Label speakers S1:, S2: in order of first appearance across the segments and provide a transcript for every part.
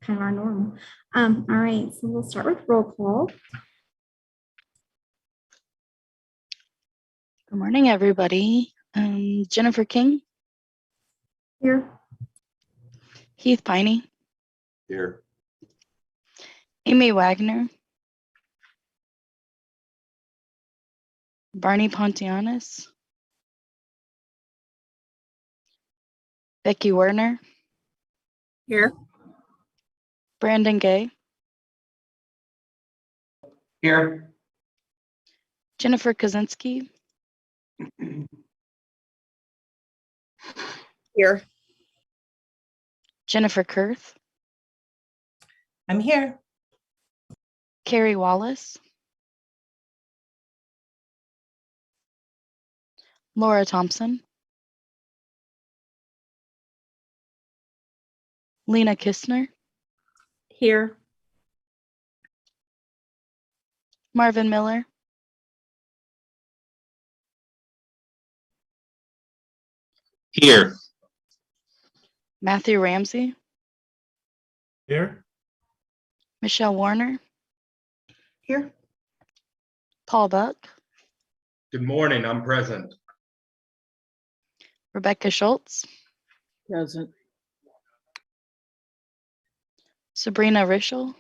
S1: kind of our norm. All right, so we'll start with roll call.
S2: Good morning, everybody. Jennifer King,
S1: Here.
S2: Heath Piney,
S3: Here.
S2: Amy Wagner, Barney Pontianis, Becky Werner,
S4: Here.
S2: Brandon Gay,
S3: Here.
S2: Jennifer Kaczynski,
S4: Here.
S2: Jennifer Kurth,
S4: I'm here.
S2: Carrie Wallace, Laura Thompson, Lena Kistner,
S4: Here.
S2: Marvin Miller,
S3: Here.
S2: Matthew Ramsey,
S3: Here.
S2: Michelle Warner,
S4: Here.
S2: Paul Buck,
S3: Good morning. I'm present.
S2: Rebecca Schultz,
S4: Present.
S2: Sabrina Rischel,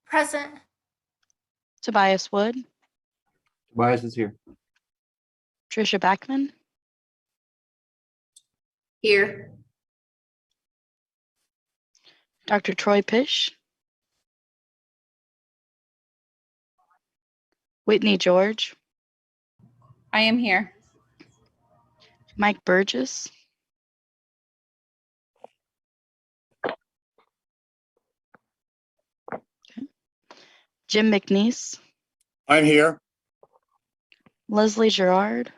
S1: Present.
S2: Tobias Wood,
S3: Tobias is here.
S2: Trisha Backman,
S4: Here.
S2: Dr. Troy Pish, Whitney George,
S4: I am here.
S2: Mike Burgess, Jim McNeese,
S3: I'm here.
S2: Leslie Gerard,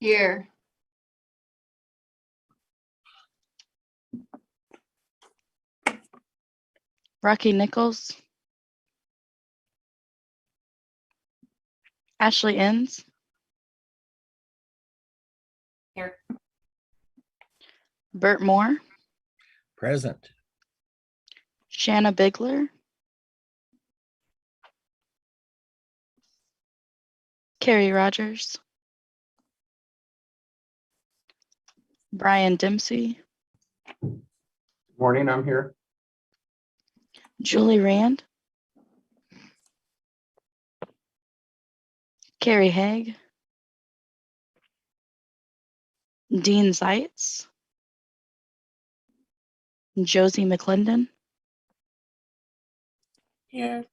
S4: Here.
S2: Rocky Nichols, Ashley Enns,
S4: Here.
S2: Bert Moore,
S5: Present.
S2: Shanna Bigler, Carrie Rogers, Brian Dempsey,
S3: Morning. I'm here.
S2: Julie Rand, Carrie Haig, Dean Zeitz, Josie McClendon.
S4: Here.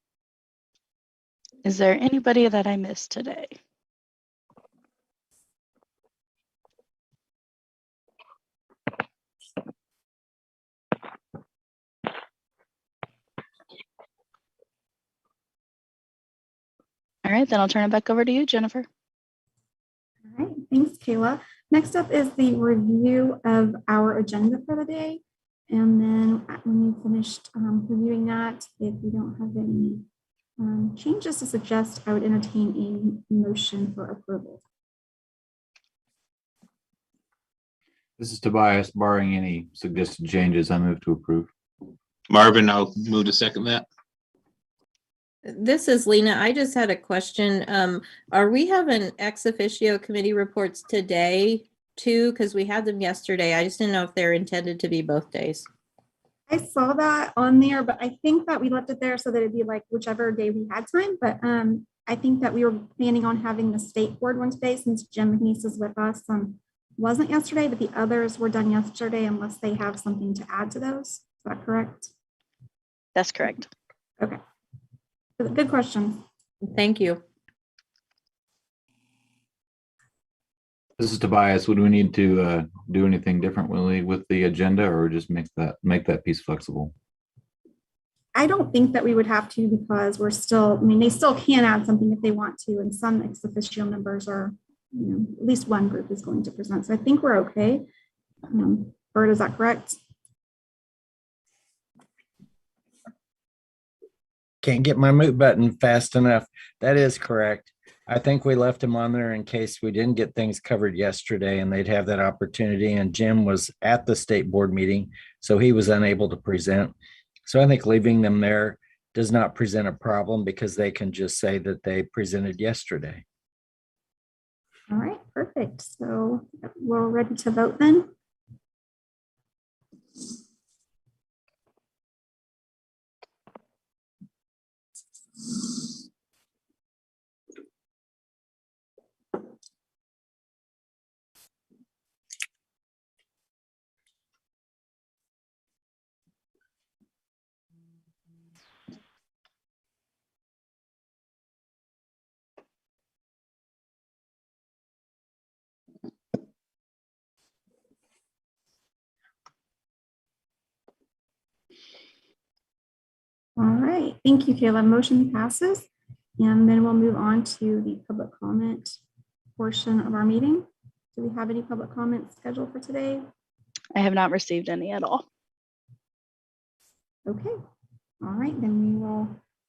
S2: Is there anybody that I missed today? All right, then I'll turn it back over to you, Jennifer.
S1: All right, thanks, Kayla. Next up is the review of our agenda for the day. And then when you've finished reviewing that, if you don't have any changes to suggest, I would entertain a motion for approval.
S6: This is Tobias. Barring any suggested changes, I move to approve.
S7: Marvin, I'll move to second that.
S8: This is Lena. I just had a question. Are we having ex officio committee reports today too? Because we had them yesterday. I just didn't know if they're intended to be both days.
S1: I saw that on there, but I think that we left it there so that it'd be like whichever day we had time. But I think that we were planning on having the state board one today since Jim McNeese is with us. Wasn't yesterday, but the others were done yesterday unless they have something to add to those. Is that correct?
S2: That's correct.
S1: Okay. Good question.
S8: Thank you.
S6: This is Tobias. Would we need to do anything differently with the agenda, or just make that piece flexible?
S1: I don't think that we would have to because we're still, I mean, they still can add something if they want to, and some ex officio members are, at least one group is going to present. So I think we're okay. Bert, is that correct?
S5: Can't get my mute button fast enough. That is correct. I think we left him on there in case we didn't get things covered yesterday and they'd have that opportunity. And Jim was at the state board meeting. so he was unable to present. So I think leaving them there does not present a problem because they can just say that they presented yesterday.
S1: All right, perfect. So we're ready to vote then. All right, thank you, Kayla. Motion passes. And then we'll move on to the public comment portion of our meeting. Do we have any public comments scheduled for today?
S2: I have not received any at all.
S1: Okay, all right, then we will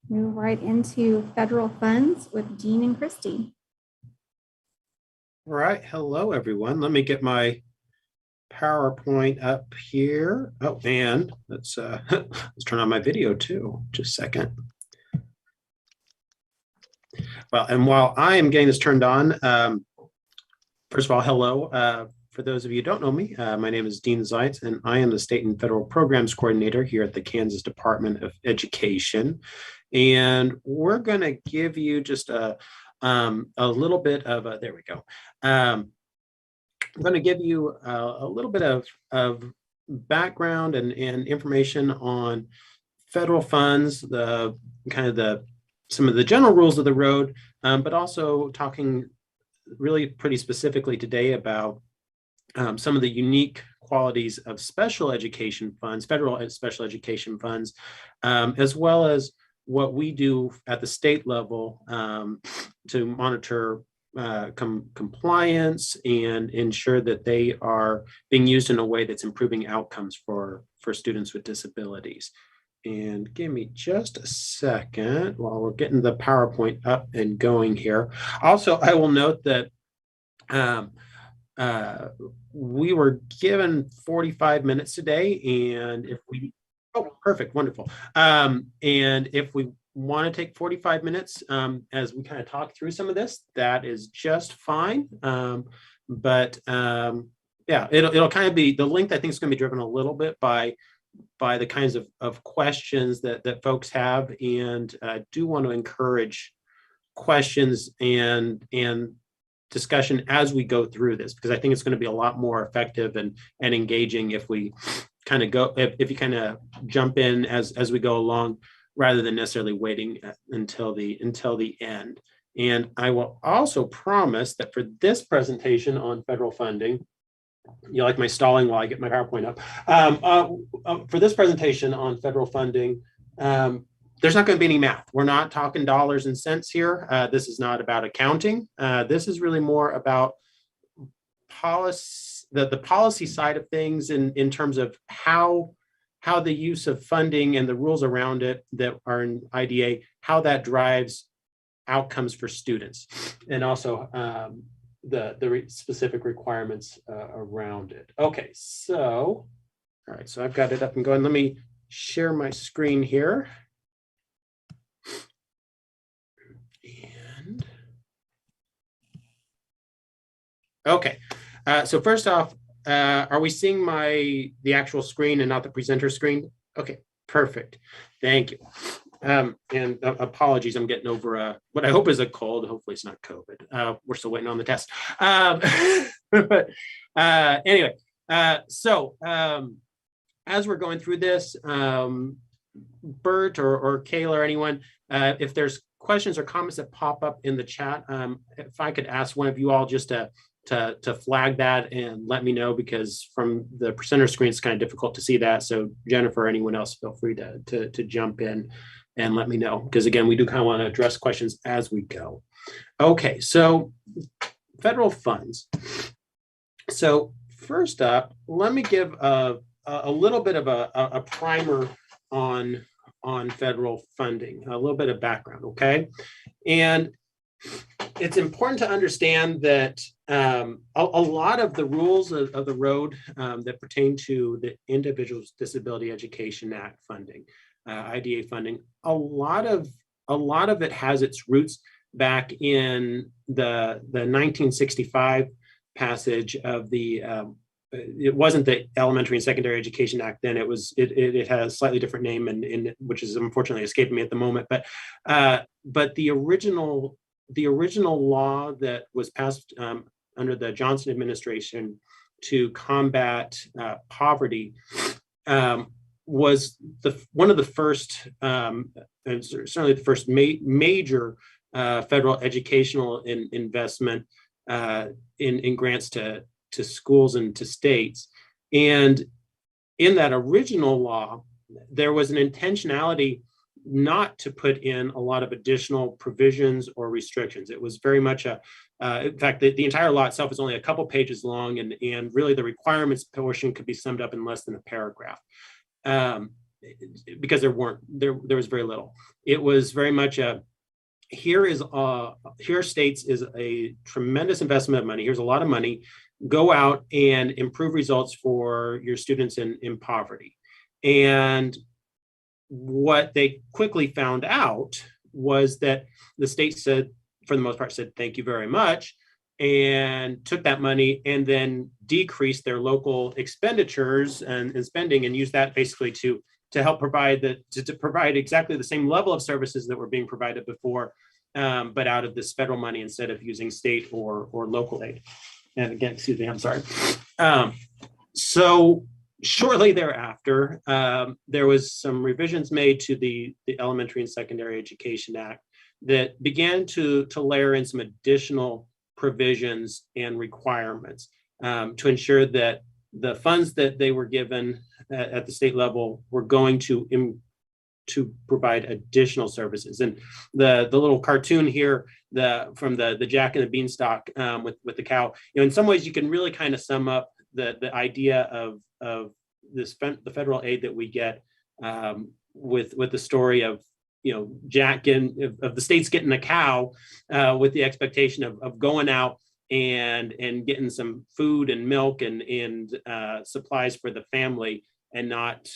S1: move right into federal funds with Dean and Christy.
S9: All right, hello everyone. Let me get my PowerPoint up here. Oh, and let's turn on my video too. Just a second. Well, and while I am getting this turned on, first of all, hello. For those of you who don't know me, my name is Dean Zeitz, and I am the State and Federal Programs Coordinator here at the Kansas Department of Education. And we're going to give you just a little bit of a, there we go. I'm going to give you a little bit of background and information on federal funds, the kind of some of the general rules of the road, but also talking really pretty specifically today about some of the unique qualities of special education funds, federal special education funds, as well as what we do at the state level to monitor compliance and ensure that they are being used in a way that's improving outcomes for students with disabilities. And give me just a second while we're getting the PowerPoint up and going here. Also, I will note that we were given 45 minutes today, and if we, oh, perfect, wonderful. And if we want to take 45 minutes as we kind of talk through some of this, that is just fine. Yeah, it'll kind of be, the length I think is going to be driven a little bit by the kinds of questions that folks have, and I do want to encourage questions and discussion as we go through this, because I think it's going to be a lot more effective and engaging if we kind of go, if you kind of jump in as we go along, rather than necessarily waiting until the end. And I will also promise that for this presentation on federal funding, you like my stalling while I get my PowerPoint up. For this presentation on federal funding, there's not going to be any math. We're not talking dollars and cents here. This is not about accounting. This is really more about policy, the policy side of things in terms of how the use of funding and the rules around it that are in IDA, how that drives outcomes for students, and also the specific requirements around it. Okay, so, all right, so I've got it up and going. Let me share my screen here. And, okay, so first off, are we seeing the actual screen and not the presenter screen? Okay, perfect. Thank you. And apologies, I'm getting over what I hope is a cold. Hopefully it's not COVID. We're still waiting on the test. But anyway, so as we're going through this, Bert or Kayla or anyone, if there's questions or comments that pop up in the chat, if I could ask one of you all just to flag that and let me know, because from the presenter screen, it's kind of difficult to see that. So Jennifer or anyone else, feel free to jump in and let me know, because again, we do kind of want to address questions as we go. Okay, so federal funds. So first up, let me give a little bit of a primer on federal funding, a little bit of background, okay? And it's important to understand that a lot of the rules of the road that pertain to the Individuals Disability Education Act funding, IDA funding, a lot of it has its roots back in the 1965 passage of the it wasn't the Elementary and Secondary Education Act then. It had a slightly different name, and which is unfortunately escaping me at the moment. But the original law that was passed under the Johnson administration to combat poverty was one of the first, and certainly the first major federal educational investment in grants to schools and to states. And in that original law, there was an intentionality not to put in a lot of additional provisions or restrictions. It was very much in fact, the entire law itself is only a couple pages long, and really the requirements portion could be summed up in less than a paragraph. Because there was very little. It was very much here states is a tremendous investment of money. Here's a lot of money. Go out and improve results for your students in poverty. And what they quickly found out was that the state said, for the most part, said, thank you very much, and took that money and then decreased their local expenditures and spending, and used that basically to help provide to provide exactly the same level of services that were being provided before, but out of this federal money instead of using state or local aid. And again, excuse me, I'm sorry. So shortly thereafter, there was some revisions made to the Elementary and Secondary Education Act that began to layer in some additional provisions and requirements to ensure that the funds that they were given at the state level were going to provide additional services. And the little cartoon here, from the Jack and the Beanstalk with the cow, in some ways you can really kind of sum up the idea of the federal aid that we get with the story of Jack of the states getting a cow with the expectation of going out and getting some food and milk and supplies for the family, and not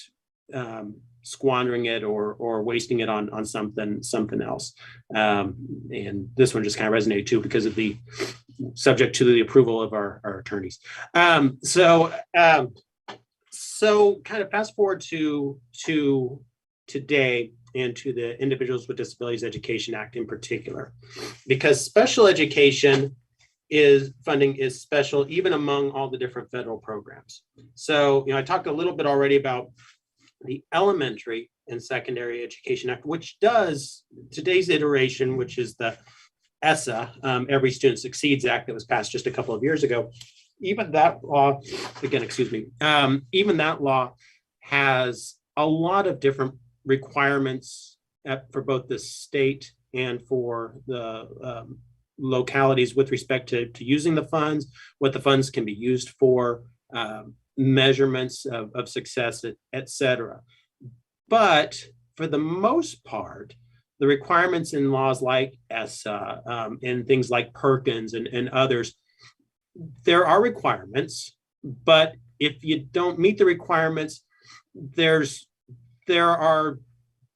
S9: squandering it or wasting it on something else. And this one just kind of resonated too because of the subject to the approval of our attorneys. So kind of fast forward to today and to the Individuals with Disabilities Education Act in particular, because special education funding is special even among all the different federal programs. So, I talked a little bit already about the Elementary and Secondary Education Act, which does today's iteration, which is the ESSA, Every Student Succeeds Act, that was passed just a couple of years ago. Even that law, even that law has a lot of different requirements for both the state and for the localities with respect to using the funds, what the funds can be used for, measurements of success, et cetera. But for the most part, the requirements in laws like ESSA and things like Perkins and others, there are requirements, but if you don't meet the requirements, there are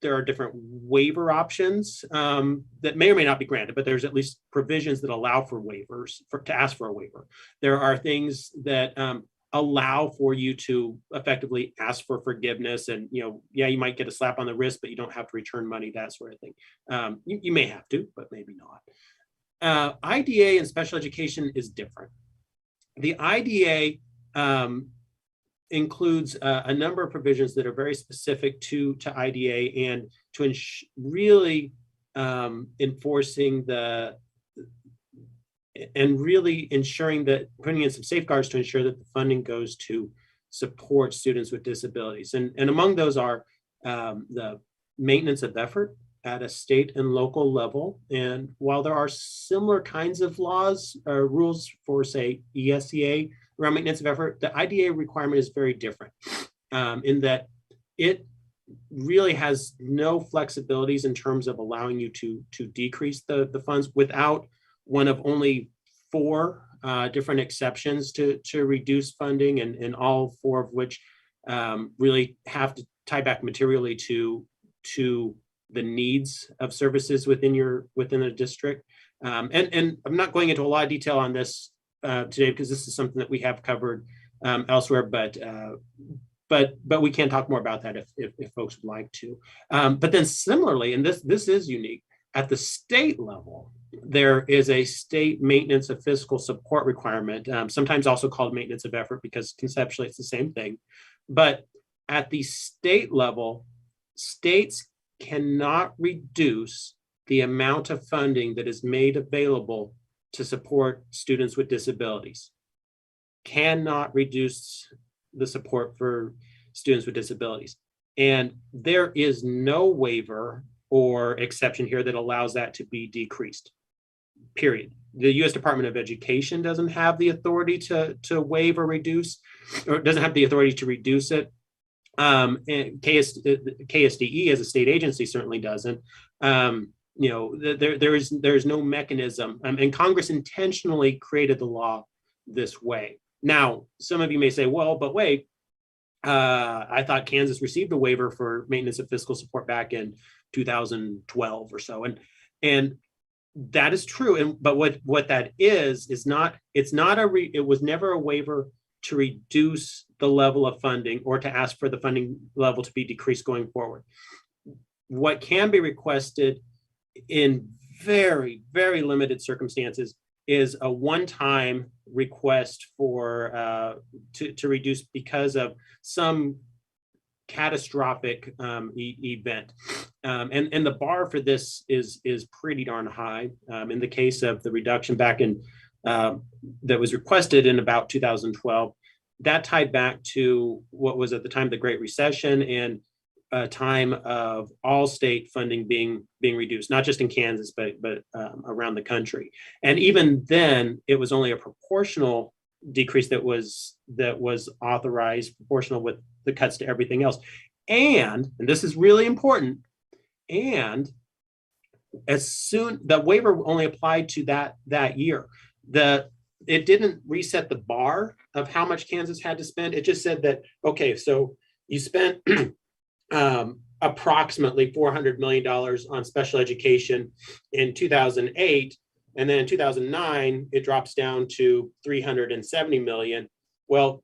S9: different waiver options that may or may not be granted, but there's at least provisions that allow for waivers, to ask for a waiver. There are things that allow for you to effectively ask for forgiveness, and you might get a slap on the wrist, but you don't have to return money, that sort of thing. You may have to, but maybe not. IDA and special education is different. The IDA includes a number of provisions that are very specific to IDA and to really enforcing and really ensuring that, putting in some safeguards to ensure that the funding goes to support students with disabilities. And among those are the maintenance of effort at a state and local level. And while there are similar kinds of laws or rules for, say, ESEA around maintenance of effort, the IDA requirement is very different in that it really has no flexibilities in terms of allowing you to decrease the funds without one of only 4 different exceptions to reduce funding, and all 4 of which really have to tie back materially to the needs of services within the district. And I'm not going into a lot of detail on this today because this is something that we have covered elsewhere, but we can talk more about that if folks would like to. But then similarly, and this is unique, at the state level, there is a state maintenance of fiscal support requirement, sometimes also called maintenance of effort because conceptually it's the same thing. But at the state level, states cannot reduce the amount of funding that is made available to support students with disabilities. Cannot reduce the support for students with disabilities. And there is no waiver or exception here that allows that to be decreased, period. The U.S. Department of Education doesn't have the authority to waive or reduce, or doesn't have the authority to reduce it. And KSDE as a state agency certainly doesn't. There's no mechanism, and Congress intentionally created the law this way. Now, some of you may say, well, but wait, I thought Kansas received a waiver for maintenance of fiscal support back in 2012 or so, and that is true. But what that is not, it was never a waiver to reduce the level of funding or to ask for the funding level to be decreased going forward. What can be requested in very, very limited circumstances is a one-time request for to reduce because of some catastrophic event. And the bar for this is pretty darn high. In the case of the reduction back in that was requested in about 2012, that tied back to what was at the time of the Great Recession and a time of all state funding being reduced, not just in Kansas, but around the country. And even then, it was only a proportional decrease that was authorized, proportional with the cuts to everything else. And this is really important, and as soon, the waiver only applied to that year. It didn't reset the bar of how much Kansas had to spend. It just said that, okay, so you spent approximately $400 million on special education in 2008. And then in 2009, it drops down to $370 million. Well,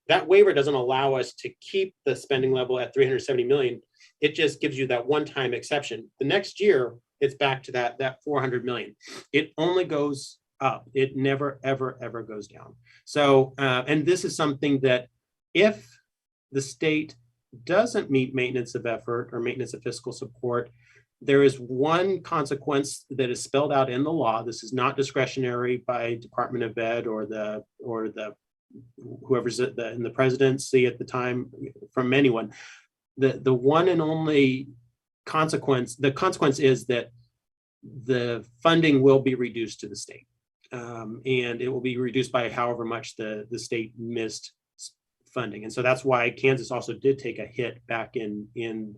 S9: that waiver doesn't allow us to keep the spending level at $370 million. It just gives you that one-time exception. The next year, it's back to that $400 million. It only goes up. It never, ever, ever goes down. So, and this is something that if the state doesn't meet maintenance of effort or maintenance of fiscal support, there is one consequence that is spelled out in the law. This is not discretionary by Department of Ed or the whoever's in the presidency at the time from anyone. The one and only consequence, the consequence is that the funding will be reduced to the state. And it will be reduced by however much the state missed funding. And so that's why Kansas also did take a hit back in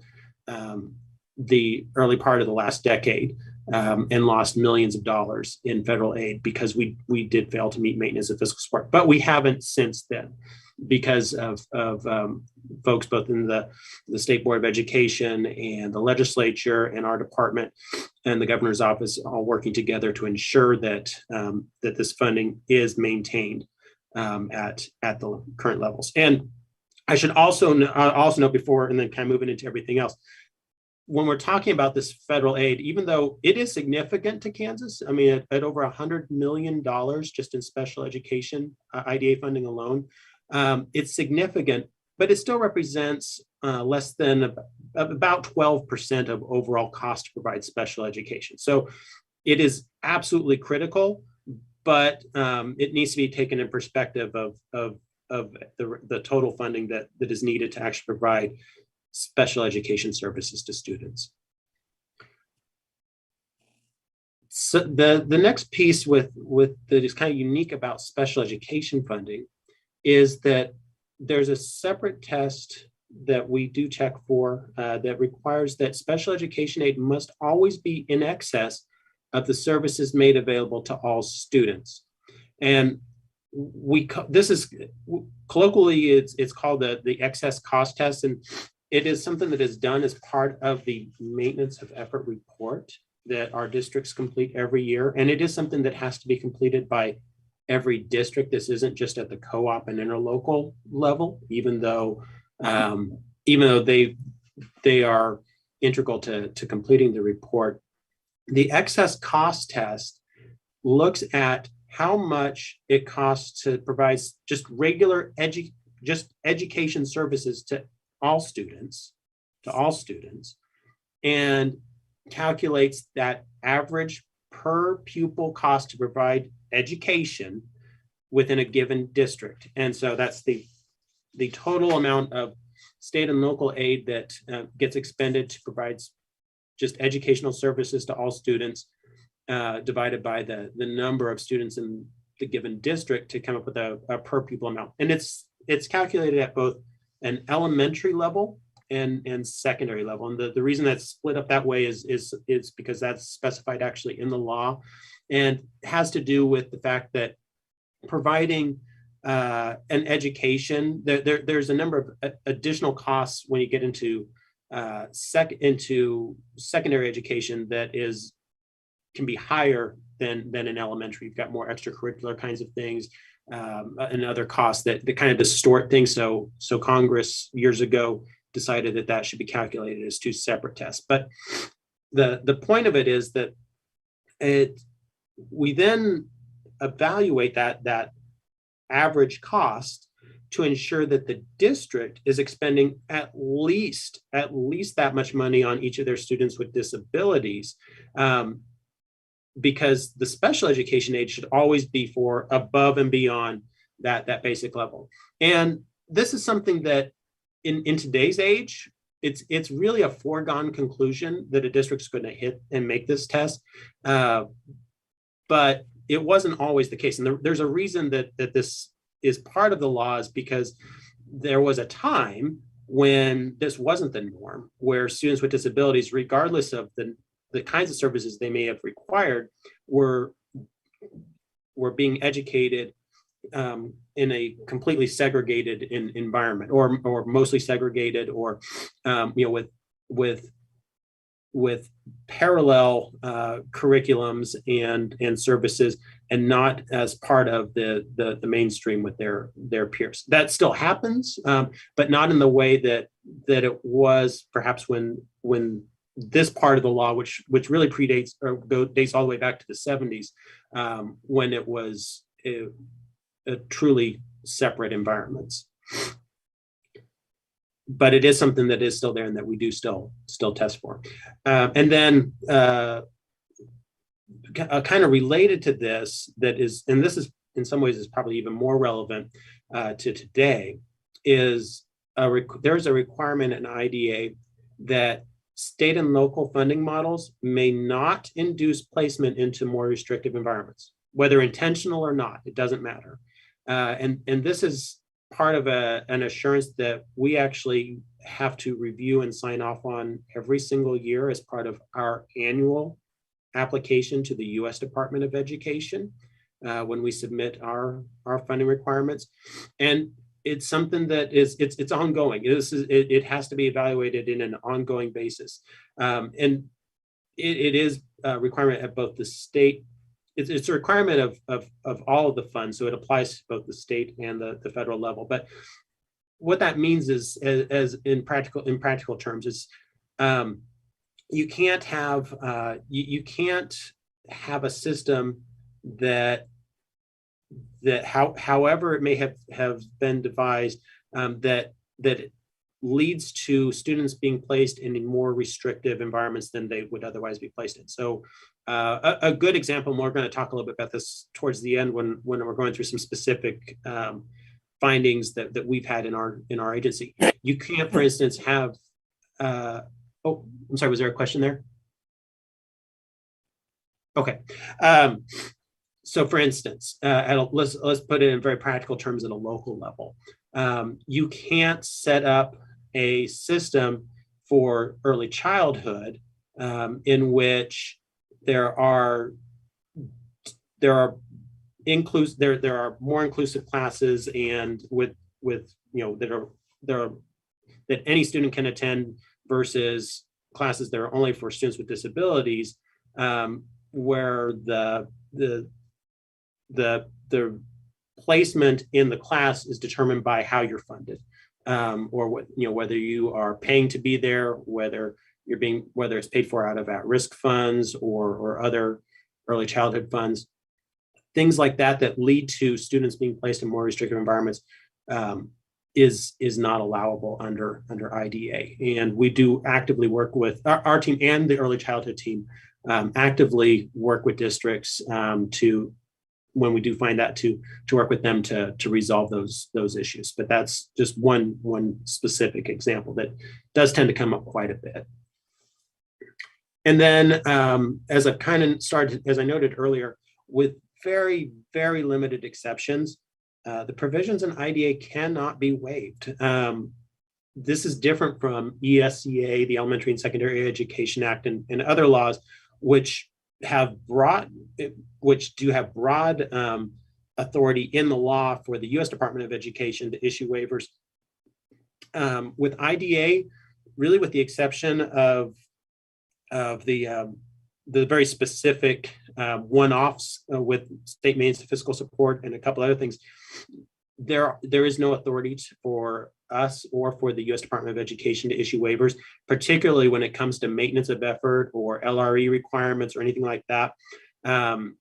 S9: the early part of the last decade and lost millions of dollars in federal aid because we did fail to meet maintenance of fiscal support. But we haven't since then because of folks both in the State Board of Education and the legislature and our department and the governor's office all working together to ensure that that this funding is maintained at the current levels. And I should also note before, and then kind of moving into everything else, when we're talking about this federal aid, even though it is significant to Kansas, I mean, at over $100 million just in special education IDA funding alone, it's significant, but it still represents less than about 12% of overall cost to provide special education. So it is absolutely critical, but it needs to be taken in perspective of the total funding that is needed to actually provide special education services to students. So the next piece that is kind of unique about special education funding is that there's a separate test that we do check for that requires that special education aid must always be in excess of the services made available to all students. And this is colloquially it's called the excess cost test, and it is something that is done as part of the maintenance of effort report that our districts complete every year. And it is something that has to be completed by every district. This isn't just at the co-op and interlocal level, even though they are integral to completing the report. The excess cost test looks at how much it costs to provide just regular education services to all students, and calculates that average per pupil cost to provide education within a given district. And so that's the total amount of state and local aid that gets expended to provide just educational services to all students, divided by the number of students in the given district to come up with a per pupil amount. And it's calculated at both an elementary level and secondary level. And the reason that's split up that way is because that's specified actually in the law, and has to do with the fact that providing an education, there's a number of additional costs when you get into secondary education that can be higher than in elementary. You've got more extracurricular kinds of things and other costs that kind of distort things. So Congress years ago decided that should be calculated as two separate tests. But the point of it is that we then evaluate that average cost to ensure that the district is expending at least that much money on each of their students with disabilities, because the special education aid should always be for above and beyond that basic level. And this is something that in today's age, it's really a foregone conclusion that a district's going to hit and make this test. But it wasn't always the case. And there's a reason that this is part of the laws, because there was a time when this wasn't the norm, where students with disabilities, regardless of the kinds of services they may have required, were being educated in a completely segregated environment, or mostly segregated, or with parallel curriculums and services, and not as part of the mainstream with their peers. That still happens, but not in the way that it was perhaps when this part of the law, which really predates or dates all the way back to the 70s, when it was a truly separate environments. But it is something that is still there and that we do still test for. And then kind of related to this, and this is in some ways is probably even more relevant to today, is there's a requirement in IDA that state and local funding models may not induce placement into more restrictive environments, whether intentional or not, it doesn't matter. And this is part of an assurance that we actually have to review and sign off on every single year as part of our annual application to the U.S. Department of Education when we submit our funding requirements. And it's something that it's ongoing. It has to be evaluated in an ongoing basis. And it is a requirement at both the state. It's a requirement of all of the funds, so it applies to both the state and the federal level. But what that means is, as in practical terms, is you can't have a system that however it may have been devised, that leads to students being placed in more restrictive environments than they would otherwise be placed in. So a good example, and we're going to talk a little bit about this towards the end when we're going through some specific findings that we've had in our agency. You can't, for instance, have oh, I'm sorry, was there a question there? Okay. So for instance, let's put it in very practical terms at a local level. You can't set up a system for early childhood in which there are more inclusive classes, and with that any student can attend versus classes that are only for students with disabilities, where the placement in the class is determined by how you're funded, or whether you are paying to be there, whether it's paid for out of at-risk funds or other early childhood funds, things like that lead to students being placed in more restrictive environments, is not allowable under IDA. And we do actively work with our team and the early childhood team, actively work with districts to, when we do find that, to work with them to resolve those issues. But that's just one specific example that does tend to come up quite a bit. And then as I noted earlier, with very, very limited exceptions, the provisions in IDA cannot be waived. This is different from ESEA, the Elementary and Secondary Education Act, and other laws which do have broad authority in the law for the U.S. Department of Education to issue waivers. With IDA, really with the exception of the very specific one-offs with state maintenance and fiscal support and a couple other things, there is no authority for us or for the U.S. Department of Education to issue waivers, particularly when it comes to maintenance of effort or LRE requirements or anything like that. And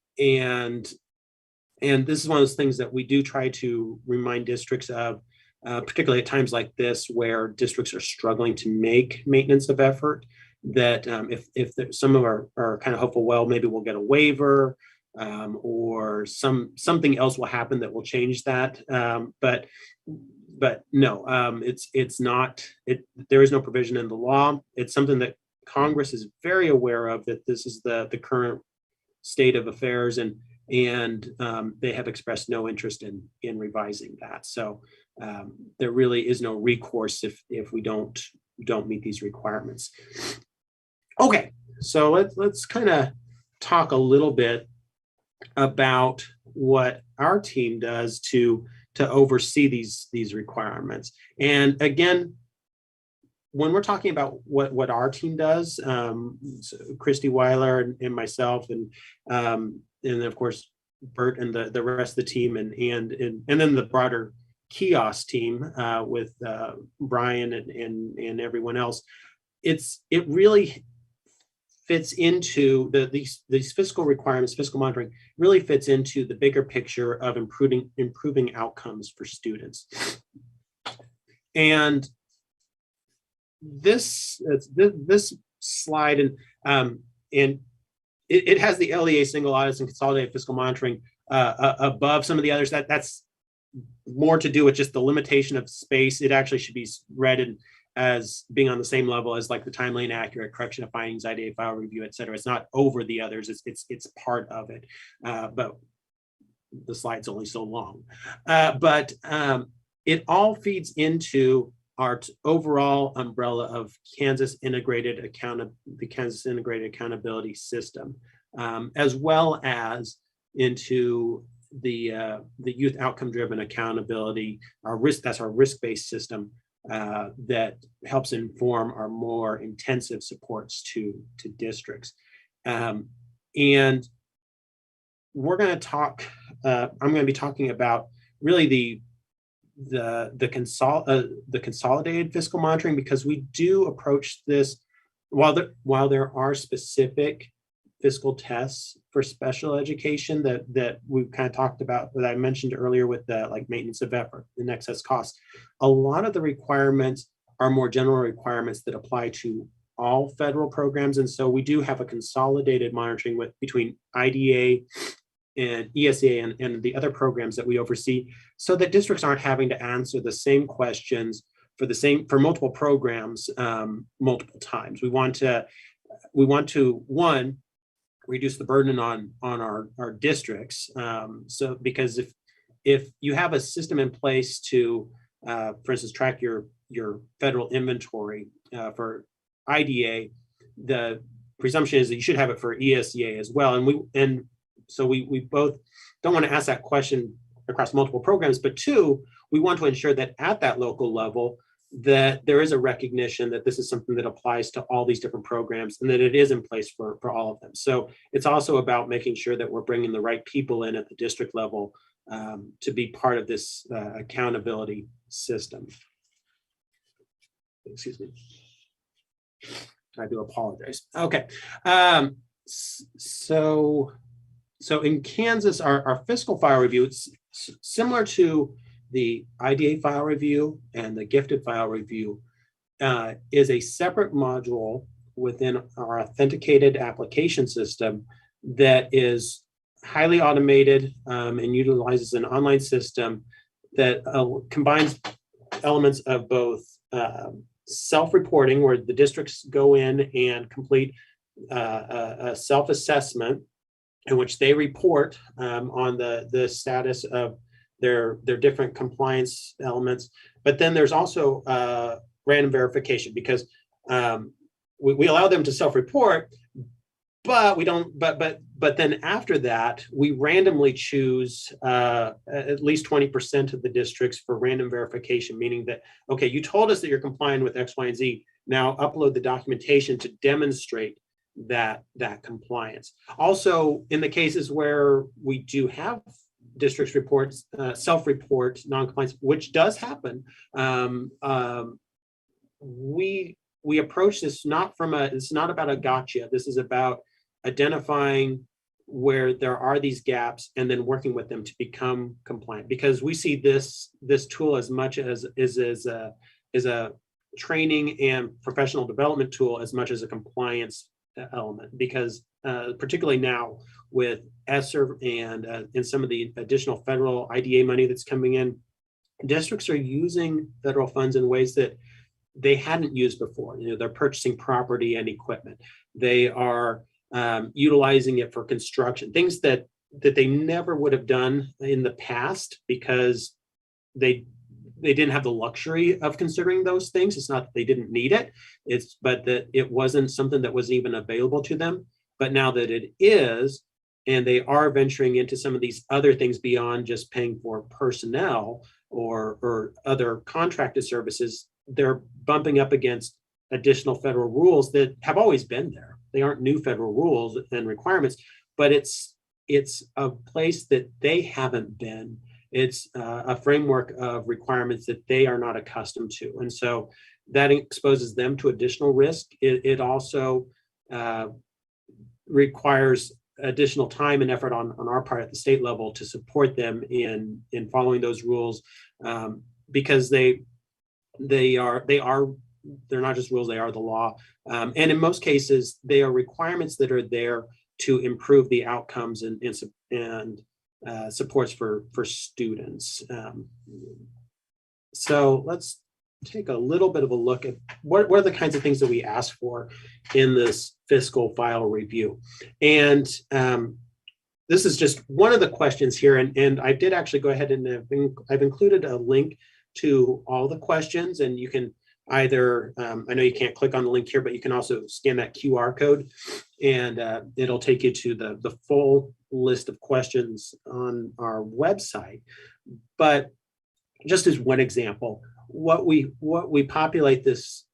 S9: this is one of those things that we do try to remind districts of, particularly at times like this, where districts are struggling to make maintenance of effort, that if some of are kind of hopeful, well, maybe we'll get a waiver, or something else will happen that will change that. But no, it's not. There is no provision in the law. It's something that Congress is very aware of, that this is the current state of affairs, and they have expressed no interest in revising that. So there really is no recourse if we don't meet these requirements. Okay, so let's kind of talk a little bit about what our team does to oversee these requirements. And again, when we're talking about what our team does, so Christy Weiler and myself, and of course Bert and the rest of the team, and then the broader kiosk team with Brian and everyone else, it really fits into these fiscal requirements. Fiscal monitoring really fits into the bigger picture of improving outcomes for students. And this slide, and it has the LEA single audits and consolidated fiscal monitoring above some of the others. That's more to do with just the limitation of space. It actually should be read as being on the same level as like the timely and accurate correction of findings, IDA file review, et cetera. It's not over the others. It's part of it, but the slide's only so long. But it all feeds into our overall umbrella of the Kansas Integrated Accountability System, as well as into the Youth Outcome Driven Accountability, that's our risk-based system that helps inform our more intensive supports to districts. And we're going to talk, I'm going to be talking about really the consolidated fiscal monitoring, because we do approach this while there are specific fiscal tests for special education that we've kind of talked about, that I mentioned earlier with the like maintenance of effort and excess costs. A lot of the requirements are more general requirements that apply to all federal programs. And so we do have a consolidated monitoring between IDA and ESA and the other programs that we oversee, so that districts aren't having to answer the same questions for multiple programs multiple times. We want to one, reduce the burden on our districts. So because if you have a system in place to, for instance, track your your federal inventory for IDA, the presumption is that you should have it for ESEA as well. And so we both don't want to ask that question across multiple programs, but two, we want to ensure that at that local level, that there is a recognition that this is something that applies to all these different programs and that it is in place for all of them. So it's also about making sure that we're bringing the right people in at the district level to be part of this accountability system. Excuse me. I do apologize. Okay. So in Kansas, our fiscal file review, it's similar to the IDA file review and the gifted file review, is a separate module within our authenticated application system that is highly automated and utilizes an online system that combines elements of both self-reporting, where the districts go in and complete a self-assessment in which they report on the status of their different compliance elements. But then there's also random verification, because we allow them to self-report, but we don't. But then after that, we randomly choose at least 20% of the districts for random verification, meaning that, okay, you told us that you're complying with X, Y, and Z. Now upload the documentation to demonstrate that compliance. Also, in the cases where we do have districts reports, self-report non-compliance, which does happen, we approach this not from it's not about a gotcha. This is about identifying where there are these gaps and then working with them to become compliant, because we see this tool as much as is a training and professional development tool as much as a compliance element, because particularly now with ESSER and some of the additional federal IDA money that's coming in, districts are using federal funds in ways that they hadn't used before. You know, they're purchasing property and equipment. They are utilizing it for construction, things that they never would have done in the past because they didn't have the luxury of considering those things. It's not that they didn't need it, but that it wasn't something that was even available to them. But now that it is, and they are venturing into some of these other things beyond just paying for personnel or other contracted services, they're bumping up against additional federal rules that have always been there. They aren't new federal rules and requirements, but it's a place that they haven't been. It's a framework of requirements that they are not accustomed to. And so that exposes them to additional risk. It also requires additional time and effort on our part at the state level to support them in following those rules, because they're not just rules, they are the law. And in most cases, they are requirements that are there to improve the outcomes and supports for students. So let's take a little bit of a look at what are the kinds of things that we ask for in this fiscal file review. And this is just one of the questions here. And I did actually go ahead and I've included a link to all the questions, and you can either, I know you can't click on the link here, but you can also scan that QR code and it'll take you to the full list of questions on our website. But just as one example, what we populate this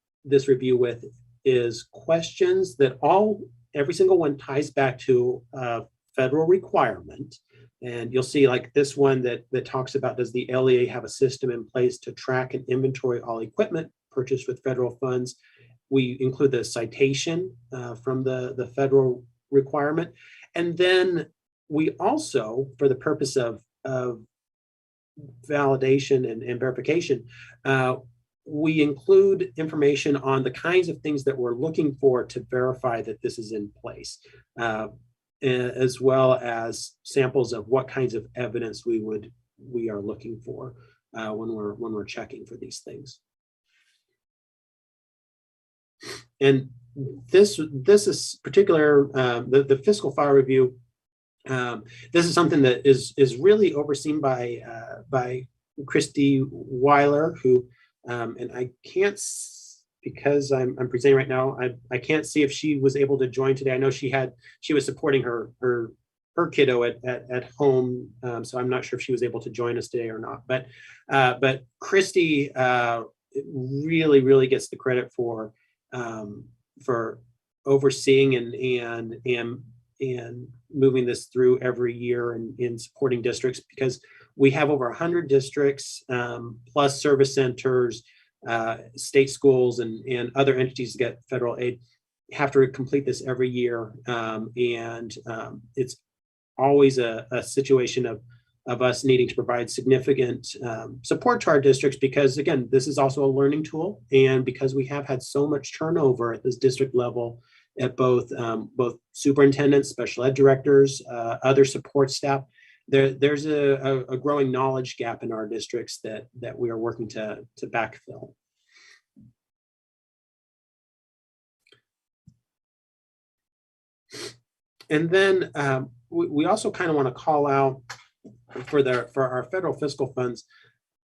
S9: review with is questions that every single one ties back to a federal requirement. And you'll see like this one that talks about, does the LEA have a system in place to track and inventory all equipment purchased with federal funds? We include the citation from the federal requirement. And then we also, for the purpose of validation and verification, we include information on the kinds of things that we're looking for to verify that this is in place, as well as samples of what kinds of evidence we are looking for when we're checking for these things. And this is particular, the fiscal file review. This is something that is really overseen by Christy Weiler, who And I can't, because I'm presenting right now, I can't see if she was able to join today. I know she was supporting her kiddo at home. So I'm not sure if she was able to join us today or not. But Christy really gets the credit for overseeing and moving this through every year and in supporting districts, because we have over 100 districts plus service centers, state schools, and other entities that get federal aid have to complete this every year. It's always a situation of us needing to provide significant support to our districts, because again, this is also a learning tool. And because we have had so much turnover at this district level at both superintendents, special ed directors, other support staff, there's a growing knowledge gap in our districts that we are working to backfill. And then we also kind of want to call out for our federal fiscal funds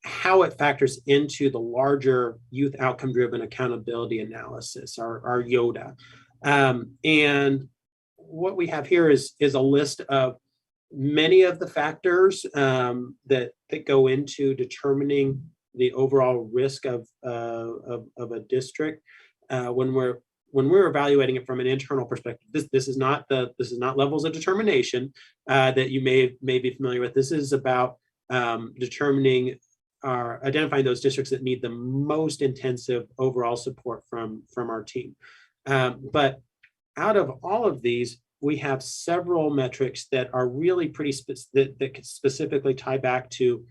S9: how it factors into the larger youth outcome driven accountability analysis, our YODA. And what we have here is a list of many of the factors that go into determining the overall risk of a district when we're evaluating it from an internal perspective. This is not levels of determination that you may be familiar with. This is about identifying those districts that need the most intensive overall support from our team. But out of all of these, we have several metrics that are really pretty that can specifically tie back to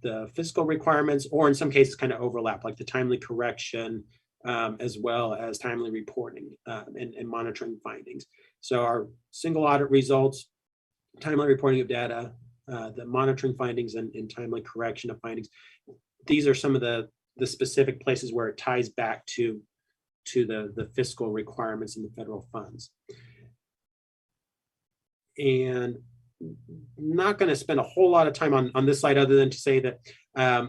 S9: the fiscal requirements, or in some cases kind of overlap, like the timely correction, as well as timely reporting and monitoring findings. So our single audit results, timely reporting of data, the monitoring findings, and timely correction of findings. These are some of the specific places where it ties back to the fiscal requirements in the federal funds. And not going to spend a whole lot of time on this slide, other than to say that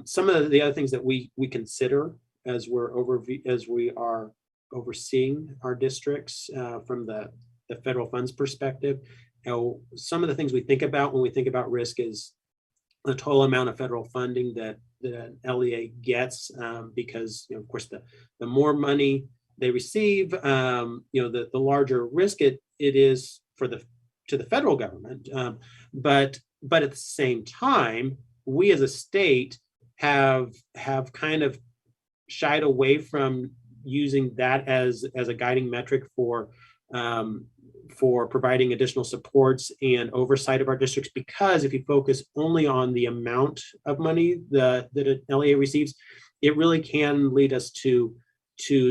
S9: some of the other things that we consider as we are overseeing our districts from the federal funds perspective. Some of the things we think about when we think about risk is the total amount of federal funding that LEA gets, because of course the more money they receive, the larger risk it is to the federal government. But at the same time, we as a state have kind of shied away from using that as a guiding metric for providing additional supports and oversight of our districts, because if you focus only on the amount of money that an LEA receives, it really can lead us to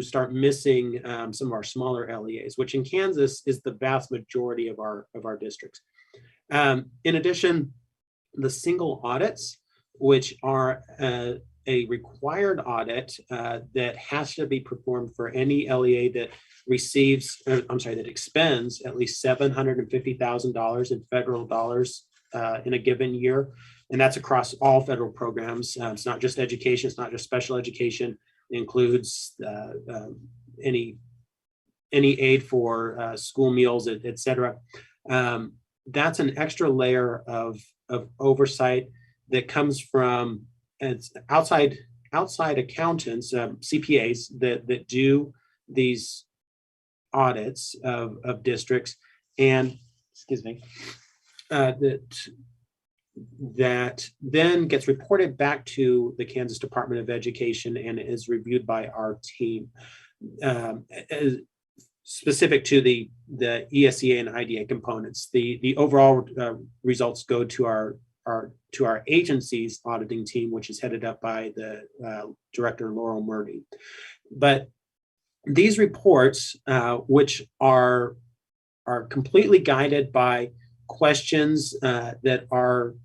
S9: start missing some of our smaller LEAs, which in Kansas is the vast majority of our districts. In addition, the single audits, which are a required audit that has to be performed for any LEA that that expends at least $750,000 in federal dollars in a given year. And that's across all federal programs. It's not just education, it's not just special education. It includes any aid for school meals, et cetera. That's an extra layer of oversight that comes from outside accountants, CPAs that do these audits of districts, and that then gets reported back to the Kansas Department of Education and is reviewed by our team, specific to the ESEA and IDA components. The overall results go to our agency's auditing team, which is headed up by the director Laurel Murdy. But these reports, which are completely guided by questions that are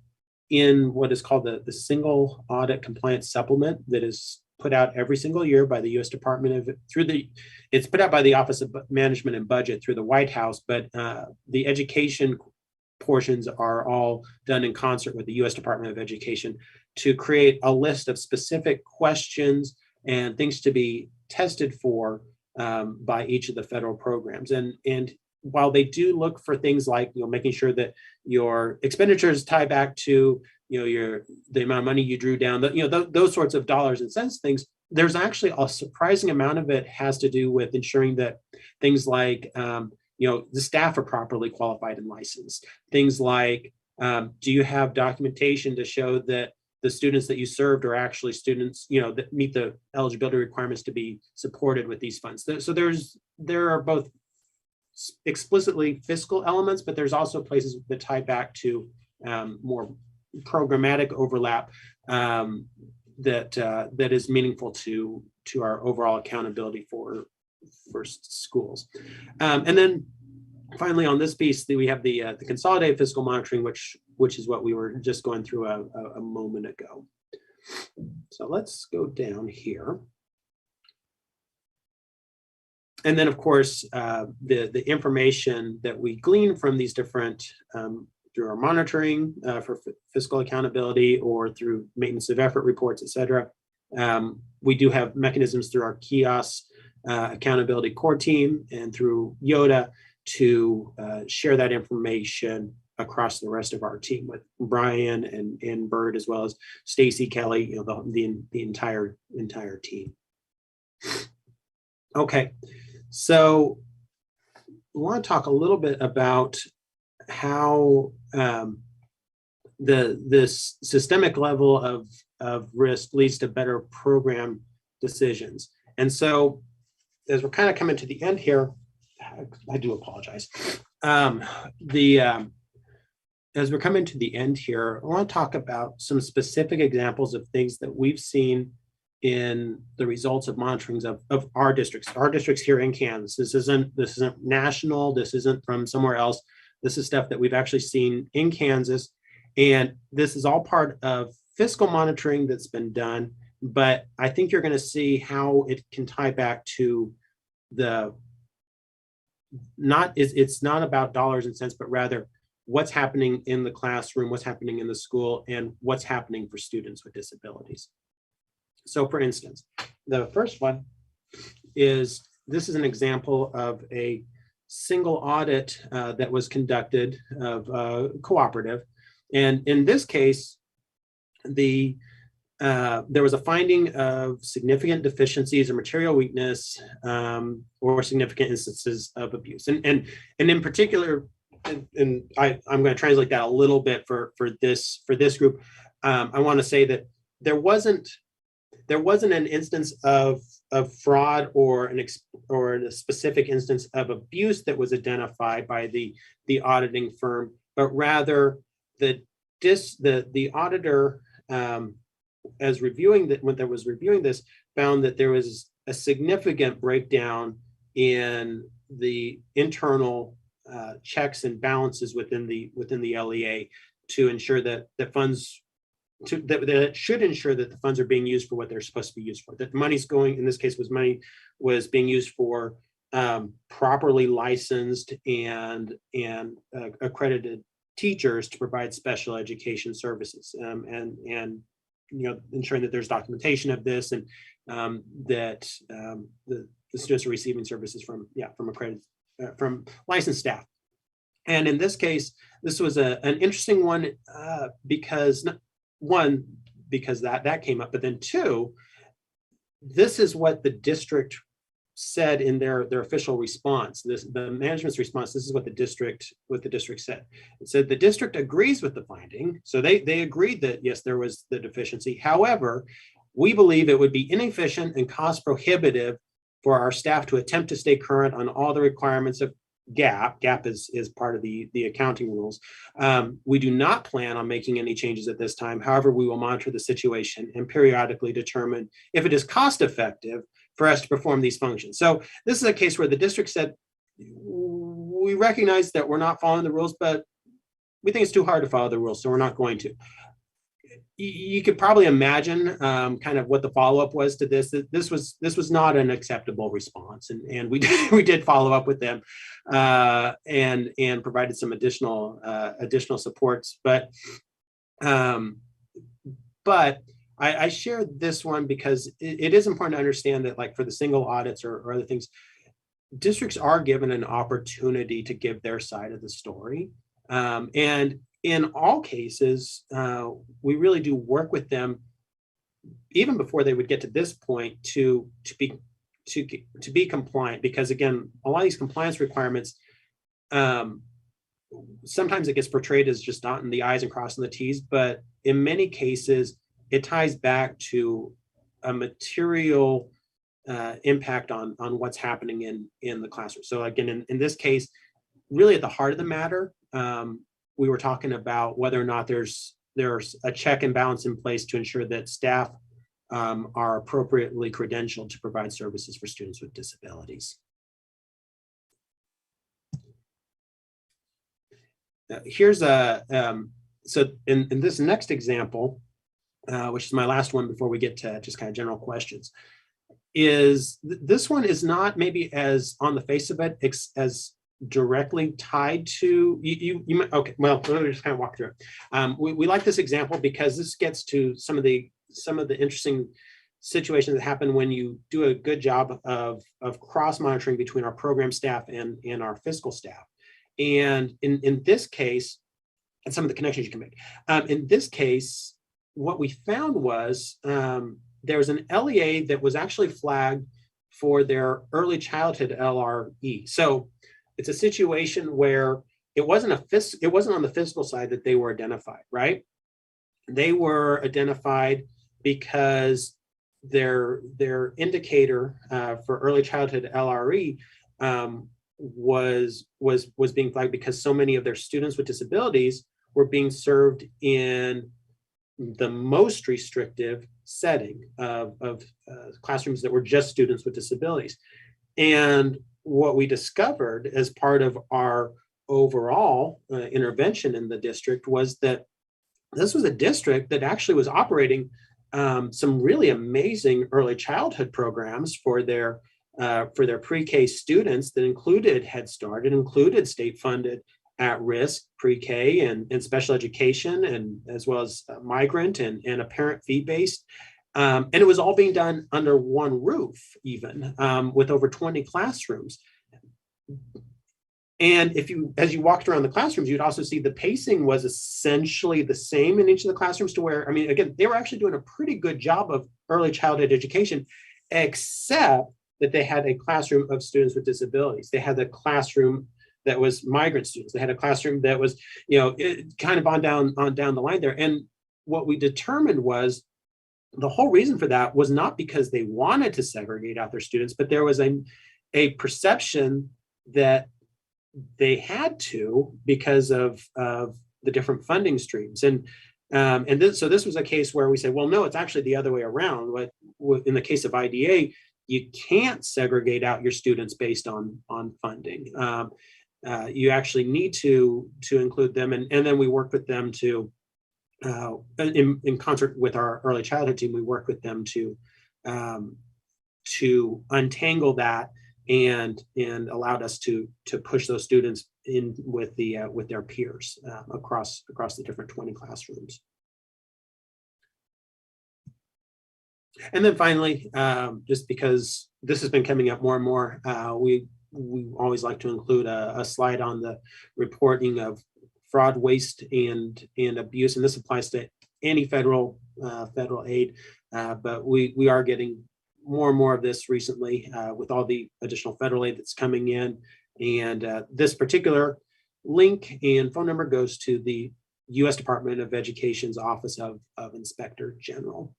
S9: in what is called the single audit compliance supplement that is put out every single year by the U.S. Department of it's put out by the Office of Management and Budget through the White House, but the education portions are all done in concert with the U.S. Department of Education. to create a list of specific questions and things to be tested for by each of the federal programs. And while they do look for things like, making sure that your expenditures tie back to, the amount of money you drew down, those sorts of dollars and cents things, there's actually a surprising amount of it has to do with ensuring that things like, the staff are properly qualified and licensed. Things like, do you have documentation to show that the students that you served are actually students, that meet the eligibility requirements to be supported with these funds? So there are both explicitly fiscal elements, but there's also places that tie back to more programmatic overlap that is meaningful to our overall accountability for schools. And then finally, on this piece, we have the consolidated fiscal monitoring, which is what we were just going through a moment ago. So let's go down here. And then, of course, the information that we glean from these different, through our monitoring for fiscal accountability or through maintenance of effort reports, et cetera. We do have mechanisms through our kiosk accountability core team and through YODA to share that information across the rest of our team with Brian and Bird, as well as Stacy, Kelly, the entire team. Okay, so we want to talk a little bit about how this systemic level of risk leads to better program decisions. And so as we're kind of coming to the end here, I do apologize. As we're coming to the end here, I want to talk about some specific examples of things that we've seen in the results of monitorings of our districts here in Kansas. This isn't national. This isn't from somewhere else. This is stuff that we've actually seen in Kansas. And this is all part of fiscal monitoring that's been done. But I think you're going to see how it can tie back to it's not about dollars and cents, but rather what's happening in the classroom, what's happening in the school, and what's happening for students with disabilities. So for instance, the first one is, this is an example of a single audit that was conducted of cooperative. And in this case, there was a finding of significant deficiencies or material weakness or significant instances of abuse. And in particular, and I'm going to translate that a little bit for this group. I want to say that there wasn't an instance of fraud or a specific instance of abuse that was identified by the auditing firm, but rather the auditor, as reviewing that, when there was reviewing this, found that there was a significant breakdown in the internal checks and balances within the LEA to ensure that the funds that should ensure that the funds are being used for what they're supposed to be used for. That the money's going, in this case, was being used for properly licensed and accredited teachers to provide special education services, and ensuring that there's documentation of this, and that the students are receiving services from accredited from licensed staff. And in this case, this was an interesting one because that came up, but then two, this is what the district said in their official response. The management's response. This is what the district said. It said the district agrees with the finding. So they agreed that yes, there was the deficiency. However, we believe it would be inefficient and cost prohibitive for our staff to attempt to stay current on all the requirements of GAAP. GAAP is part of the accounting rules. We do not plan on making any changes at this time. However, we will monitor the situation and periodically determine if it is cost effective for us to perform these functions. So this is a case where the district said, we recognize that we're not following the rules, but we think it's too hard to follow the rules, so we're not going to. You could probably imagine kind of what the follow-up was to this. This was not an acceptable response, and we did follow up with them and provided some additional supports. But But I share this one because it is important to understand that, like for the single audits or other things, districts are given an opportunity to give their side of the story. And in all cases, we really do work with them even before they would get to this point to be compliant, because again, a lot of these compliance requirements, sometimes it gets portrayed as just dotting the I's and crossing the T's, but in many cases, it ties back to a material impact on what's happening in the classroom. So again, in this case, really at the heart of the matter, we were talking about whether or not there's a check and balance in place to ensure that staff are appropriately credentialed to provide services for students with disabilities. Here's so in this next example, which is my last one before we get to just kind of general questions, is this one is not maybe as on the face of it as directly tied to you. Okay, well, let me just kind of walk through it. We like this example because this gets to some of the interesting situations that happen when you do a good job of cross monitoring between our program staff and our fiscal staff. And in this case, and some of the connections you can make. In this case, what we found was there was an LEA that was actually flagged for their early childhood LRE. So it's a situation where it wasn't on the fiscal side that they were identified, right? They were identified because their indicator for early childhood LRE was being flagged because so many of their students with disabilities were being served in the most restrictive setting of classrooms that were just students with disabilities. And what we discovered as part of our overall intervention in the district was that this was a district that actually was operating some really amazing early childhood programs for their pre-K students that included Head Start, it included state-funded at-risk pre-K and special education, and as well as migrant and a parent fee-based. And it was all being done under one roof, even with over 20 classrooms. And as you walked around the classrooms, you'd also see the pacing was essentially the same in each of the classrooms, to where, I mean, again, they were actually doing a pretty good job of early childhood education, except that they had a classroom of students with disabilities. They had a classroom that was migrant students. They had a classroom that was, kind of on down the line there. And what we determined was the whole reason for that was not because they wanted to segregate out their students, but there was a perception that they had to because of the different funding streams. So this was a case where we said, well, no, it's actually the other way around. In the case of IDA, you can't segregate out your students based on funding. You actually need to include them, and then we worked with them to, in concert with our early childhood team, we worked with them to untangle that and allowed us to push those students in with their peers across the different 20 classrooms. And then finally, just because this has been coming up more and more, we always like to include a slide on the reporting of fraud, waste, and abuse. And this applies to any federal aid, but we are getting more and more of this recently with all the additional federal aid that's coming in. And this particular link and phone number goes to the U.S. Department of Education's Office of Inspector General.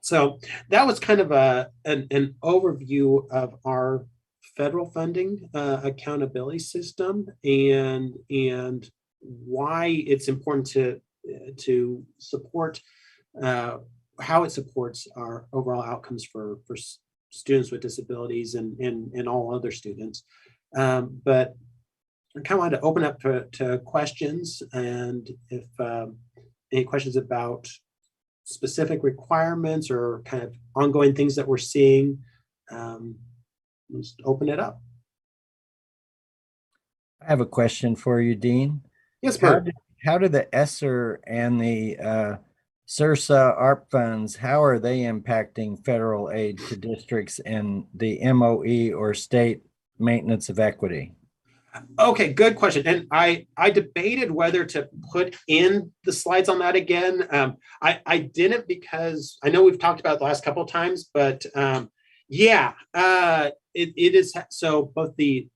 S9: So that was kind of an overview of our federal funding accountability system and why it's important to support how it supports our overall outcomes for students with disabilities and all other students. But I kind of wanted to open up to questions, and if any questions about specific requirements or kind of ongoing things that we're seeing, just open it up.
S5: I have a question for you, Dean.
S9: Yes, Bert.
S5: how do the ESSER and the SRSA ARP funds, how are they impacting federal aid to districts and the MOE or state maintenance of equity?
S9: Okay, good question. And I debated whether to put in the slides on that again. I didn't because I know we've talked about it the last couple of times, but yeah, it is. So both the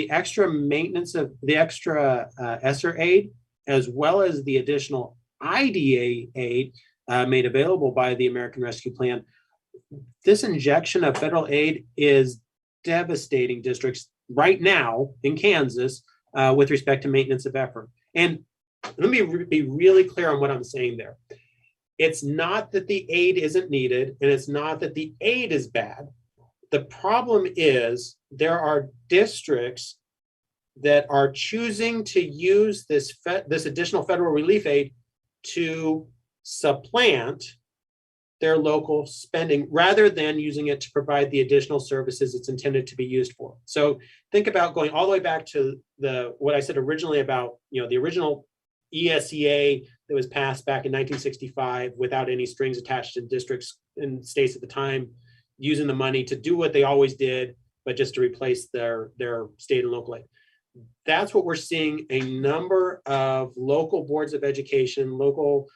S9: extra maintenance of the extra ESSER aid, as well as the additional IDA aid made available by the American Rescue Plan, this injection of federal aid is devastating districts right now in Kansas with respect to maintenance of effort. And let me be really clear on what I'm saying there. It's not that the aid isn't needed, and it's not that the aid is bad. The problem is there are districts that are choosing to use this additional federal relief aid to supplant their local spending rather than using it to provide the additional services it's intended to be used for. So think about going all the way back to what I said originally about, the original ESEA that was passed back in 1965 without any strings attached to districts and states at the time, using the money to do what they always did, but just to replace their state and local aid. That's what we're seeing a number of local boards of education, local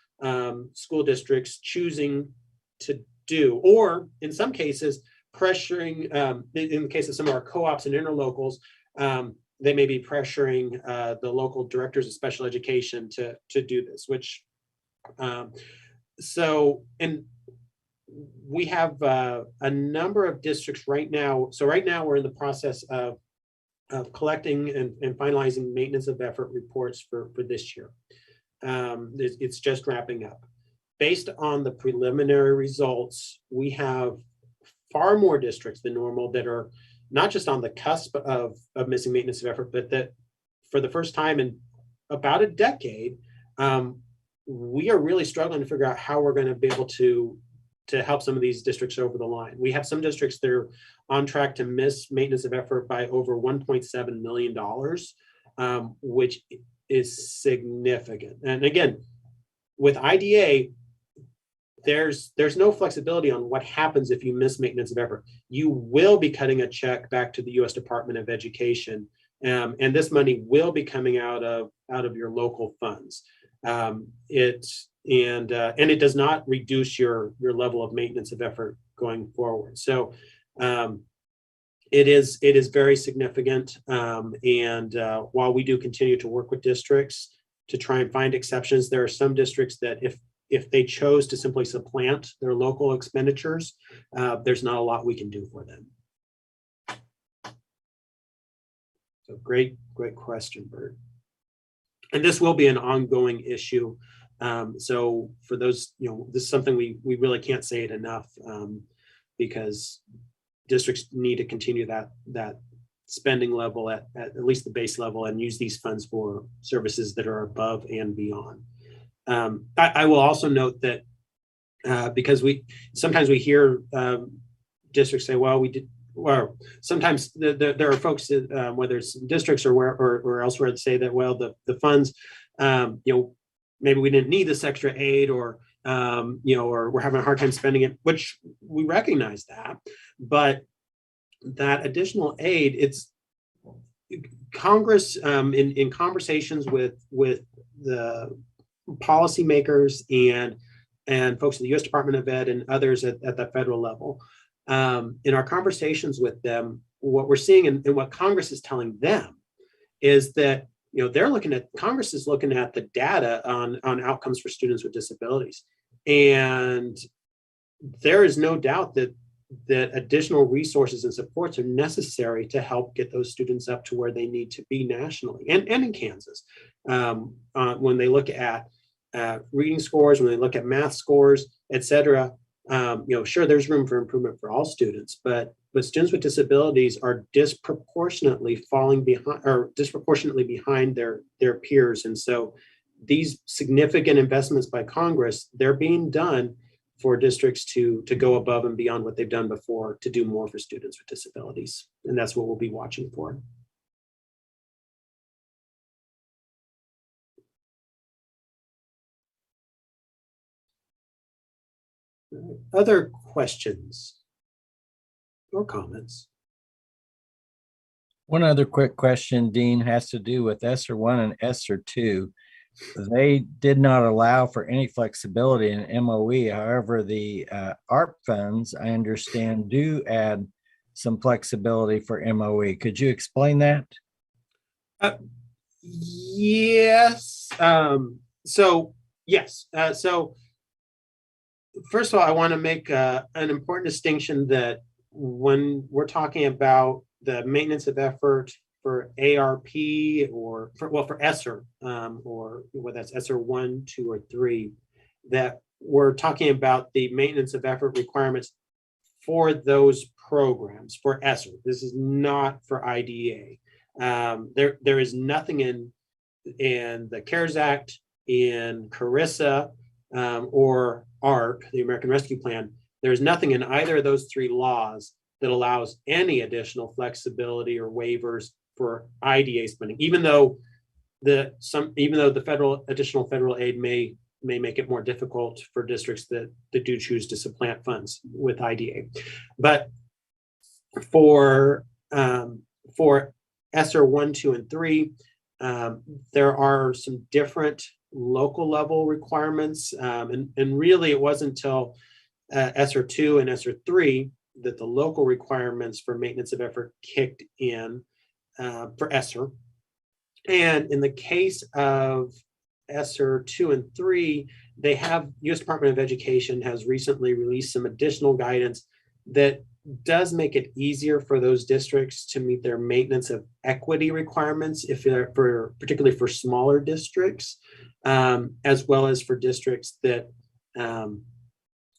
S9: school districts choosing to do, or in some cases pressuring, in the case of some of our co-ops and interlocals, they may be pressuring the local directors of special education to do this, which, and we have a number of districts right now. So right now we're in the process of collecting and finalizing maintenance of effort reports for this year. It's just wrapping up. Based on the preliminary results, we have far more districts than normal that are not just on the cusp of missing maintenance of effort, but that for the first time in about a decade, we are really struggling to figure out how we're going to be able to help some of these districts over the line. We have some districts that are on track to miss maintenance of effort by over $1.7 million, which is significant. And again, with IDA, there's no flexibility on what happens if you miss maintenance of effort. You will be cutting a check back to the U.S. Department of Education, and this money will be coming out of your local funds. It does not reduce your level of maintenance of effort going forward. So it is very significant. While we do continue to work with districts to try and find exceptions, there are some districts that if they chose to simply supplant their local expenditures, there's not a lot we can do for them. So great question, Bert. And this will be an ongoing issue. So for those, this is something we really can't say it enough, because districts need to continue that spending level at least the base level and use these funds for services that are above and beyond. I will also note that because sometimes we hear districts say, well, sometimes there are folks that, whether it's districts or elsewhere, that say that, well, the funds, maybe we didn't need this extra aid, or we're having a hard time spending it, which we recognize that. But that additional aid, it's Congress in conversations with the policymakers and folks at the U.S. Department of Ed and others at the federal level. In our conversations with them, what we're seeing and what Congress is telling them is that Congress is looking at the data on outcomes for students with disabilities, and there is no doubt that additional resources and supports are necessary to help get those students up to where they need to be nationally and in Kansas. When they look at reading scores, when they look at math scores, et cetera, sure, there's room for improvement for all students, but students with disabilities are disproportionately falling behind, or disproportionately behind their peers. And so these significant investments by Congress, they're being done for districts to go above and beyond what they've done before to do more for students with disabilities. And that's what we'll be watching for. Other questions or comments?
S5: One other quick question, Dean, has to do with ESSER 1 and ESSER 2. They did not allow for any flexibility in MOE. However, the ARP funds, I understand, do add some flexibility for MOE. Could you explain that?
S9: Yes. Yes. So first of all, I want to make an important distinction that when we're talking about the maintenance of effort for ARP or for ESSER, or whether that's ESSER 1, 2, or 3, that we're talking about the maintenance of effort requirements for those programs for ESSER. This is not for IDA. There is nothing in the CARES Act, in CARISA, or ARP, the American Rescue Plan. There's nothing in either of those 3 laws that allows any additional flexibility or waivers for IDA spending, even though the additional federal aid may make it more difficult for districts that do choose to supplant funds with IDA. But for ESSER 1, 2, and 3, there are some different local level requirements, and really it wasn't until ESSER 2 and ESSER 3 that the local requirements for maintenance of effort kicked in for ESSER. And in the case of ESSER 2 and 3, they have, U.S. Department of Education has recently released some additional guidance that does make it easier for those districts to meet their maintenance of equity requirements, if they're particularly for smaller districts, as well as for districts that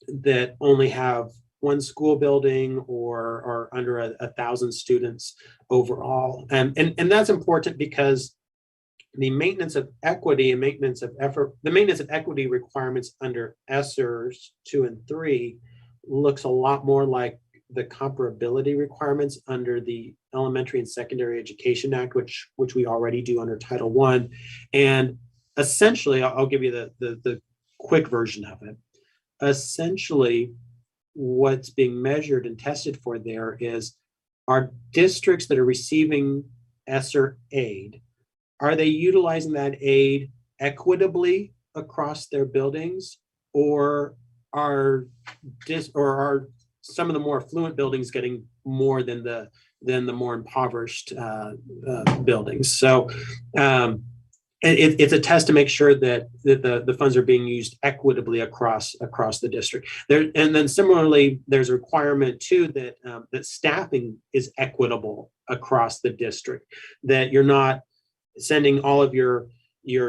S9: that only have one school building or are under 1,000 students overall. And that's important because the maintenance of equity and maintenance of effort, the maintenance of equity requirements under ESSERs 2 and 3 looks a lot more like the comparability requirements under the Elementary and Secondary Education Act, which we already do under Title I. And essentially, I'll give you the quick version of it. Essentially, what's being measured and tested for there is, are districts that are receiving ESSER aid, are they utilizing that aid equitably across their buildings, or are some of the more affluent buildings getting more than the more impoverished buildings? So it's a test to make sure that the funds are being used equitably across the district. And then similarly, there's a requirement too that that staffing is equitable across the district, that you're not sending all of your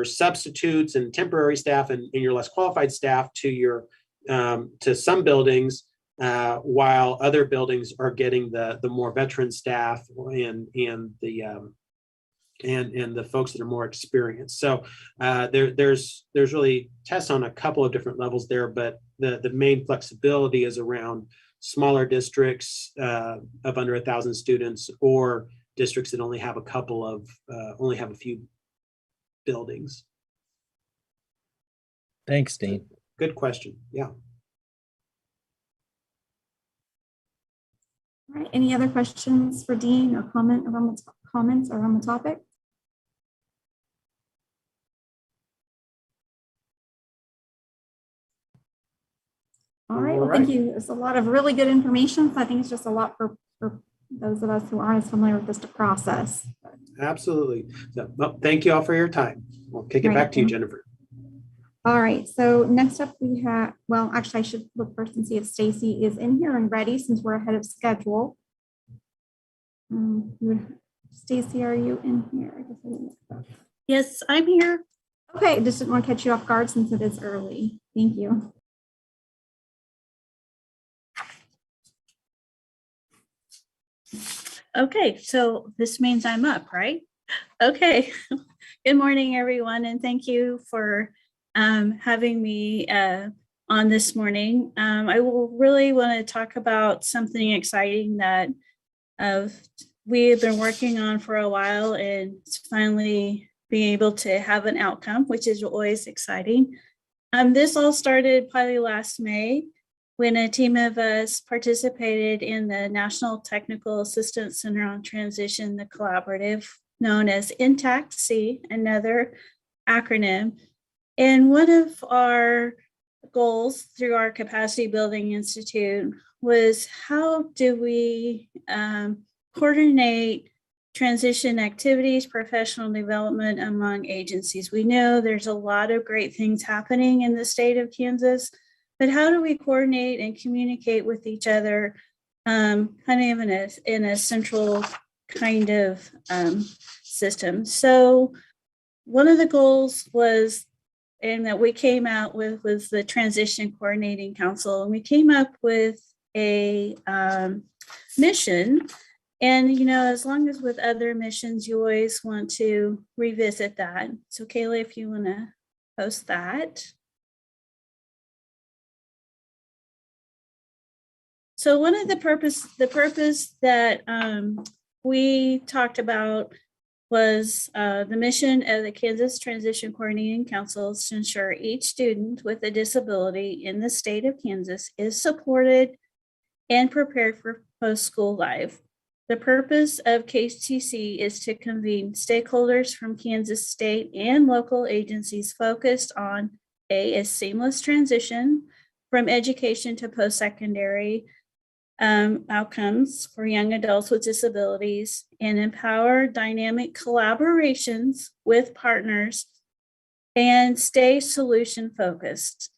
S9: substitutes and temporary staff and your less qualified staff to to some buildings, while other buildings are getting the more veteran staff and the folks that are more experienced. So there's really tests on a couple of different levels there, but the main flexibility is around smaller districts of under 1,000 students, or districts that only have a few buildings.
S5: Thanks, Dean.
S9: Good question. Yeah.
S1: All right, any other questions for Dean or comments around the topic? All right, well, thank you. It's a lot of really good information. So I think it's just a lot for those of us who aren't as familiar with this to process.
S9: Absolutely. So, well, thank you all for your time. We'll kick it back to you, Jennifer.
S1: All right, so next up we have, well, actually I should look first and see if Stacy is in here and ready, since we're ahead of schedule. Stacy, are you in here? I guess I didn't look that.
S8: Yes, I'm here.
S1: Okay, just didn't want to catch you off guard since it is early. Thank you.
S2: Okay, so this means I'm up, right? Okay. Good morning, everyone, and thank you for having me on this morning. I will really want to talk about something exciting that we have been working on for a while, and it's finally being able to have an outcome, which is always exciting. This all started probably last May. when a team of us participated in the National Technical Assistance Center on Transition, the collaborative known as INTAC-C, another acronym. And one of our goals through our Capacity Building Institute was how do we coordinate transition activities, professional development among agencies. We know there's a lot of great things happening in the state of Kansas, but how do we coordinate and communicate with each other kind of in a central kind of system? So one of the goals was, and that we came out with, was the Transition Coordinating Council. And we came up with a mission. And, you know, as long as with other missions, you always want to revisit that. So Kayla, if you want to post that. So one of the purpose that we talked about was the mission of the Kansas Transition Coordinating Council is to ensure each student with a disability in the state of Kansas is supported and prepared for post-school life. The purpose of KTC is to convene stakeholders from Kansas state and local agencies focused on a seamless transition from education to post-secondary outcomes for young adults with disabilities, and empower dynamic collaborations with partners and stay solution focused.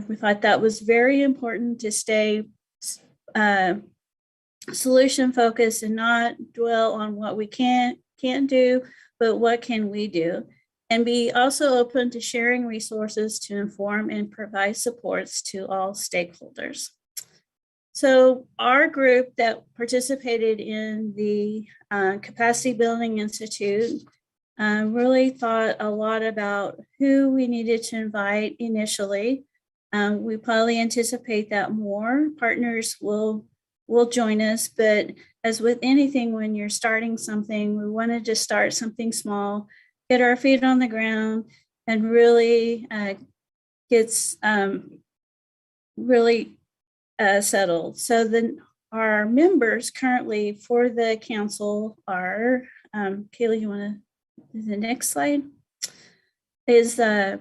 S2: We thought that was very important to stay solution focused and not dwell on what we can't do, but what can we do, and be also open to sharing resources to inform and provide supports to all stakeholders. So our group that participated in the Capacity Building Institute really thought a lot about who we needed to invite initially. We probably anticipate that more partners will join us, but as with anything, when you're starting something, we wanted to start something small, get our feet on the ground, and really gets really settled. So then our members currently for the council are, Kayla, you want to do the next slide? Is the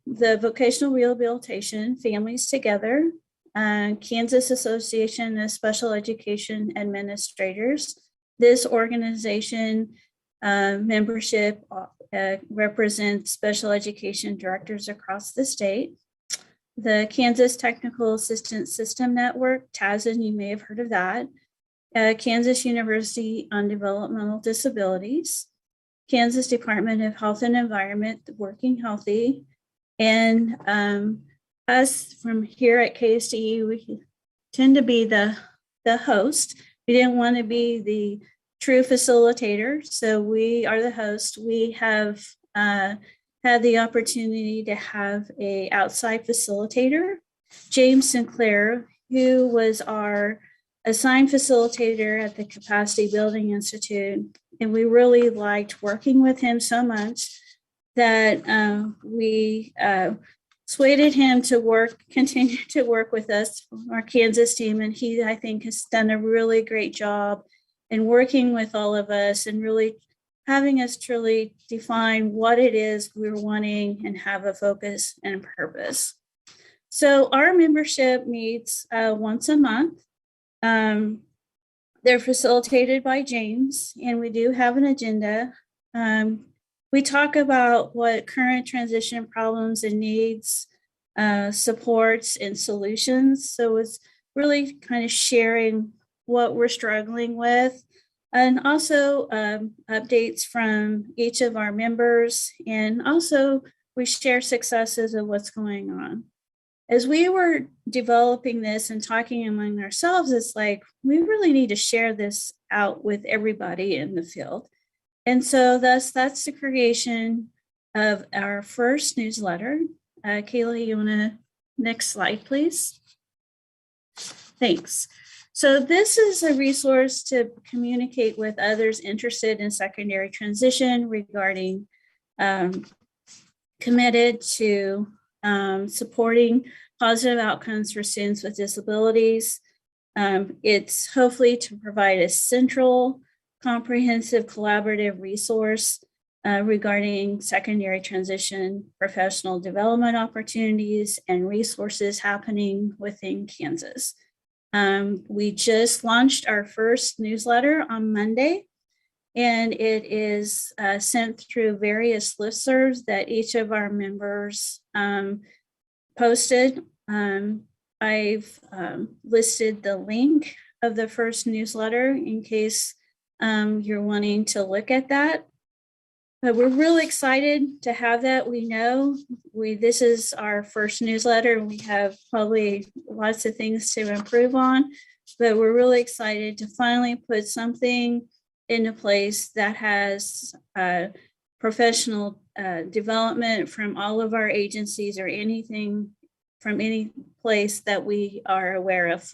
S2: Vocational Rehabilitation Families Together, Kansas Association of Special Education Administrators. This organization membership represents special education directors across the state. The Kansas Technical Assistance System Network, TASN, you may have heard of that. Kansas University on Developmental Disabilities, Kansas Department of Health and Environment, Working Healthy, and us from here at KSDE, we tend to be the host. We didn't want to be the true facilitator, so we are the host. We have had the opportunity to have a outside facilitator, James Sinclair, who was our assigned facilitator at the Capacity Building Institute. And we really liked working with him so much that we persuaded him to continue to work with us, our Kansas team. And he, I think, has done a really great job in working with all of us and really having us truly define what it is we're wanting and have a focus and purpose. So our membership meets once a month. They're facilitated by James, and we do have an agenda. We talk about what current transition problems and needs, supports, and solutions. So it's really kind of sharing what we're struggling with, and also updates from each of our members. And also we share successes of what's going on. As we were developing this and talking among ourselves, it's like, we really need to share this out with everybody in the field. And so that's the creation of our first newsletter. Kayla, you want to, next slide, please? Thanks. So this is a resource to communicate with others interested in secondary transition regarding committed to supporting positive outcomes for students with disabilities. It's hopefully to provide a central, comprehensive, collaborative resource regarding secondary transition, professional development opportunities, and resources happening within Kansas. We just launched our first newsletter on Monday, and it is sent through various listservs that each of our members posted. I've listed the link of the first newsletter in case you're wanting to look at that. But we're really excited to have that. We know this is our first newsletter, and we have probably lots of things to improve on, but we're really excited to finally put something into place that has professional development from all of our agencies or anything from any place that we are aware of.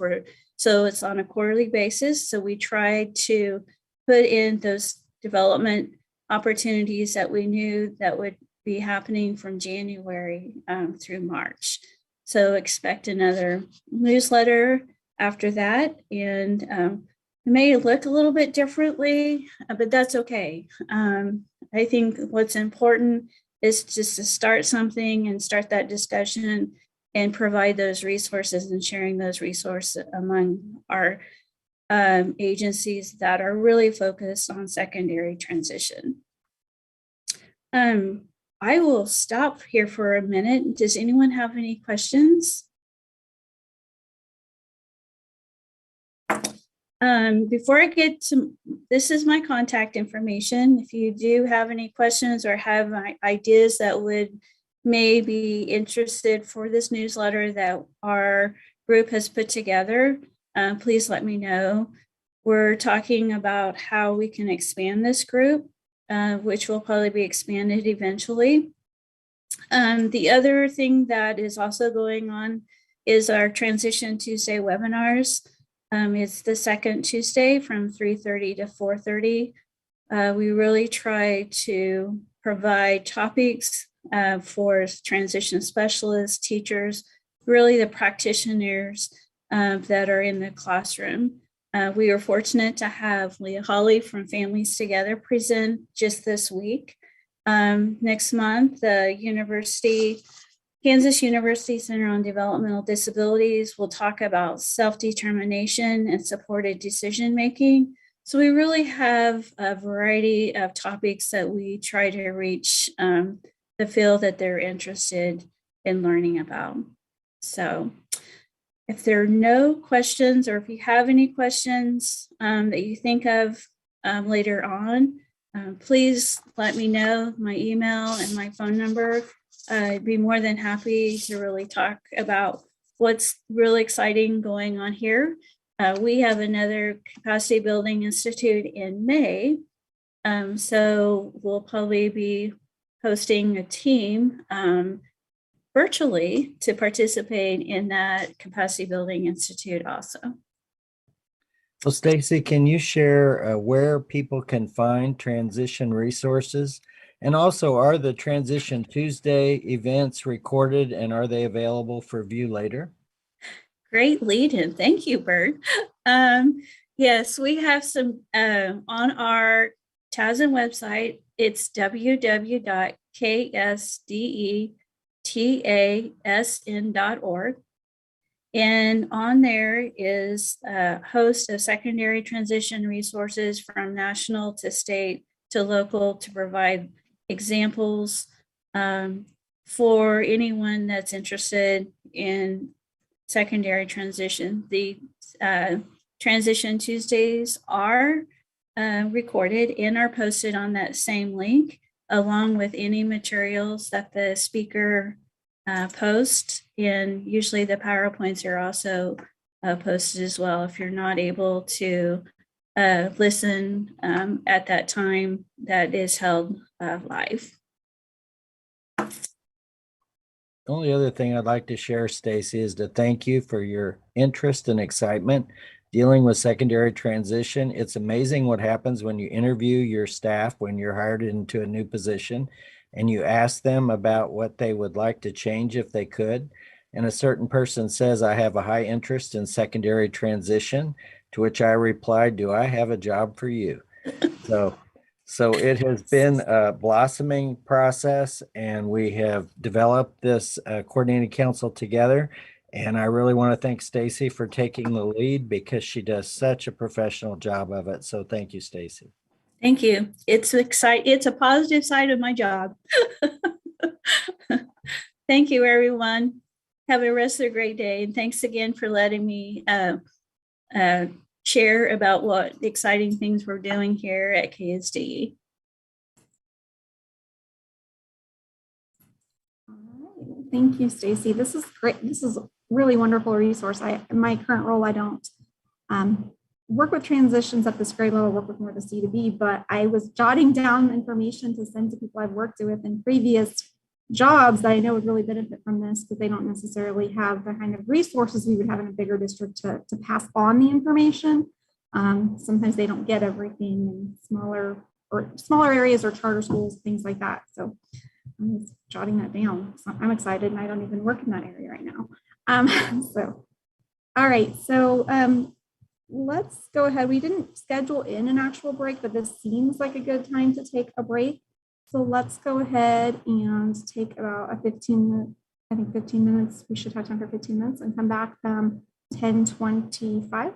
S2: So it's on a quarterly basis. So we tried to put in those development opportunities that we knew that would be happening from January through March. So expect another newsletter after that. And it may look a little bit differently, but that's okay. I think what's important is just to start something and start that discussion and provide those resources and sharing those resources among our agencies that are really focused on secondary transition. I will stop here for a minute. Does anyone have any questions? Before I get to, this is my contact information. If you do have any questions or have ideas that would may be interested for this newsletter that our group has put together, please let me know. We're talking about how we can expand this group, which will probably be expanded eventually. The other thing that is also going on is our Transition Tuesday webinars. It's the second Tuesday from 3:30 to 4:30. We really try to provide topics for transition specialists, teachers, really the practitioners that are in the classroom. We are fortunate to have Leah Hawley from Families Together present just this week. Next month, the Kansas University Center on Developmental Disabilities will talk about self-determination and supported decision-making. So we really have a variety of topics that we try to reach the field that they're interested in learning about. So if there are no questions, or if you have any questions that you think of later on, please let me know. My email and my phone number. I'd be more than happy to really talk about what's really exciting going on here. We have another Capacity Building Institute in May. So we'll probably be hosting a team virtually to participate in that Capacity Building Institute also.
S5: Well, Stacy, can you share where people can find transition resources? And also, are the Transition Tuesday events recorded and are they available for view later?
S2: Great lead in. Thank you, Bert. Yes, we have some on our TASN website. It's www.ksdetasn.org. And on there is a host of secondary transition resources from national to state to local to provide examples for anyone that's interested in secondary transition. The Transition Tuesdays are recorded and are posted on that same link, along with any materials that the speaker posts. And usually the PowerPoints are also posted as well if you're not able to listen at that time that is held live.
S5: The only other thing I'd like to share, Stacy, is to thank you for your interest and excitement dealing with secondary transition. It's amazing what happens when you interview your staff when you're hired into a new position and you ask them about what they would like to change if they could. and a certain person says, I have a high interest in secondary transition, to which I replied, do I have a job for you? So it has been a blossoming process, and we have developed this coordinating council together. And I really want to thank Stacy for taking the lead because she does such a professional job of it. So thank you, Stacy.
S2: Thank you. It's exciting. It's a positive side of my job. Thank you, everyone. Have a rest of a great day. And thanks again for letting me share about what exciting things we're doing here at KSDE.
S1: All right. Thank you, Stacy. This is great. This is a really wonderful resource. In my current role, I don't work with transitions at this grade level, work with more the C to B, but I was jotting down information to send to people I've worked with in previous jobs that I know would really benefit from this, but they don't necessarily have the kind of resources we would have in a bigger district to pass on the information. Sometimes they don't get everything in smaller areas or charter schools, things like that. So I'm just jotting that down. So I'm excited, and I don't even work in that area right now. All right. So let's go ahead. We didn't schedule in an actual break, but this seems like a good time to take a break. So let's go ahead and take about a 15 minutes. We should have time for 15 minutes and come back 10:25.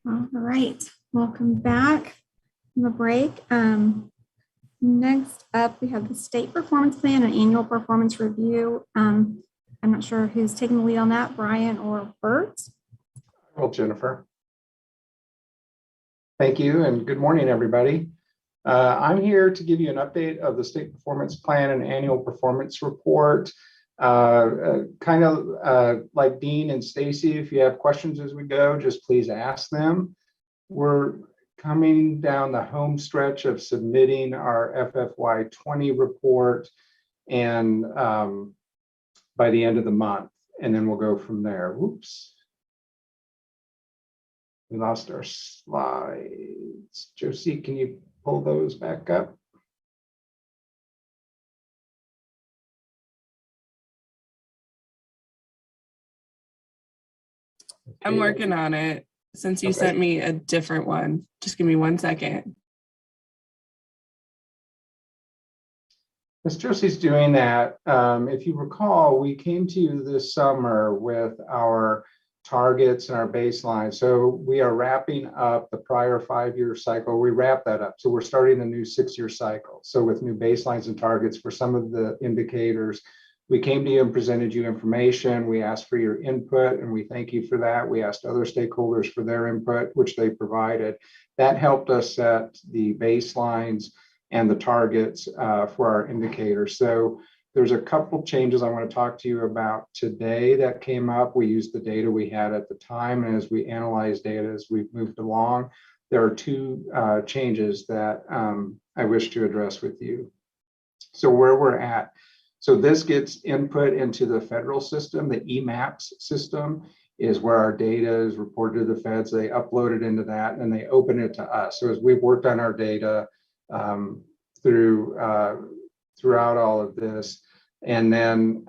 S1: All right, welcome back from the break. Next up, we have the state performance plan and annual performance review. I'm not sure who's taking the lead on that, Brian or Bert.
S10: Well, Jennifer. Thank you and good morning, everybody. I'm here to give you an update of the state performance plan and annual performance report. Kind of like Dean and Stacy, if you have questions as we go, just please ask them. We're coming down the home stretch of submitting our FFY20 report and by the end of the month, and then we'll go from there. Whoops. We lost our slides. Josie, can you pull those back up?
S11: I'm working on it since you sent me a different one. Just give me 1 second.
S10: As Josie's doing that, if you recall, we came to you this summer with our targets and our baseline. So we are wrapping up the prior 5-year cycle. We wrap that up. So we're starting a new 6-year cycle. So with new baselines and targets for some of the indicators, we came to you and presented you information. We asked for your input and we thank you for that. We asked other stakeholders for their input, which they provided. That helped us set the baselines and the targets for our indicators. So there's a couple changes I want to talk to you about today that came up. We used the data we had at the time, and as we analyzed data as we moved along, there are 2 changes that I wish to address with you. So where we're at. So this gets input into the federal system. The EMAPS system is where our data is reported to the feds. They upload it into that and they open it to us. So as we've worked on our data throughout all of this, and then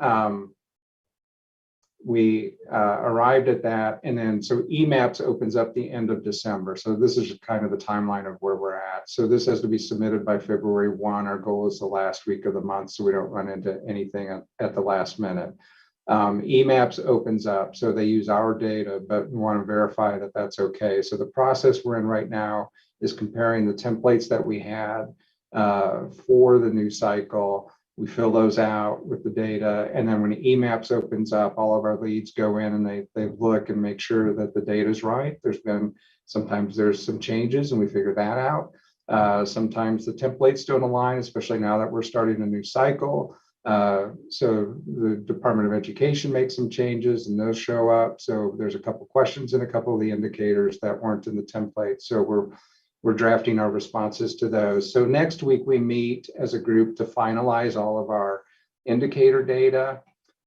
S10: we arrived at that, and then so EMAPS opens up the end of December. So this is kind of the timeline of where we're at. So this has to be submitted by February 1. Our goal is the last week of the month, so we don't run into anything at the last minute. EMAPS opens up, so they use our data, but we want to verify that that's okay. So the process we're in right now is comparing the templates that we had for the new cycle. We fill those out with the data, and then when EMAPS opens up, all of our leads go in and they look and make sure that the data is right. Sometimes there's some changes and we figure that out. Sometimes the templates don't align, especially now that we're starting a new cycle. So the Department of Education makes some changes and those show up. So there's a couple questions in a couple of the indicators that weren't in the template. So we're drafting our responses to those. So next week we meet as a group to finalize all of our indicator data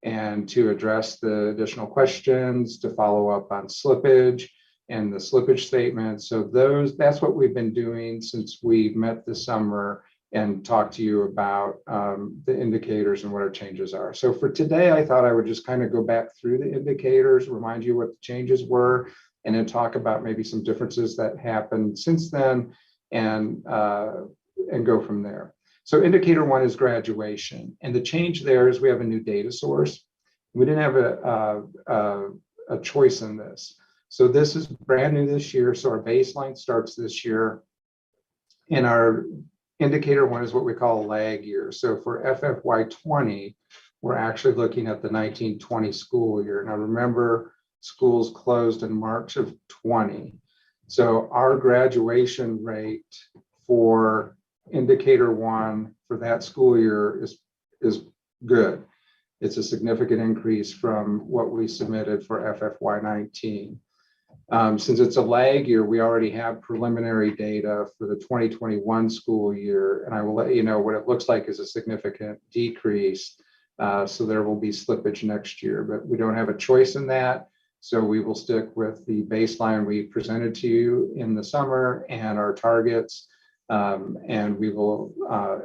S10: and to address the additional questions, to follow up on slippage and the slippage statements. So that's what we've been doing since we met this summer and talked to you about the indicators and what our changes are. So for today, I thought I would just kind of go back through the indicators, remind you what the changes were, and then talk about maybe some differences that happened since then and go from there. So indicator 1 is graduation. And the change there is we have a new data source. We didn't have a choice in this. So this is brand new this year. So our baseline starts this year. And our indicator 1 is what we call a lag year. So for FFY20, we're actually looking at the 1920 school year. Now remember, schools closed in March of 20. So our graduation rate for indicator 1 for that school year is good. It's a significant increase from what we submitted for FFY19. Since it's a lag year, we already have preliminary data for the 2021 school year, and I will let you know what it looks like is a significant decrease. So there will be slippage next year, but we don't have a choice in that. So we will stick with the baseline we presented to you in the summer and our targets, and we will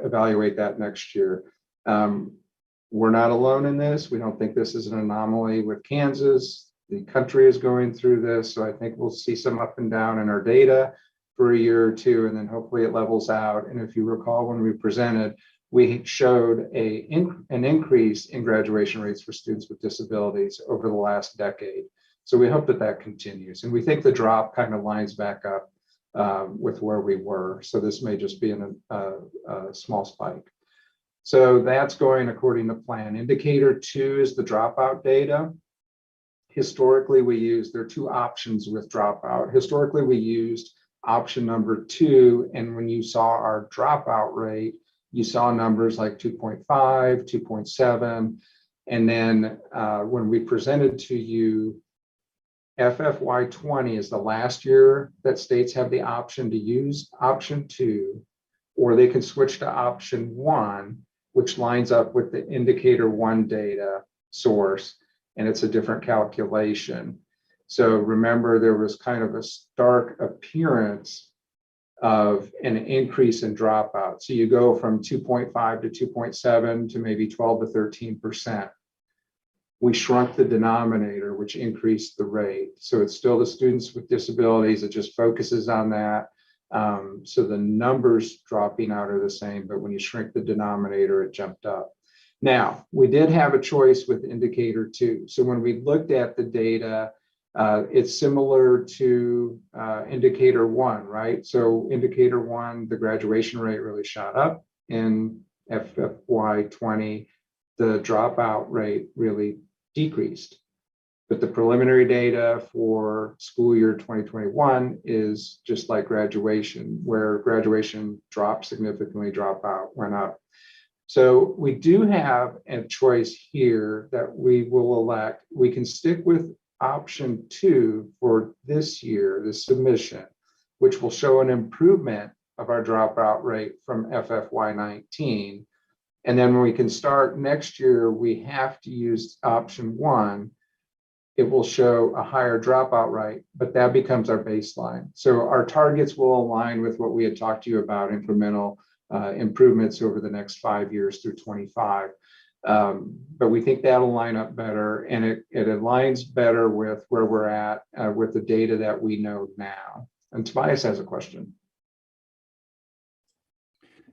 S10: evaluate that next year. We're not alone in this. We don't think this is an anomaly with Kansas. The country is going through this, so I think we'll see some up and down in our data for a year or two, and then hopefully it levels out. And if you recall, when we presented, we showed an increase in graduation rates for students with disabilities over the last decade. So we hope that that continues. And we think the drop kind of lines back up with where we were. So this may just be a small spike. So that's going according to plan. Indicator 2 is the dropout data. Historically, there are two options with dropout. Historically, we used option number 2. And when you saw our dropout rate, you saw numbers like 2.5, 2.7. And then when we presented to you, FFY20 is the last year that states have the option to use option 2, or they can switch to option 1, which lines up with the indicator 1 data source, and it's a different calculation. So remember, there was kind of a stark appearance of an increase in dropout. So you go from 2.5 to 2.7 to maybe 12 to 13%. We shrunk the denominator, which increased the rate. So it's still the students with disabilities. It just focuses on that. So the numbers dropping out are the same, but when you shrink the denominator, it jumped up. Now, we did have a choice with indicator 2. So when we looked at the data, it's similar to indicator 1, right? So indicator 1, the graduation rate really shot up. In FFY20, the dropout rate really decreased. But the preliminary data for school year 2021 is just like graduation, where graduation dropped significantly, dropout went up. So we do have a choice here that we will elect. We can stick with option 2 for this year, the submission, which will show an improvement of our dropout rate from FFY19. And then when we can start next year, we have to use option 1. It will show a higher dropout rate, but that becomes our baseline. So our targets will align with what we had talked to you about, incremental improvements over the next 5 years through 25. But we think that'll line up better, and it aligns better with where we're at with the data that we know now. And Tobias has a question.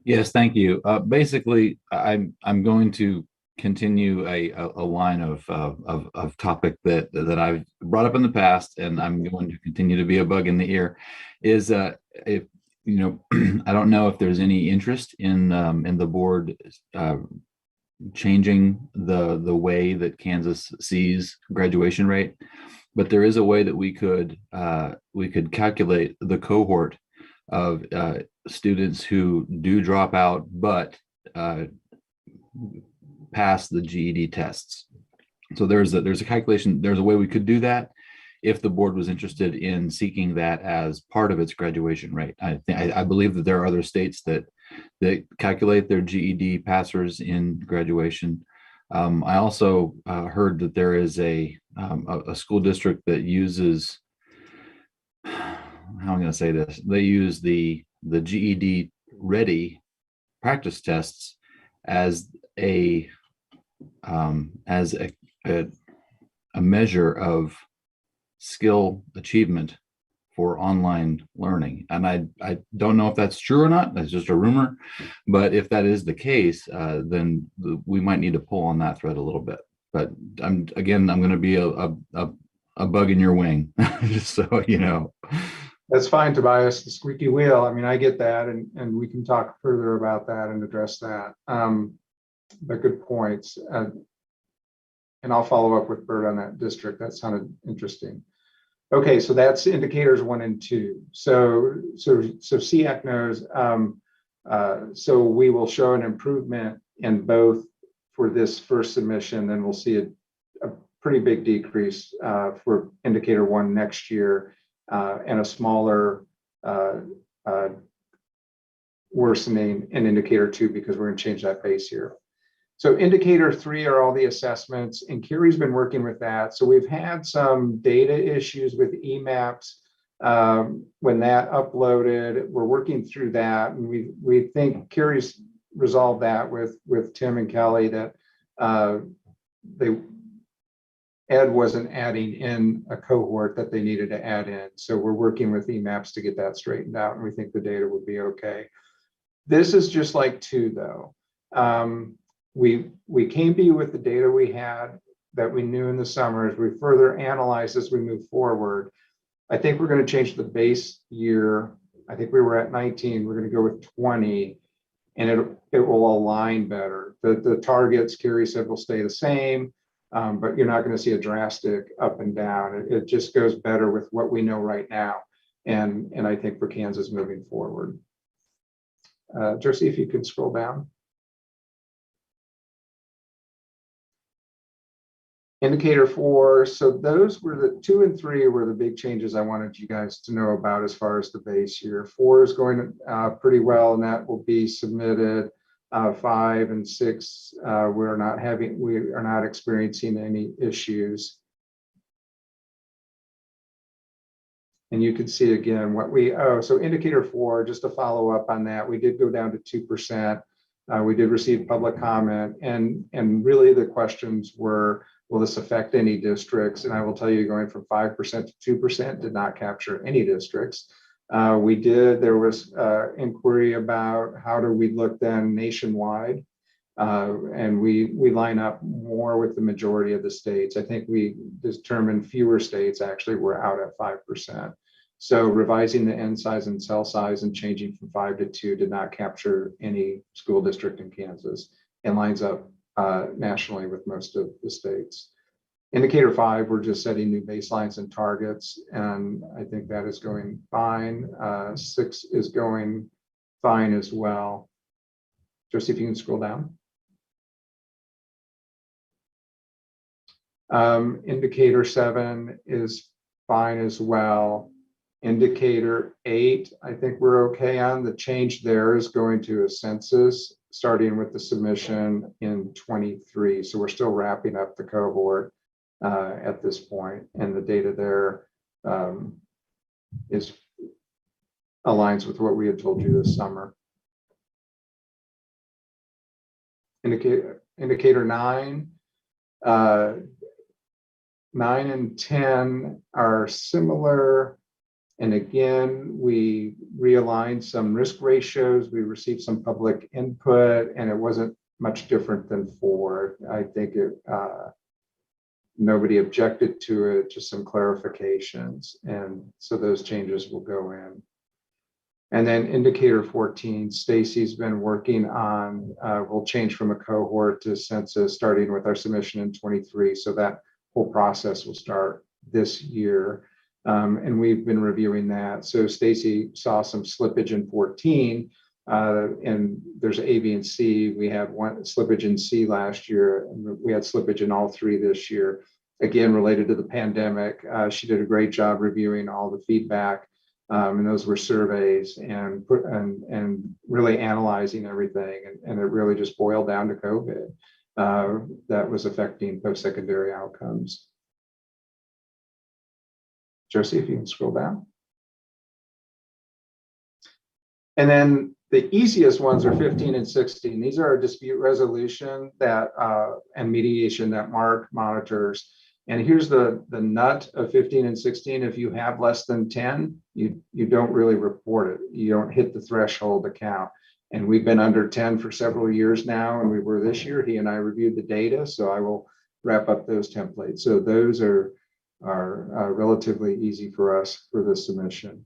S6: Yes, thank you. Basically, I'm going to continue a line of topic that I've brought up in the past, and I'm going to continue to be a bug in the ear. Is if you know, I don't know if there's any interest in the board changing the way that Kansas sees graduation rate, but there is a way that we could calculate the cohort of students who do drop out but pass the GED tests. So there's a calculation, there's a way we could do that if the board was interested in seeking that as part of its graduation rate. I believe that there are other states that calculate their GED passers in graduation. I also heard that there is a school district that uses, how am I going to say this? They use the GED ready practice tests as a measure of skill achievement for online learning. And I don't know if that's true or not. That's just a rumor. But if that is the case, then we might need to pull on that thread a little bit. But I'm going to be a bug in your wing, just so you know.
S10: That's fine, Tobias, the squeaky wheel. I mean, I get that, and we can talk further about that and address that. But good points. And I'll follow up with Bert on that district. That sounded interesting. Okay, so that's indicators 1 and 2. So SEAC knows. So we will show an improvement in both for this first submission. Then we'll see a pretty big decrease for indicator 1 next year, and a smaller worsening in indicator 2 because we're going to change that base here. So indicator 3 are all the assessments, and Carrie's been working with that. So we've had some data issues with EMAPS when that uploaded. We're working through that, and we think Carrie's resolved that with Tim and Kelly, that Ed wasn't adding in a cohort that they needed to add in. So we're working with EMAPS to get that straightened out, and we think the data would be okay. This is just like 2, though. We came to you with the data we had. that we knew in the summer, as we further analyze as we move forward, I think we're going to change the base year. I think we were at 19, we're going to go with 20, and it will align better. The targets, Carrie said, will stay the same, but you're not going to see a drastic up and down. It just goes better with what we know right now. And I think for Kansas moving forward. Josie, if you could scroll down. Indicator 4, so those were the 2 and 3 were the big changes I wanted you guys to know about as far as the base year. 4 is going pretty well, and that will be submitted. 5 and 6, we are not experiencing any issues. And you can see again what so indicator 4, just to follow up on that, we did go down to 2%. We did receive public comment, and really the questions were, will this affect any districts? And I will tell you, going from 5% to 2% did not capture any districts. There was inquiry about how do we look then nationwide? And we line up more with the majority of the states. I think we determined fewer states actually were out at 5%. So revising the N size and cell size and changing from 5 to 2 did not capture any school district in Kansas, and lines up nationally with most of the states. Indicator 5, we're just setting new baselines and targets, and I think that is going fine. 6 is going fine as well. Josie, if you can scroll down. Indicator 7 is fine as well. Indicator 8, I think we're okay on. The change there is going to a census, starting with the submission in 23. So we're still wrapping up the cohort at this point, and the data there aligns with what we had told you this summer. Indicator 9. 9 and 10 are similar. And again, we realigned some risk ratios. We received some public input, and it wasn't much different than 4. I think nobody objected to it, just some clarifications. And so those changes will go in. And then indicator 14, Stacy's been working on, we'll change from a cohort to census, starting with our submission in 23. So that whole process will start this year. And we've been reviewing that. So Stacy saw some slippage in 14, and there's A, B, and C. We had one slippage in C last year, and we had slippage in all 3 this year. Again, related to the pandemic, she did a great job reviewing all the feedback, and those were surveys and really analyzing everything. And it really just boiled down to COVID that was affecting post-secondary outcomes. Josie, if you can scroll down. And then the easiest ones are 15 and 16. These are a dispute resolution and mediation that Mark monitors. And here's the nut of 15 and 16. If you have less than 10, you don't really report it. You don't hit the threshold account. And we've been under 10 for several years now, and we were this year. He and I reviewed the data, so I will wrap up those templates. So those are relatively easy for us for the submission.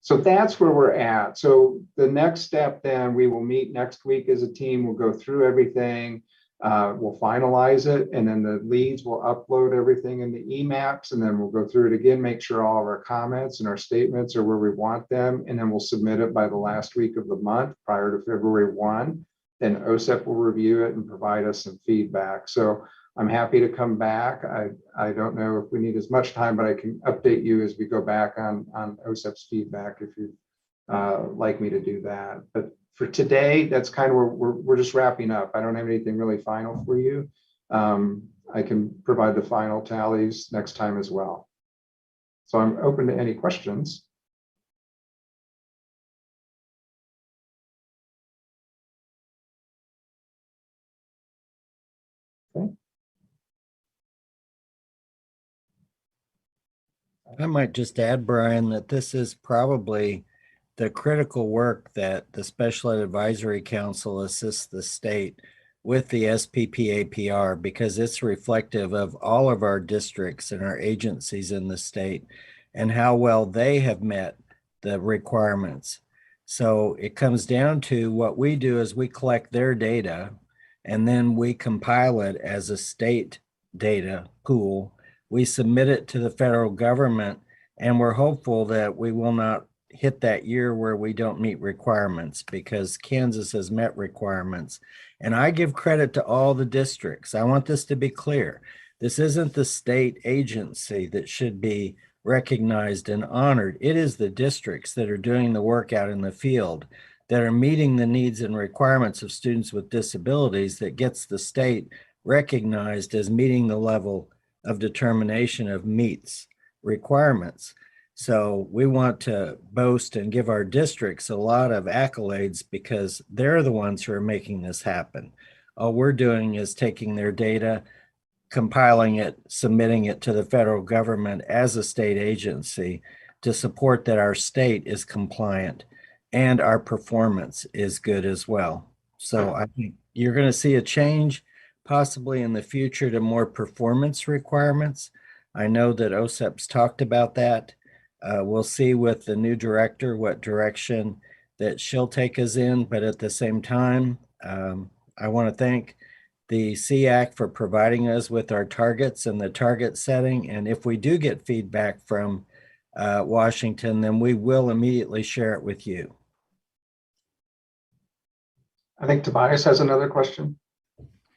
S10: So that's where we're at. So the next step, then we will meet next week as a team. We'll go through everything. We'll finalize it, and then the leads will upload everything in the EMAPs, and then we'll go through it again, make sure all of our comments and our statements are where we want them, and then we'll submit it by the last week of the month prior to February 1. Then OSEP will review it and provide us some feedback. So I'm happy to come back. I don't know if we need as much time, but I can update you as we go back on OSEP's feedback if you'd like me to do that. But for today, that's kind of where we're just wrapping up. I don't have anything really final for you. I can provide the final tallies next time as well. So I'm open to any questions. Okay.
S5: I might just add, Brian, that this is probably the critical work that the Special Ed Advisory Council assists the state with the SPP APR because it's reflective of all of our districts and our agencies in the state and how well they have met the requirements. So it comes down to what we do is we collect their data and then we compile it as a state data pool. We submit it to the federal government, and we're hopeful that we will not hit that year where we don't meet requirements because Kansas has met requirements. And I give credit to all the districts. I want this to be clear. This isn't the state agency that should be recognized and honored. It is the districts that are doing the work out in the field that are meeting the needs and requirements of students with disabilities that gets the state recognized as meeting the level of determination of meets requirements. So we want to boast and give our districts a lot of accolades because they're the ones who are making this happen. All we're doing is taking their data, compiling it, submitting it to the federal government as a state agency to support that our state is compliant and our performance is good as well. So I think you're going to see a change possibly in the future to more performance requirements. I know that OSEP's talked about that. We'll see with the new director what direction that she'll take us in, but at the same time, I want to thank the SEAC for providing us with our targets and the target setting. And if we do get feedback from Washington, then we will immediately share it with you.
S10: I think Tobias has another question.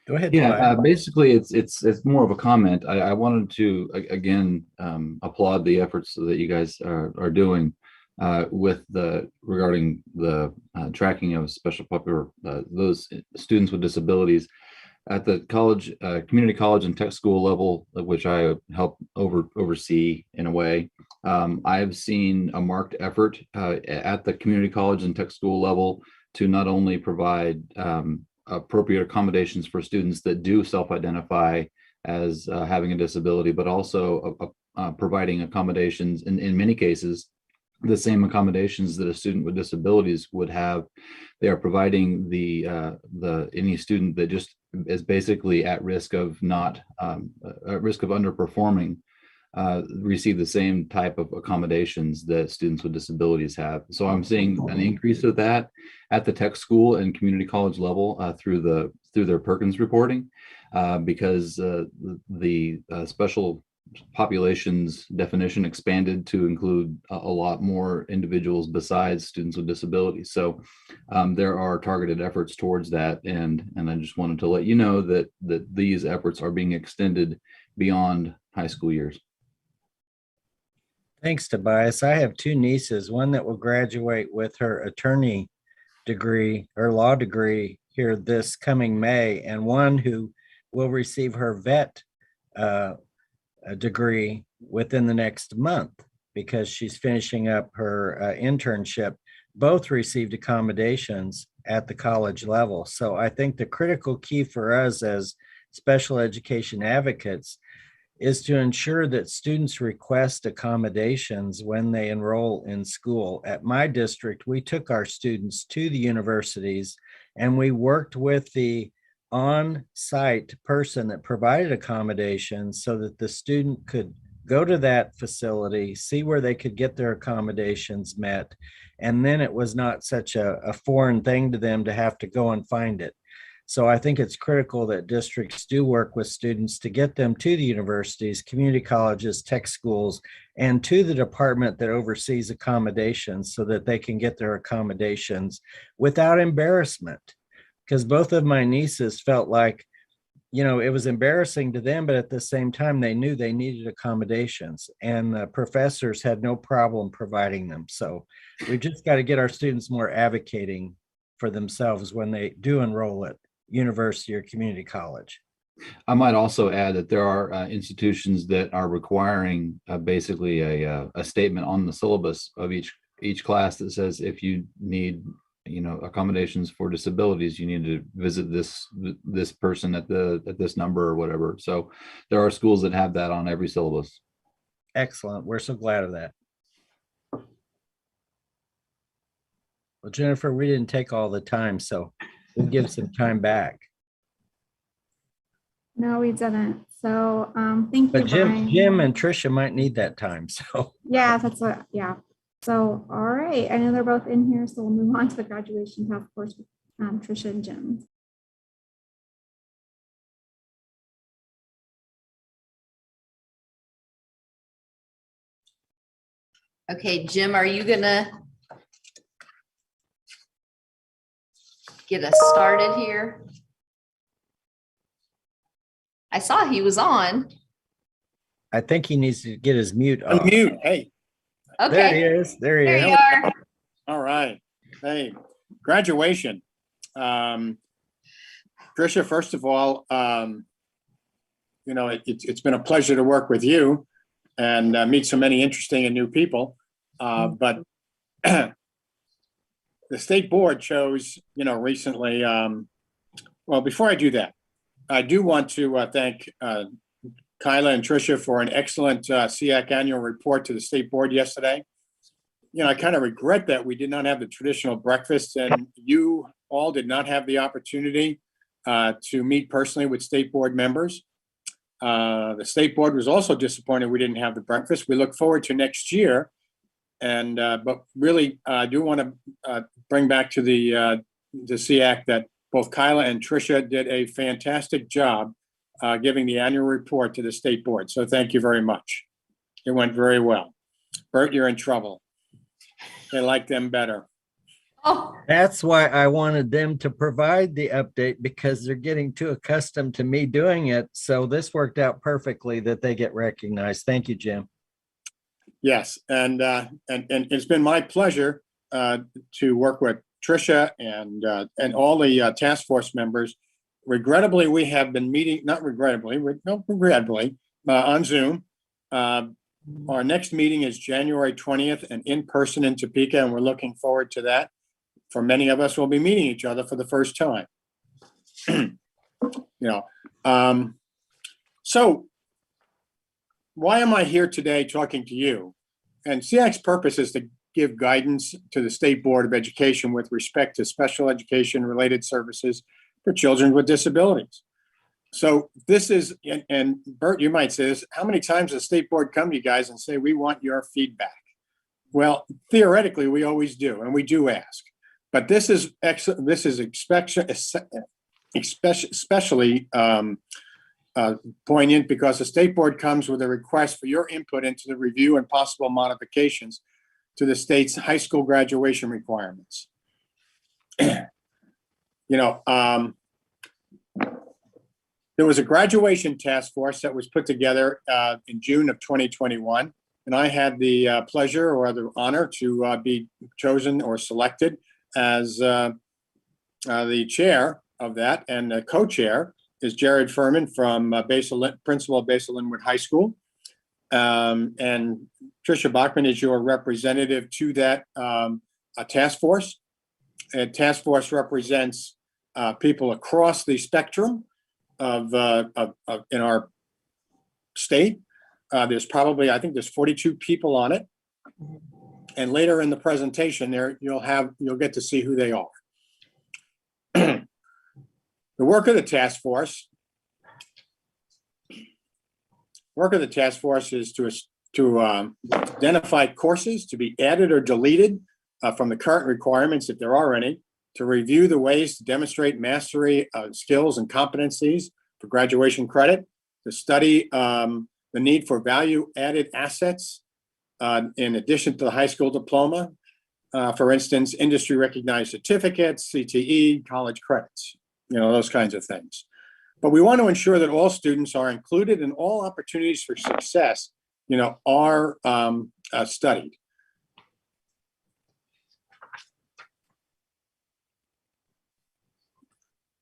S5: Go ahead.
S6: Yeah, basically it's more of a comment. I wanted to again applaud the efforts that you guys are doing with regarding the tracking of special popular those students with disabilities at the college, community college and tech school level, which I help oversee in a way. I've seen a marked effort at the community college and tech school level to not only provide appropriate accommodations for students that do self-identify as having a disability, but also providing accommodations in many cases, the same accommodations that a student with disabilities would have. They are providing any student that just is basically at risk of underperforming receive the same type of accommodations that students with disabilities have. So I'm seeing an increase of that at the tech school and community college level through their Perkins reporting because the special populations definition expanded to include a lot more individuals besides students with disabilities. So there are targeted efforts towards that, and I just wanted to let you know that these efforts are being extended beyond high school years.
S5: Thanks, Tobias. I have two nieces, one that will graduate with her attorney degree, her law degree here this coming May, and one who will receive her vet degree within the next month because she's finishing up her internship. Both received accommodations at the college level. So I think the critical key for us as special education advocates is to ensure that students request accommodations when they enroll in school. At my district, we took our students to the universities and we worked with the on-site person that provided accommodations so that the student could go to that facility, see where they could get their accommodations met, and then it was not such a foreign thing to them to have to go and find it. So I think it's critical that districts do work with students to get them to the universities, community colleges, tech schools, and to the department that oversees accommodations so that they can get their accommodations without embarrassment. Because both of my nieces felt like, you know, it was embarrassing to them, but at the same time, they knew they needed accommodations and the professors had no problem providing them. So we just got to get our students more advocating for themselves when they do enroll at university or community college.
S6: I might also add that there are institutions that are requiring basically a statement on the syllabus of each class that says if you need accommodations for disabilities, you need to visit this person at this number or whatever. So there are schools that have that on every syllabus.
S5: Excellent. We're so glad of that. Well, Jennifer, we didn't take all the time, so we'll give some time back.
S1: No, we didn't. So thank you,
S5: But
S1: Brian.
S5: Jim and Tricia might need that time, so.
S1: Yeah, that's what, yeah. So, all right. I know they're both in here, so we'll move on to the graduation task force with Tricia and Jim.
S4: Okay, Jim, are you gonna get us started here? I saw he was on.
S5: I think he needs to get his mute off.
S3: Unmute, hey.
S5: There he
S4: Okay,
S5: is. There he
S4: there
S5: is.
S4: you are.
S3: All right. Hey, graduation. Tricia, first of all, you know, it's been a pleasure to work with you and meet so many interesting and new people. But the state board chose, you know, recently, well, before I do that, I do want to thank Kyla and Tricia for an excellent SEAC annual report to the state board yesterday. You know, I kind of regret that we did not have the traditional breakfast and you all did not have the opportunity to meet personally with state board members. The state board was also disappointed we didn't have the breakfast. We look forward to next year. And but really, I do want to bring back to the SEAC that both Kyla and Tricia did a fantastic job giving the annual report to the state board. So thank you very much. It went very well. Bert, you're in trouble. They like them better.
S4: Oh,
S5: That's why I wanted them to provide the update because they're getting too accustomed to me doing it. So this worked out perfectly that they get recognized. Thank you, Jim.
S3: Yes, and it's been my pleasure to work with Tricia and all the task force members. Regrettably, we have been meeting, not regrettably, regrettably, on Zoom. Our next meeting is January 20th and in person in Topeka, and we're looking forward to that. For many of us, we'll be meeting each other for the first time. You know, so why am I here today talking to you? And SEAC's purpose is to give guidance to the State Board of Education with respect to special education related services for children with disabilities. So this is, and Bert, you might say this, how many times does the State Board come to you guys and say, we want your feedback? Well, theoretically, we always do, and we do ask. But this is especially poignant because the state board comes with a request for your input into the review and possible modifications to the state's high school graduation requirements. You know, there was a graduation task force that was put together in June of 2021, and I had the pleasure or the honor to be chosen or selected as the chair of that, and the co-chair is Jared Furman from principal of Basil Linwood High School. And Tricia Bachman is your representative to that task force. A task force represents people across the spectrum of in our state. There's probably, I think there's 42 people on it. And later in the presentation there, you'll get to see who they are. The work of the task force is to identify courses to be added or deleted from the current requirements, if there are any, to review the ways to demonstrate mastery of skills and competencies for graduation credit, to study the need for value-added assets in addition to the high school diploma, for instance, industry-recognized certificates, CTE, college credits, you know, those kinds of things. But we want to ensure that all students are included and all opportunities for success, you know, are studied.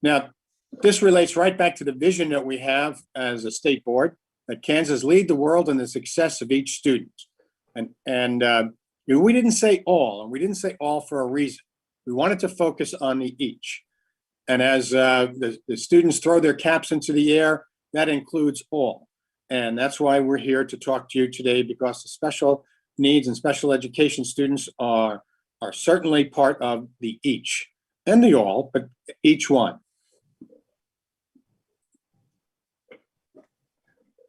S3: Now, this relates right back to the vision that we have as a state board, that Kansas lead the world in the success of each student. And we didn't say all, and we didn't say all for a reason. We wanted to focus on the each. And as the students throw their caps into the air, that includes all. And that's why we're here to talk to you today, because the special needs and special education students are certainly part of the each and the all, but each one.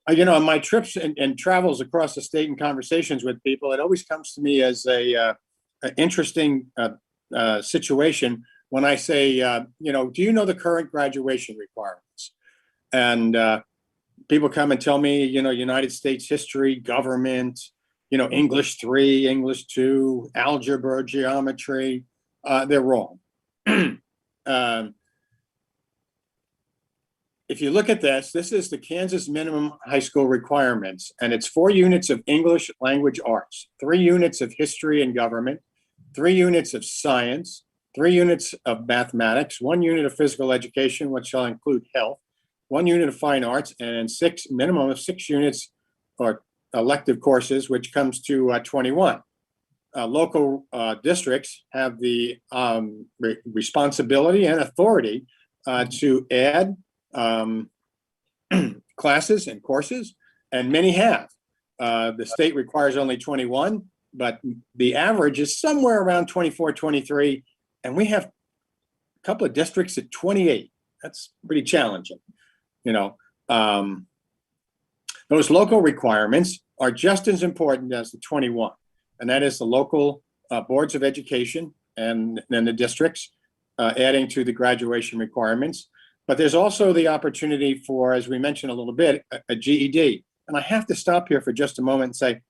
S3: On my trips and travels across the state and conversations with people, it always comes to me as an interesting situation when I say, do you know the current graduation requirements? And people come and tell me, United States history, government, English 3, English 2, algebra, geometry. They're wrong. If you look at this is the Kansas minimum high school requirements, and it's 4 units of English language arts, 3 units of history and government, 3 units of science, 3 units of mathematics, 1 unit of physical education, which shall include health, 1 unit of fine arts, and minimum of 6 units or elective courses, which comes to 21. Local districts have the responsibility and authority to add classes and courses, and many have. The state requires only 21, but the average is somewhere around 24, 23, and we have a couple of districts at 28. That's pretty challenging. Those local requirements are just as important as the 21, and that is the local boards of education and then the districts adding to the graduation requirements. But there's also the opportunity for, as we mentioned a little bit, a GED. And I have to stop here for just a moment and say,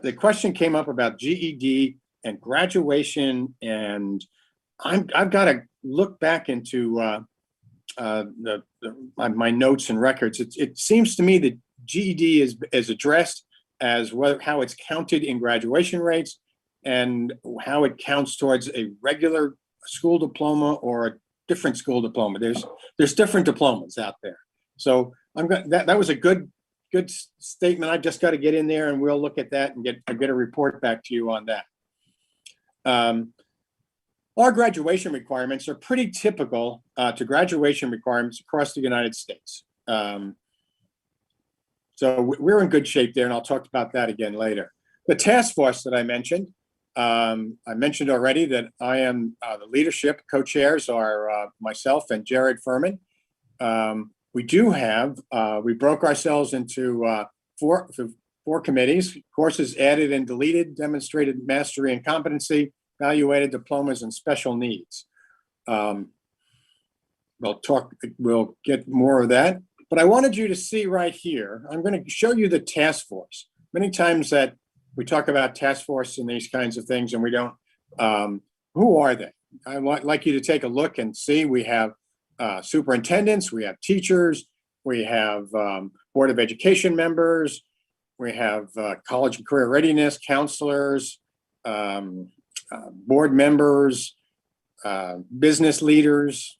S3: the question came up about GED and graduation, and I've got to look back into my notes and records. It seems to me that GED is addressed as how it's counted in graduation rates and how it counts towards a regular school diploma or a different school diploma. There's different diplomas out there. So that was a good statement. I've just got to get in there and we'll look at that and get a report back to you on that. Our graduation requirements are pretty typical to graduation requirements across the United States. So we're in good shape there, and I'll talk about that again later. The task force that I mentioned already that I am the leadership. Co-chairs are myself and Jared Furman. We broke ourselves into four committees: courses added and deleted, demonstrated mastery and competency, evaluated diplomas, and special needs. We'll get more of that. But I wanted you to see right here, I'm going to show you the task force. Many times that we talk about task force and these kinds of things, and we don't, who are they? I'd like you to take a look and see. We have superintendents, we have teachers, we have Board of Education members, we have college and career readiness counselors, board members, business leaders.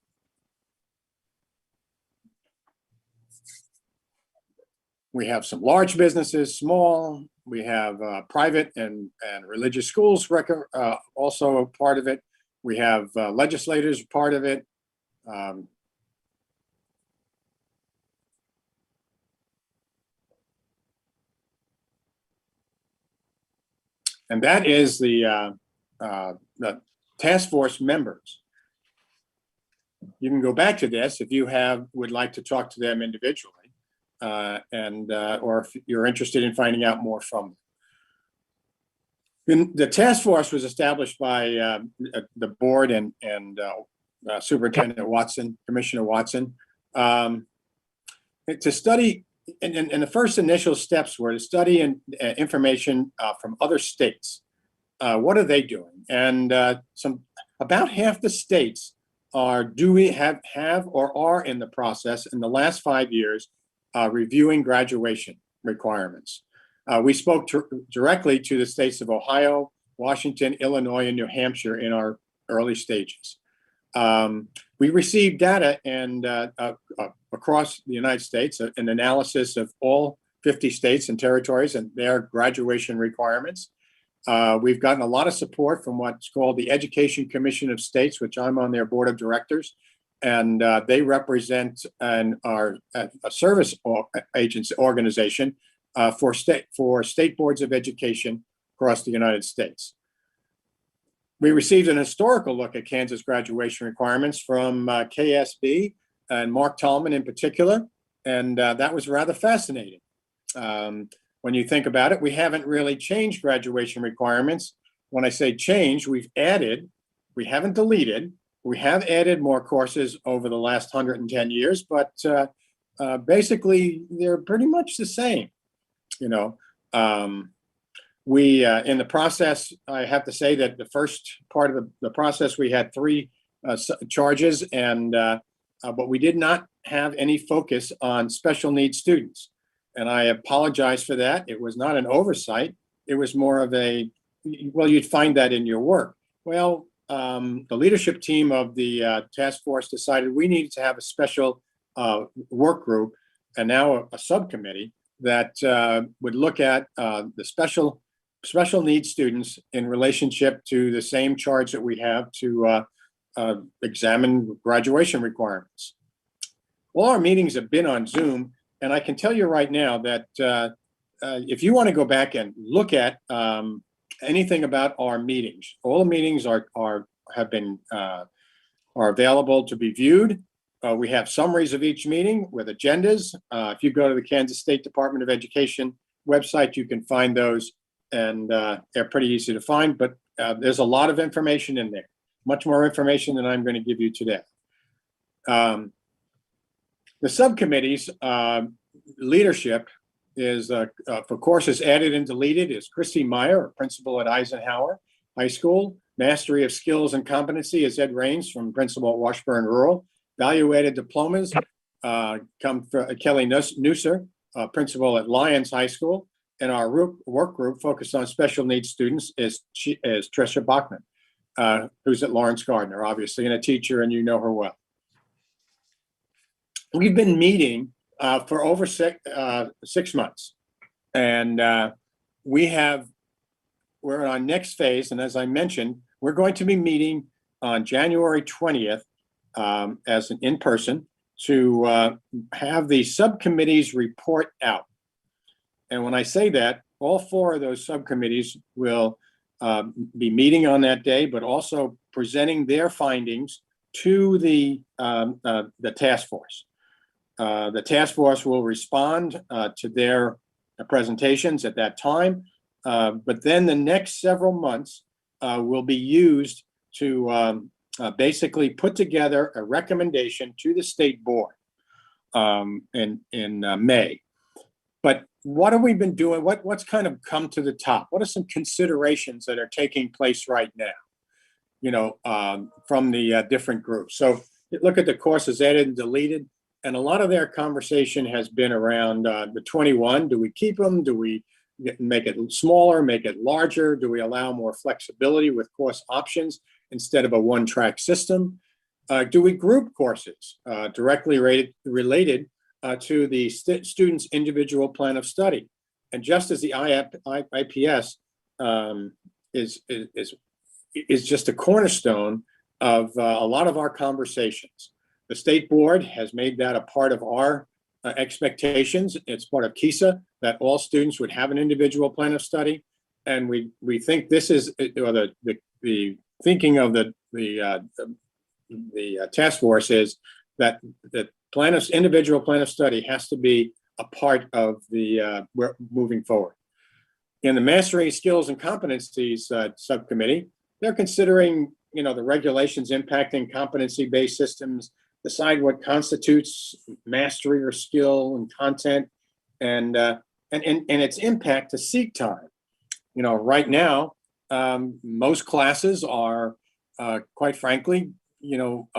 S3: We have some large businesses, small. We have private and religious schools also a part of it. We have legislators part of it. And that is the task force members. You can go back to this if you would like to talk to them individually. Or if you're interested in finding out more from them. The task force was established by the board and Superintendent Watson, Commissioner Watson, to study, and the first initial steps were to study information from other states. What are they doing? And about half the states have or are in the process in the last 5 years reviewing graduation requirements. We spoke directly to the states of Ohio, Washington, Illinois, and New Hampshire in our early stages. We received data and across the United States, an analysis of all 50 states and territories and their graduation requirements. We've gotten a lot of support from what's called the Education Commission of States, which I'm on their board of directors. And they represent are a service agency organization for state boards of education across the United States. We received an historical look at Kansas graduation requirements from KSB and Mark Tallman in particular, and that was rather fascinating. When you think about it, we haven't really changed graduation requirements. When I say change, we haven't deleted. We have added more courses over the last 110 years, but basically they're pretty much the same. You know, in the process, I have to say that the first part of the process, we had 3 charges, and but we did not have any focus on special needs students. And I apologize for that. It was not an oversight. It was more of a, well, you'd find that in your work. Well, the leadership team of the task force decided we needed to have a special work group, and now a subcommittee that would look at the special needs students in relationship to the same charge that we have to examine graduation requirements. All our meetings have been on Zoom, and I can tell you right now that if you want to go back and look at anything about our meetings, all the meetings are available to be viewed. We have summaries of each meeting with agendas. If you go to the Kansas State Department of Education website, you can find those, and they're pretty easy to find, but there's a lot of information in there, much more information than I'm going to give you today. The subcommittee's leadership is for courses added and deleted is Christy Meyer, a principal at Eisenhower High School. Mastery of skills and competency is Ed Raines, from principal at Washburn Rural. Value-added diplomas come from Kelly Nusser, principal at Lyons High School. And our work group focused on special needs students is Tricia Bachman, who's at Lawrence Gardner, obviously, and a teacher, and you know her well. We've been meeting for over 6 months, and we're in our next phase. And as I mentioned, we're going to be meeting on January 20th as an in-person to have the subcommittees report out. And when I say that, all 4 of those subcommittees will be meeting on that day, but also presenting their findings to the task force. The task force will respond to their presentations at that time, but then the next several months will be used to basically put together a recommendation to the state board in May. But what have we been doing? What's kind of come to the top? What are some considerations that are taking place right now, you know, from the different groups? So look at the courses added and deleted. And a lot of their conversation has been around the 21. Do we keep them? Do we make it smaller, make it larger? Do we allow more flexibility with course options instead of a one-track system? Do we group courses directly related to the student's individual plan of study? And just as the IPS is just a cornerstone of a lot of our conversations. The state board has made that a part of our expectations. It's part of KISA that all students would have an individual plan of study. And we think this is, or the thinking of the task force is that the individual plan of study has to be a part of the moving forward. In the Mastering Skills and Competencies subcommittee, they're considering, you know, the regulations impacting competency-based systems, decide what constitutes mastery or skill and content, and its impact to seek time. You know, right now, most classes are, quite frankly, you know,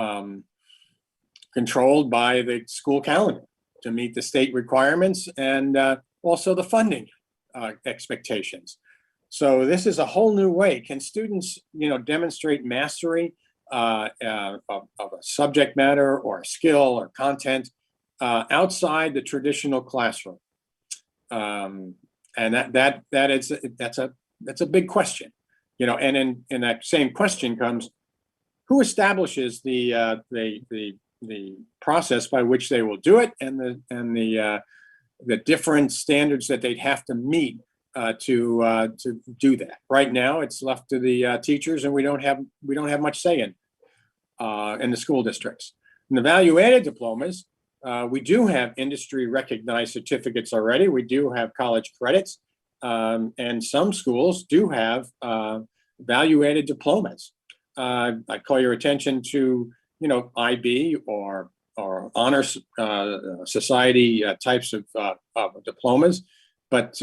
S3: controlled by the school calendar to meet the state requirements and also the funding expectations. So this is a whole new way. Can students, you know, demonstrate mastery of a subject matter or a skill or content outside the traditional classroom? And that's a big question, you know. And in that same question comes, who establishes the process by which they will do it, and the different standards that they'd have to meet to do that. Right now, it's left to the teachers, and we don't have much say in the school districts. And the value-added diplomas, We do have industry recognized certificates already. We do have college credits, and some schools do have value-added diplomas. I call your attention to, IB or honors society types of diplomas, but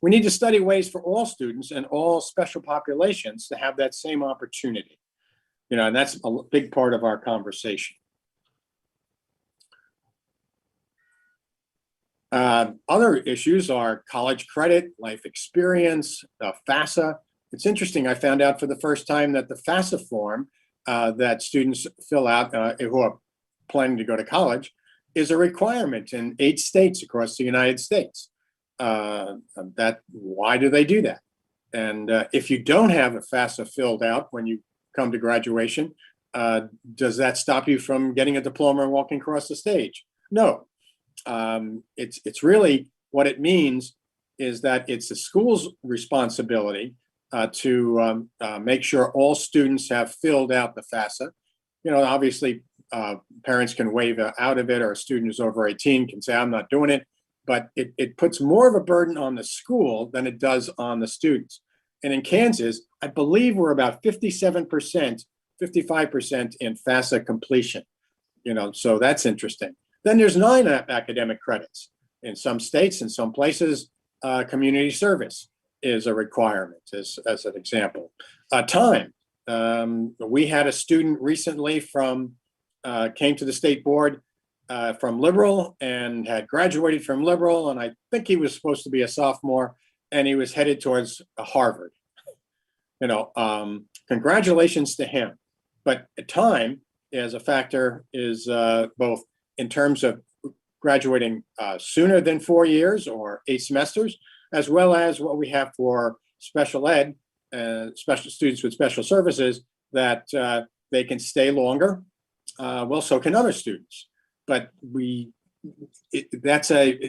S3: we need to study ways for all students and all special populations to have that same opportunity. And that's a big part of our conversation. Other issues are college credit, life experience, FAFSA. It's interesting, I found out for the first time that the FAFSA form that students fill out who are planning to go to college is a requirement in 8 states across the United States. Why do they do that? And if you don't have a FAFSA filled out when you come to graduation, does that stop you from getting a diploma and walking across the stage? No. It's really, what it means is that it's the school's responsibility to make sure all students have filled out the FAFSA. Obviously, parents can waive out of it, or a student who's over 18 can say, I'm not doing it. But it puts more of a burden on the school than it does on the students. And in Kansas, I believe we're about 57%, 55% in FAFSA completion. So that's interesting. Then there's 9 academic credits. In some states, in some places, community service is a requirement, as an example. Time. We had a student recently came to the state board from Liberal and had graduated from Liberal, and I think he was supposed to be a sophomore, and he was headed towards Harvard. Congratulations to him. But time as a factor is both in terms of graduating sooner than 4 years or 8 semesters, as well as what we have for special ed, special students with special services, that they can stay longer. Well, so can other students. But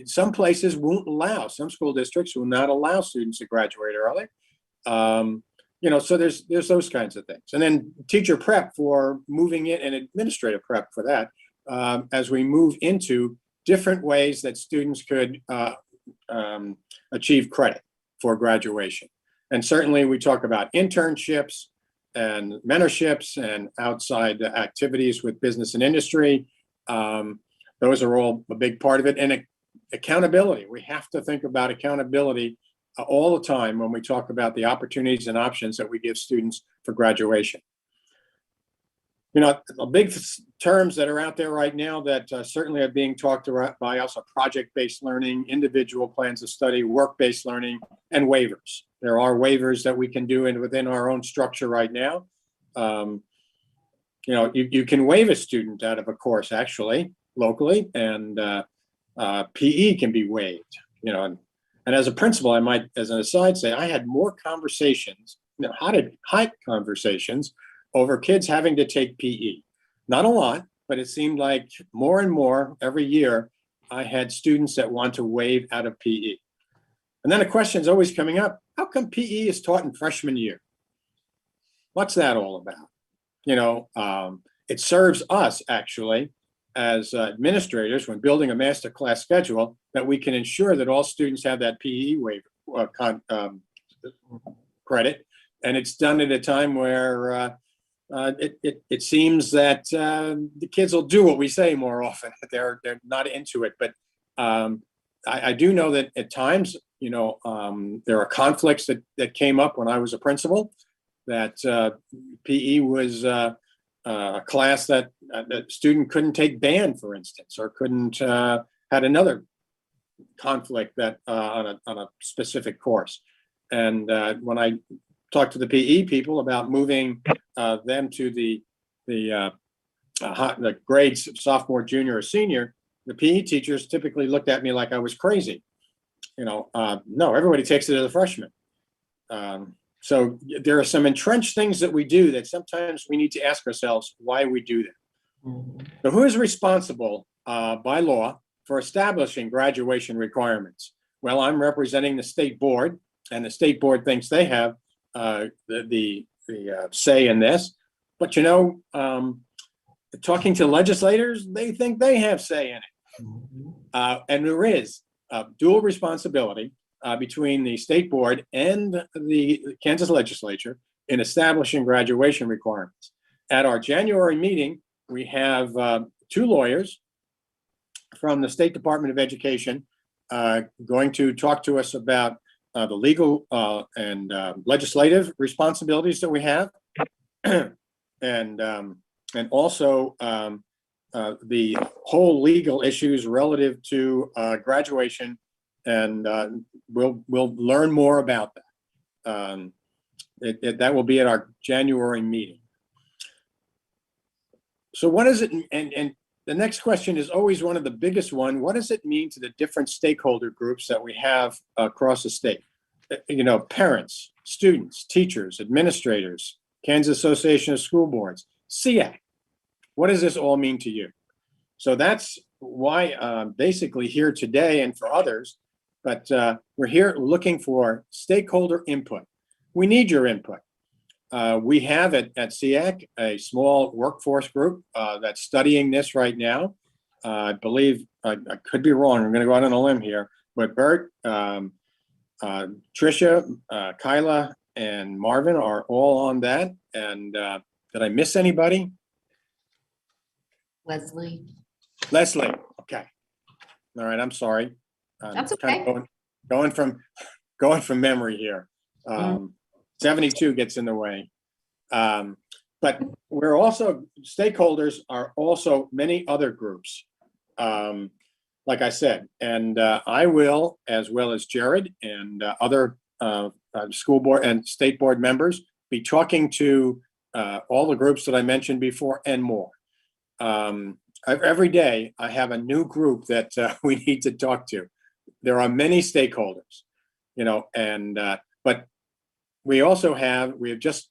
S3: some places won't allow, some school districts will not allow students to graduate early. So there's those kinds of things. And then teacher prep for moving in, and administrative prep for that, as we move into different ways that students could achieve credit for graduation. And certainly we talk about internships and mentorships and outside activities with business and industry. Those are all a big part of it. And accountability. We have to think about accountability all the time when we talk about the opportunities and options that we give students for graduation. The big terms that are out there right now that certainly are being talked about by us are project-based learning, individual plans of study, work-based learning, and waivers. There are waivers that we can do within our own structure right now. You can waive a student out of a course, actually, locally, and PE can be waived. And as a principal, I might, as an aside, say I had more conversations, high conversations over kids having to take PE. Not a lot, but it seemed like more and more every year I had students that want to waive out of PE. And then a question is always coming up, how come PE is taught in freshman year? What's that all about? It serves us actually as administrators when building a master class schedule that we can ensure that all students have that PE waiver credit. And it's done at a time where it seems that the kids will do what we say more often. They're not into it, but I do know that at times, there are conflicts that came up when I was a principal, that PE was a class that a student couldn't take band, for instance, or couldn't had another conflict that on a specific course. And when I talked to the PE people about moving them to the grades of sophomore, junior, or senior, the PE teachers typically looked at me like I was crazy. No, everybody takes it as a freshman. So there are some entrenched things that we do that sometimes we need to ask ourselves why we do them. So who is responsible by law for establishing graduation requirements? Well, I'm representing the state board, and the state board thinks they have the say in this. But talking to legislators, they think they have say in it. And there is dual responsibility between the state board and the Kansas legislature in establishing graduation requirements. At our January meeting, we have 2 lawyers from the State Department of Education going to talk to us about the legal and legislative responsibilities that we have, and also the whole legal issues relative to graduation, and we'll learn more about that. That will be at our January meeting. So what is it, and the next question is always one of the biggest one. What does it mean to the different stakeholder groups that we have across the state? You know, parents, students, teachers, administrators, Kansas Association of School Boards, SEAC. What does this all mean to you? So that's why I'm basically here today, and for others, but we're here looking for stakeholder input. We need your input. We have at SEAC a small workforce group that's studying this right now. I believe, I could be wrong, I'm gonna go out on a limb here, but Bert, Tricia, Kyla, and Marvin are all on that. And did I miss anybody?
S4: Leslie.
S3: Leslie, okay. All right, I'm sorry.
S4: That's
S3: Kind of
S4: okay.
S3: going from memory here. 72 gets in the way. But we're also, stakeholders are also many other groups, like I said, and I will, as well as Jared and other school board and state board members, be talking to all the groups that I mentioned before and more. Every day I have a new group that we need to talk to. There are many stakeholders, you know, and but we have just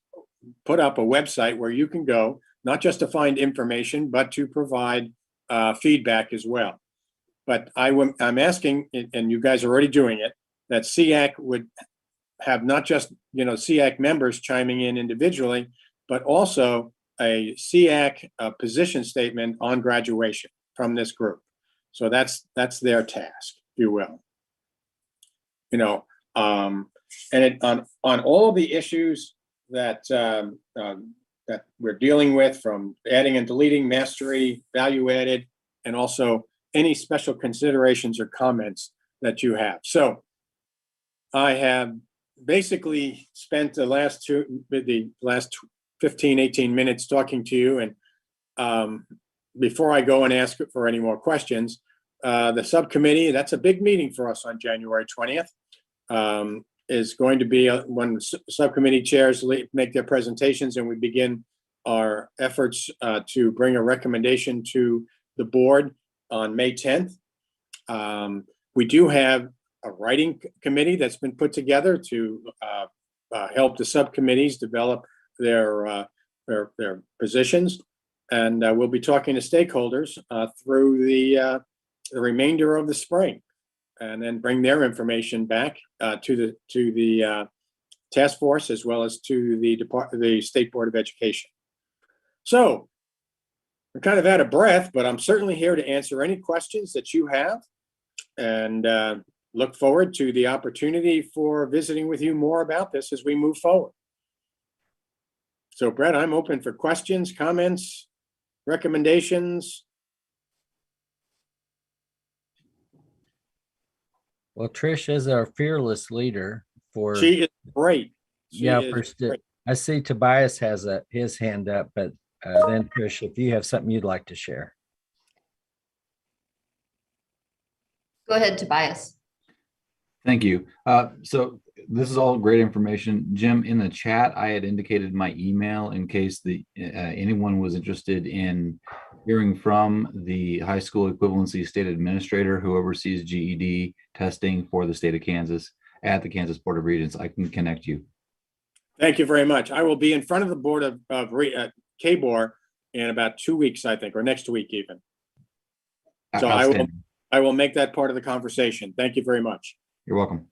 S3: put up a website where you can go, not just to find information, but to provide feedback as well. But I'm asking, and you guys are already doing it, that SEAC would have not just, you know, SEAC members chiming in individually, but also a SEAC position statement on graduation from this group. So that's their task, if you will. You know, and on all of the issues that that we're dealing with, from adding and deleting, mastery, value added, and also any special considerations or comments that you have. So I have basically spent the last 15, 18 minutes talking to you. And before I go and ask for any more questions, the subcommittee, that's a big meeting for us on January 20th, is going to be when subcommittee chairs make their presentations, and we begin our efforts to bring a recommendation to the board on May 10th. We do have a writing committee that's been put together to help the subcommittees develop their positions, and we'll be talking to stakeholders through the remainder of the spring, and then bring their information back to the task force, as well as to the State Board of Education. So I'm kind of out of breath, but I'm certainly here to answer any questions that you have, and look forward to the opportunity for visiting with you more about this as we move forward. So Brett, I'm open for questions, comments, recommendations.
S5: Well, Trish is our fearless leader for.
S3: She is great.
S5: I see Tobias has his hand up, but then Trish, if you have something you'd like to share.
S4: Go ahead, Tobias.
S6: Thank you. So this is all great information. Jim, in the chat, I had indicated my email in case anyone was interested in hearing from the high school equivalency state administrator who oversees GED testing for the state of Kansas at the Kansas Board of Regents. I can connect you.
S3: Thank you very much. I will be in front of the board of KBOR in about 2 weeks, I think, or next week even. So I will make that part of the conversation. Thank you very much.
S6: You're welcome.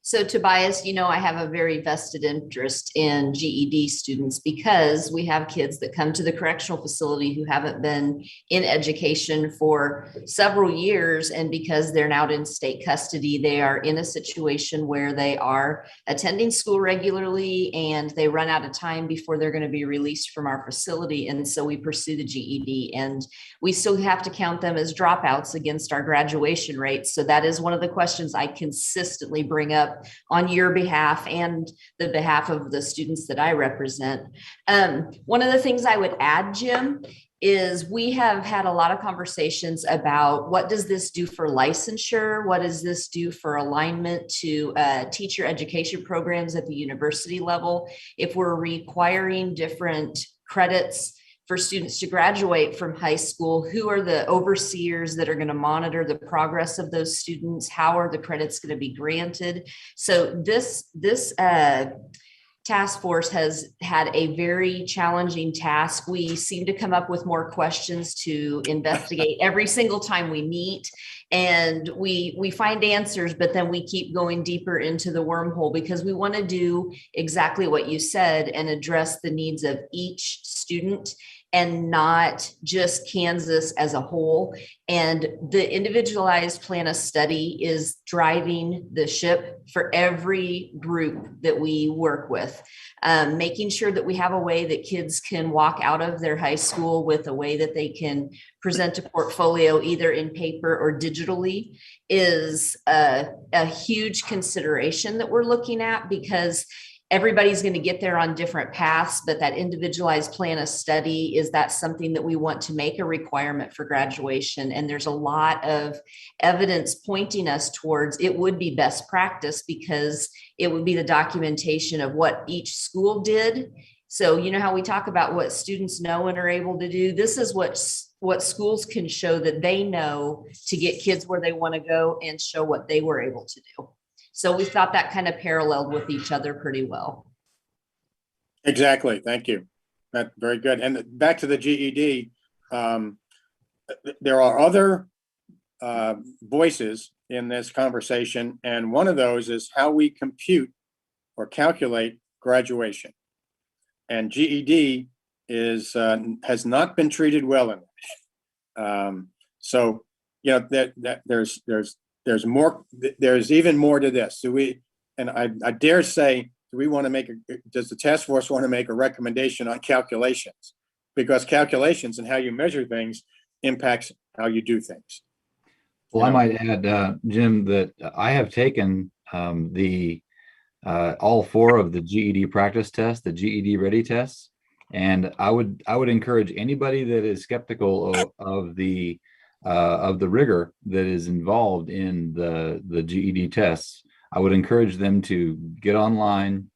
S4: So Tobias, you know, I have a very vested interest in GED students because we have kids that come to the correctional facility who haven't been in education for several years. And because they're now in state custody, they are in a situation where they are attending school regularly and they run out of time before they're going to be released from our facility. And so we pursue the GED, and we still have to count them as dropouts against our graduation rates. So that is one of the questions I consistently bring up on your behalf and the behalf of the students that I represent. One of the things I would add, Jim, is we have had a lot of conversations about what does this do for licensure? What does this do for alignment to teacher education programs at the university level? If we're requiring different credits for students to graduate from high school, who are the overseers that are going to monitor the progress of those students? How are the credits going to be granted? So this task force has had a very challenging task. We seem to come up with more questions to investigate every single time we meet. And we find answers, but then we keep going deeper into the wormhole because we want to do exactly what you said and address the needs of each student and not just Kansas as a whole. And the individualized plan of study is driving the ship for every group that we work with, making sure that we have a way that kids can walk out of their high school with a way that they can present a portfolio either in paper or digitally is a huge consideration that we're looking at, because everybody's going to get there on different paths, but that individualized plan of study, is that something that we want to make a requirement for graduation? And there's a lot of evidence pointing us towards it would be best practice because it would be the documentation of what each school did. So you know how we talk about what students know and are able to do? This is what schools can show that they know to get kids where they want to go and show what they were able to do. So we thought that kind of paralleled with each other pretty well.
S3: Exactly. Thank you. That's very good. And back to the GED, there are other voices in this conversation, and one of those is how we compute or calculate graduation. And GED has not been treated well in it. So you know that there's more. There's even more to this. Do we? And I dare say, do we want to make does the task force want to make a recommendation on calculations? Because calculations and how you measure things impacts how you do things.
S6: Well, I might add, Jim, that I have taken all 4 of the GED practice tests, the GED ready tests, and I would encourage anybody that is skeptical of the rigor that is involved in the GED tests. I would encourage them to get online,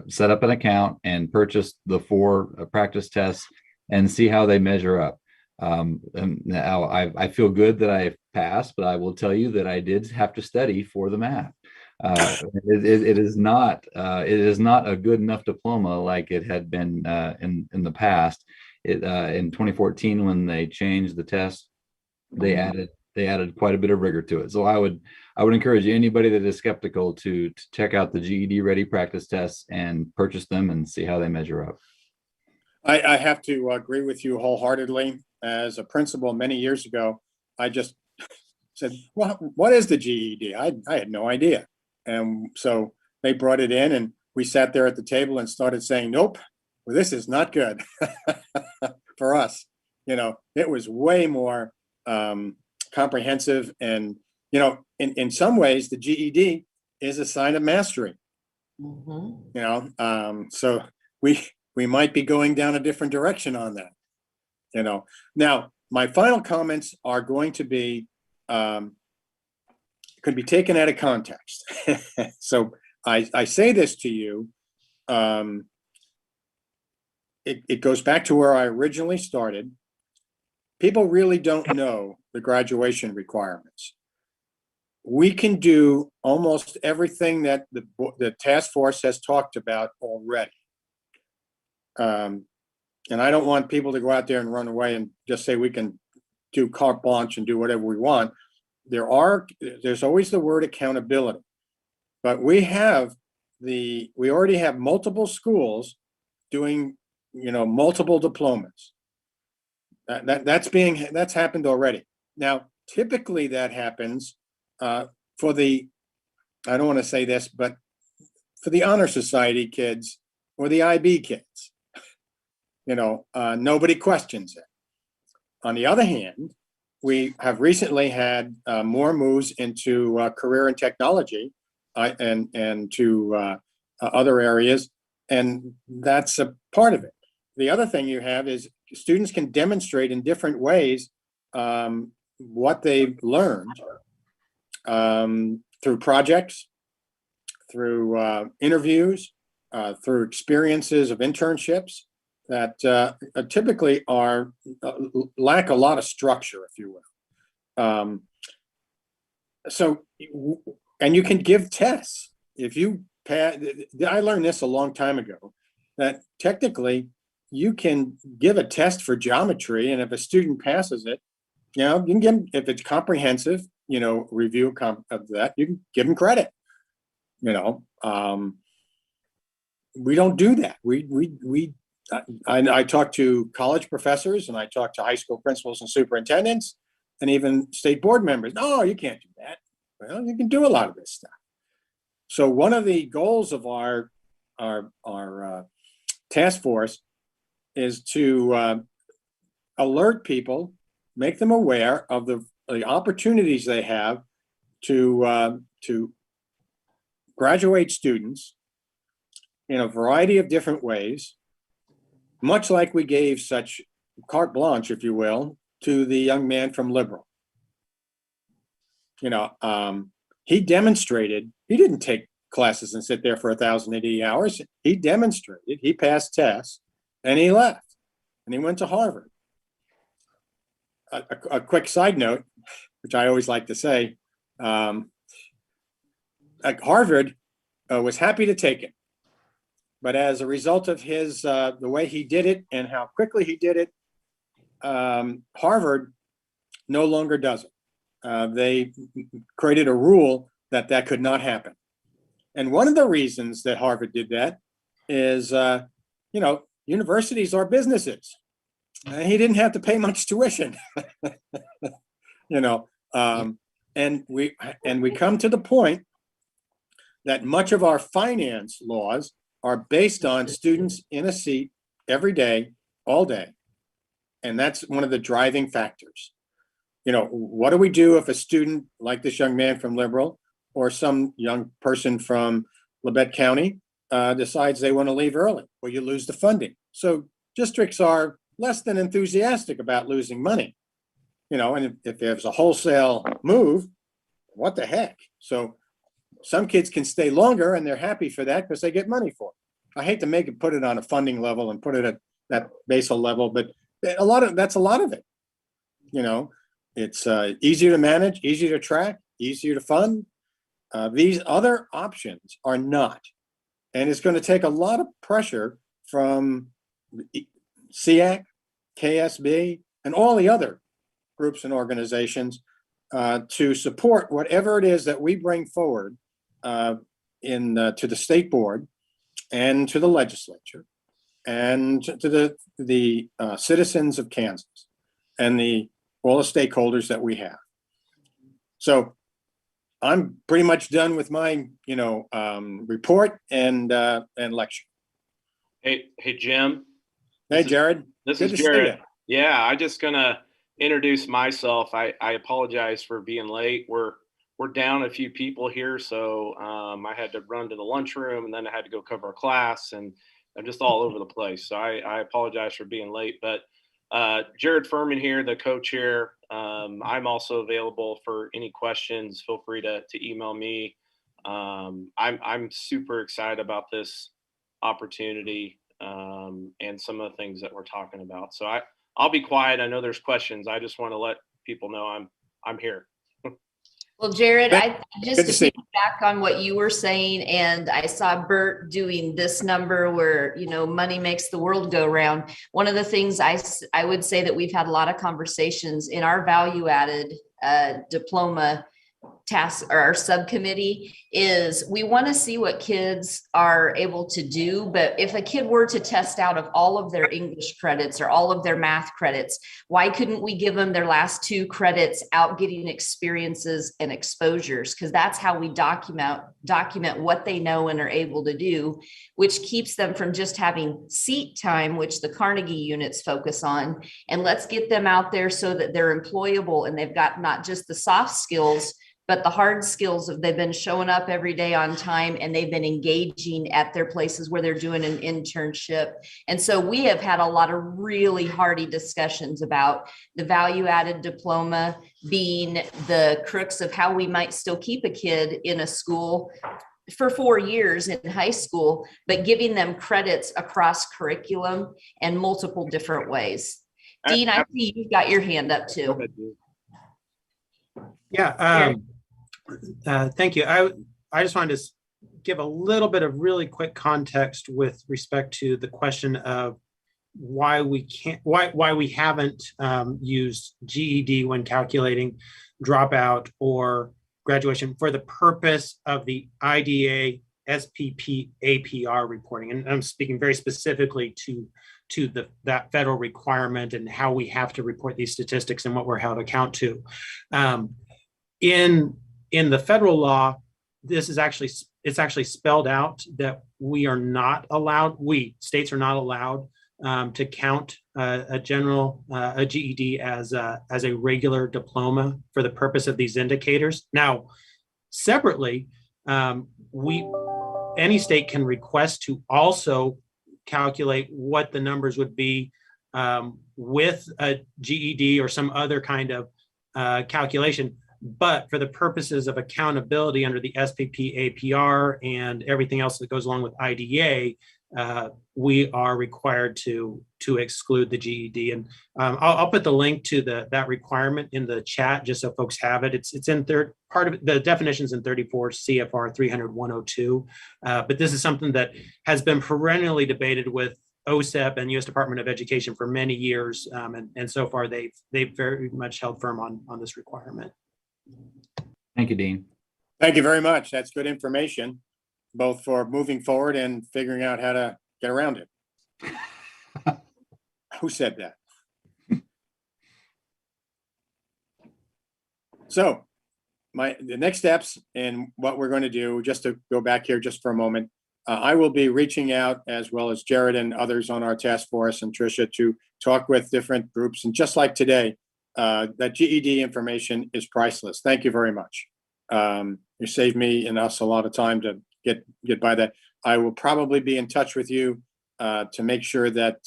S6: set up an account, and purchase the 4 practice tests and see how they measure up. And now I feel good that I passed, but I will tell you that I did have to study for the math. It is not a good enough diploma like it had been in the past. In 2014, when they changed the test, they added quite a bit of rigor to it. So I would encourage anybody that is skeptical to check out the GED ready practice tests and purchase them and see how they measure up.
S3: I have to agree with you wholeheartedly. As a principal many years ago, I just said, what is the GED? I had no idea. And so they brought it in and we sat there at the table and started saying, nope, well, this is not good for us. You know, it was way more comprehensive. And, you know, in some ways, the GED is a sign of mastery. You know, so we might be going down a different direction on that. You know, now my final comments are going to be could be taken out of context. So I say this to you. It goes back to where I originally started. People really don't know the graduation requirements. We can do almost everything that the task force has talked about already. And I don't want people to go out there and run away and just say we can do carte blanche and do whatever we want. There's always the word accountability. but we already have multiple schools doing, multiple diplomas. That's happened already. Now, typically that happens for the, I don't want to say this, but for the Honor Society kids or the IB kids, nobody questions it. On the other hand, we have recently had more moves into career and technology and to other areas, and that's a part of it. The other thing you have is students can demonstrate in different ways what they've learned through projects, through interviews, through experiences of internships that typically lack a lot of structure, if you will. And you can give tests. If you pass, I learned this a long time ago, that technically you can give a test for geometry, and if a student passes it, you can give them, if it's comprehensive, review of that, you can give them credit. We don't do that. I talk to college professors, and I talk to high school principals and superintendents, and even state board members. No, you can't do that. Well, you can do a lot of this stuff. So one of the goals of our task force is to alert people, make them aware of the opportunities they have to graduate students in a variety of different ways, much like we gave such carte blanche, if you will, to the young man from Liberal. He demonstrated, he didn't take classes and sit there for 1,080 hours. He demonstrated, he passed tests, and he left, and he went to Harvard. A quick side note, which I always like to say, Harvard was happy to take him, but as a result of his the way he did it and how quickly he did it, Harvard no longer does it. They created a rule that could not happen. And one of the reasons that Harvard did that is, universities are businesses. He didn't have to pay much tuition, and we come to the point that much of our finance laws are based on students in a seat every day, all day. And that's one of the driving factors. What do we do if a student like this young man from Liberal or some young person from Labette County decides they want to leave early? Well, you lose the funding. So districts are less than enthusiastic about losing money, and if there's a wholesale move, what the heck? So some kids can stay longer, and they're happy for that because they get money for it. I hate to put it on a funding level and put it at that basal level, but that's a lot of it. It's easier to manage, easier to track, easier to fund. These other options are not, and it's going to take a lot of pressure from SEAC, KSB, and all the other groups and organizations to support whatever it is that we bring forward to the state board and to the legislature and to the citizens of Kansas and all the stakeholders that we have. So I'm pretty much done with my report and lecture.
S12: Hey, Jim.
S3: Hey, Jared.
S12: This
S3: Good
S12: is
S3: to see
S12: Jared.
S3: you.
S12: Yeah, I'm just gonna introduce myself. I apologize for being late. We're down a few people here, so I had to run to the lunchroom, and then I had to go cover a class, and I'm just all over the place. So I apologize for being late. But Jared Furman here, the co-chair. I'm also available for any questions. Feel free to email me. I'm super excited about this opportunity and some of the things that we're talking about. So I'll be quiet. I know there's questions. I just want to let people know I'm here.
S4: Well, Jared, I just
S3: Good to
S4: to
S3: see
S4: piggyback on what you were saying, and I saw Bert doing this number where, money makes the world go round. One of the things I would say that we've had a lot of conversations in our value added diploma task or our subcommittee is we want to see what kids are able to do. But if a kid were to test out of all of their English credits or all of their math credits, why couldn't we give them their last 2 credits out getting experiences and exposures? Because that's how we document what they know and are able to do, which keeps them from just having seat time, which the Carnegie units focus on. And let's get them out there so that they're employable and they've got not just the soft skills, but the hard skills of they've been showing up every day on time and they've been engaging at their places where they're doing an internship. And so we have had a lot of really hearty discussions about the value added diploma being the crux of how we might still keep a kid in a school for 4 years in high school, but giving them credits across curriculum and multiple different ways. Dean, I see you've got your hand up too.
S9: Yeah. Thank you. I just wanted to give a little bit of really quick context with respect to the question of why we haven't used GED when calculating dropout or graduation for the purpose of the IDA SPP APR reporting. And I'm speaking very specifically to that federal requirement and how we have to report these statistics and what we're held account to. In the federal law, it's actually spelled out that states are not allowed to count a GED as a regular diploma for the purpose of these indicators. Now, separately, any state can request to also calculate what the numbers would be with a GED or some other kind of calculation. But for the purposes of accountability under the SPP APR and everything else that goes along with IDA, we are required to exclude the GED. And I'll put the link to that requirement in the chat just so folks have it. It's in part of the definitions in 34 CFR 300-102. But this is something that has been perennially debated with OSEP and U.S. Department of Education for many years. And so far they've very much held firm on this requirement.
S6: Thank you, Dean.
S3: Thank you very much. That's good information, both for moving forward and figuring out how to get around it. Who said that? So the next steps and what we're going to do, just to go back here just for a moment, I will be reaching out, as well as Jared and others on our task force and Tricia, to talk with different groups. And just like today, that GED information is priceless. Thank you very much. You saved me and us a lot of time to get by that. I will probably be in touch with you to make sure that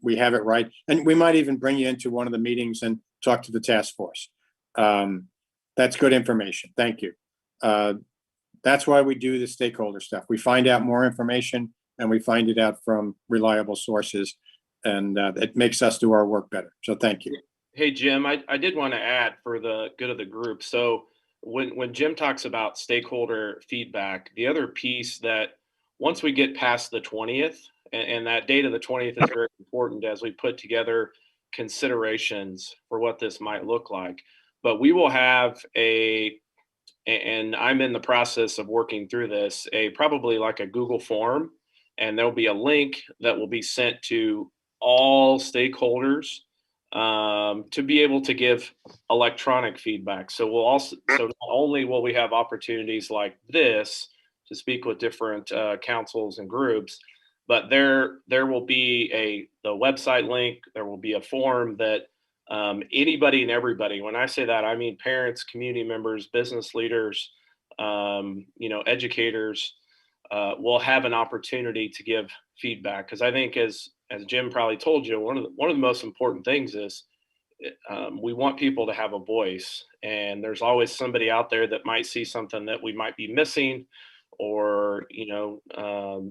S3: we have it right. And we might even bring you into one of the meetings and talk to the task force. That's good information. Thank you. That's why we do the stakeholder stuff. We find out more information and we find it out from reliable sources, and it makes us do our work better. So thank you.
S12: Hey, Jim, I did want to add for the good of the group. So when Jim talks about stakeholder feedback, the other piece that once we get past the 20th, and that date of the 20th is very important as we put together considerations for what this might look like. But we will have and I'm in the process of working through this, probably like a Google form, and there'll be a link that will be sent to all stakeholders to be able to give electronic feedback. So not only will we have opportunities like this to speak with different councils and groups, but there will be the website link. There will be a form that anybody and everybody, when I say that, I mean parents, community members, business leaders, educators, will have an opportunity to give feedback. Because I think, as Jim probably told you, one of the most important things is we want people to have a voice, and there's always somebody out there that might see something that we might be missing, or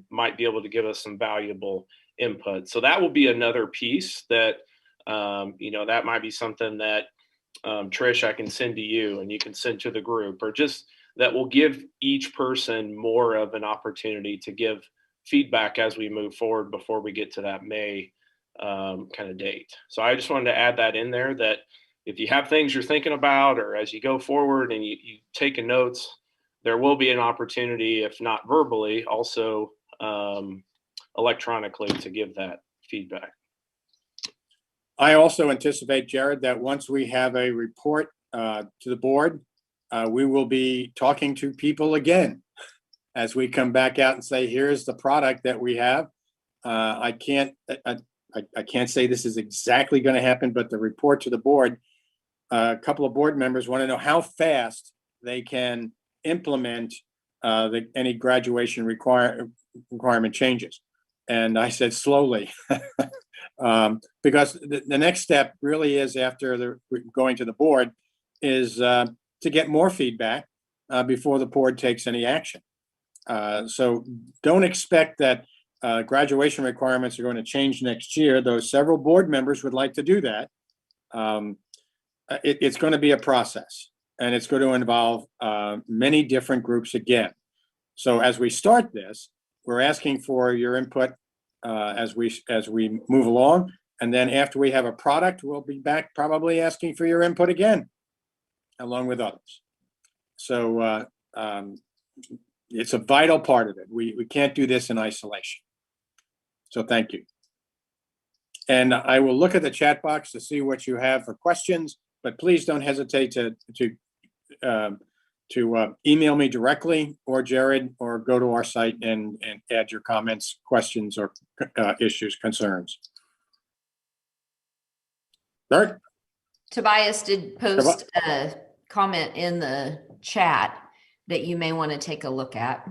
S12: might be able to give us some valuable input. So that will be another piece that that might be something that Trish, I can send to you and you can send to the group, or just that will give each person more of an opportunity to give feedback as we move forward before we get to that May kind of date. So I just wanted to add that in there, that if you have things you're thinking about, or as you go forward and you taking notes, there will be an opportunity, if not verbally, also electronically, to give that feedback.
S3: I also anticipate, Jared, that once we have a report to the board, we will be talking to people again as we come back out and say, here's the product that we have. I can't say this is exactly going to happen, but the report to the board, a couple of board members want to know how fast they can implement any graduation requirement changes. And I said slowly, because the next step really is, after going to the board, is to get more feedback before the board takes any action. So don't expect that graduation requirements are going to change next year, though several board members would like to do that. It's going to be a process, and it's going to involve many different groups again. So as we start this, we're asking for your input as we move along, and then after we have a product, we'll be back probably asking for your input again, along with others. So it's a vital part of it. We can't do this in isolation. So thank you. And I will look at the chat box to see what you have for questions, but please don't hesitate to email me directly, or Jared, or go to our site and add your comments, questions, or issues, concerns. Bert?
S4: Tobias did post a comment in the chat that you may want to take a look at.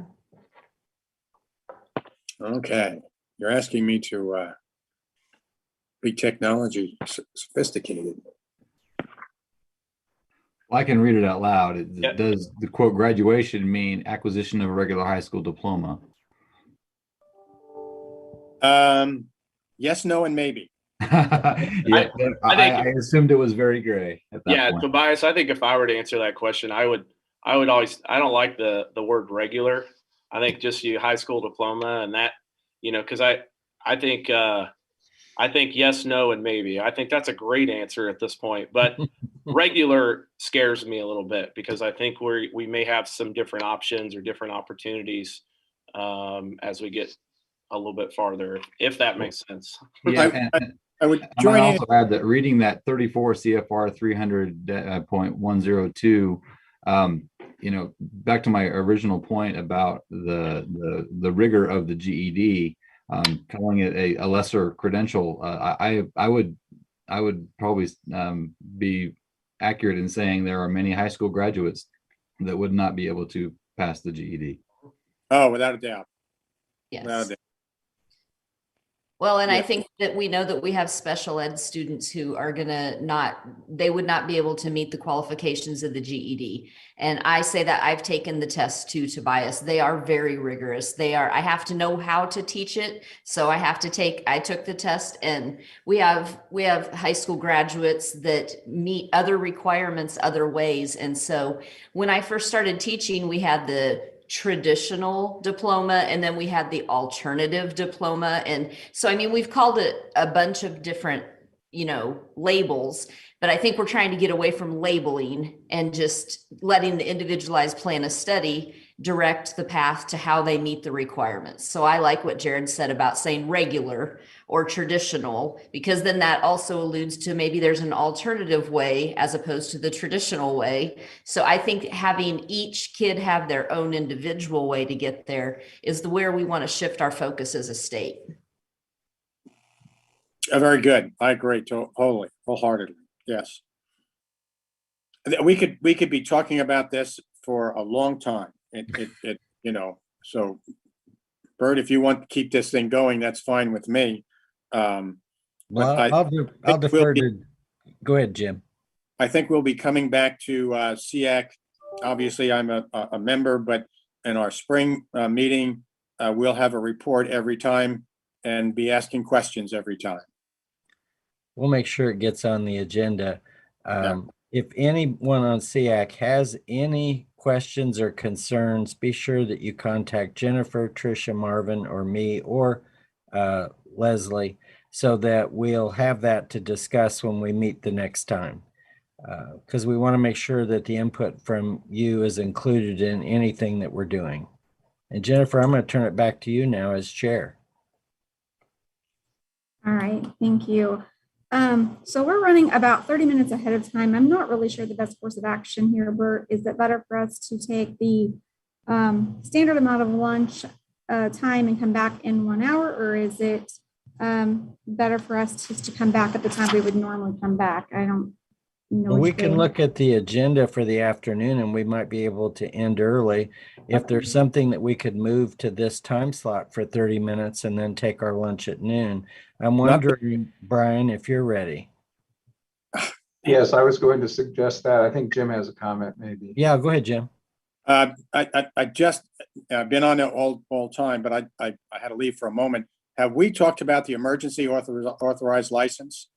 S3: Okay, you're asking me to be technology sophisticated.
S6: Well, I can read it out loud. Does the quote graduation mean acquisition of a regular high school diploma?
S3: Yes, no, and maybe.
S6: Yeah, I assumed it was very gray at that point.
S12: Tobias, I think if I were to answer that question, I would always, I don't like the word regular. I think just high school diploma, and that, because I think yes, no, and maybe. I think that's a great answer at this point, but regular scares me a little bit, because I think we may have some different options or different opportunities as we get a little bit farther, if that makes sense.
S6: Yeah,
S3: I would
S6: join in. Also add that reading that 34 CFR 300.102, back to my original point about the rigor of the GED, calling it a lesser credential, I would probably be accurate in saying there are many high school graduates that would not be able to pass the GED.
S3: Oh, without a doubt.
S4: Yes.
S3: Without a doubt.
S4: Well, and I think that we know that we have special ed students who are they would not be able to meet the qualifications of the GED. And I say that I've taken the test too, Tobias. They are very rigorous. I have to know how to teach it. So I took the test, and we have high school graduates that meet other requirements other ways. And so when I first started teaching, we had the traditional diploma, and then we had the alternative diploma. And so, we've called it a bunch of different, labels, but I think we're trying to get away from labeling and just letting the individualized plan of study direct the path to how they meet the requirements. So I like what Jared said about saying regular or traditional, because then that also alludes to maybe there's an alternative way as opposed to the traditional way. So I think having each kid have their own individual way to get there is where we want to shift our focus as a state.
S3: Very good. I agree wholeheartedly. Yes. We could be talking about this for a long time. So Bert, if you want to keep this thing going, that's fine with me.
S5: Well, I'll defer to, go ahead, Jim.
S3: I think we'll be coming back to SEAC. Obviously, I'm a member, but in our spring meeting, we'll have a report every time and be asking questions every time.
S5: We'll make sure it gets on the agenda. If anyone on SEAC has any questions or concerns, be sure that you contact Jennifer, Tricia, Marvin, or me, or Leslie, so that we'll have that to discuss when we meet the next time. because we want to make sure that the input from you is included in anything that we're doing. And Jennifer, I'm going to turn it back to you now as chair.
S1: All right, thank you. So we're running about 30 minutes ahead of time. I'm not really sure the best course of action here, Bert. Is it better for us to take the standard amount of lunch time and come back in 1 hour, or is it better for us just to come back at the time we would normally come back? I don't know.
S5: Well, we
S1: which
S5: can
S1: way.
S5: look at the agenda for the afternoon and we might be able to end early. If there's something that we could move to this time slot for 30 minutes and then take our lunch at noon. I'm wondering, Brian, if you're ready.
S10: Yes, I was going to suggest that. I think Jim has a comment maybe.
S5: Yeah, go ahead, Jim.
S3: I just been on it all time, but I had to leave for a moment. Have we talked about the emergency authorized license?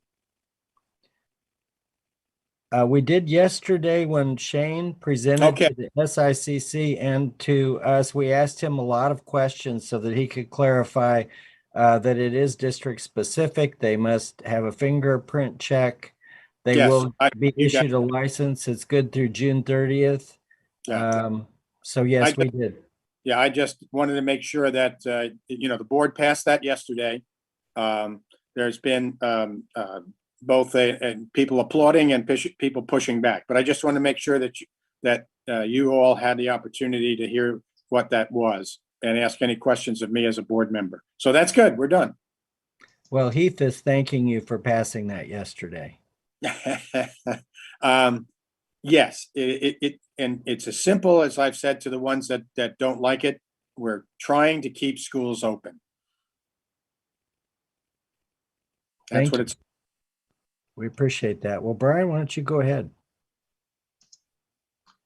S5: We did yesterday when Shane presented to the SICC and to us. We asked him a lot of questions so that he could clarify that it is district specific. They must have a fingerprint check. They will be issued a license. It's good through June 30th.
S3: Yeah.
S5: So yes, we did.
S3: Yeah, I just wanted to make sure that, the board passed that yesterday. There's been both people applauding and people pushing back, but I just want to make sure that you all had the opportunity to hear what that was and ask any questions of me as a board member. So that's good. We're done.
S5: Well, Heath is thanking you for passing that yesterday.
S3: Yes, and it's as simple as I've said to the ones that don't like it. We're trying to keep schools open. That's what it's.
S5: We appreciate that. Well, Brian, why don't you go ahead?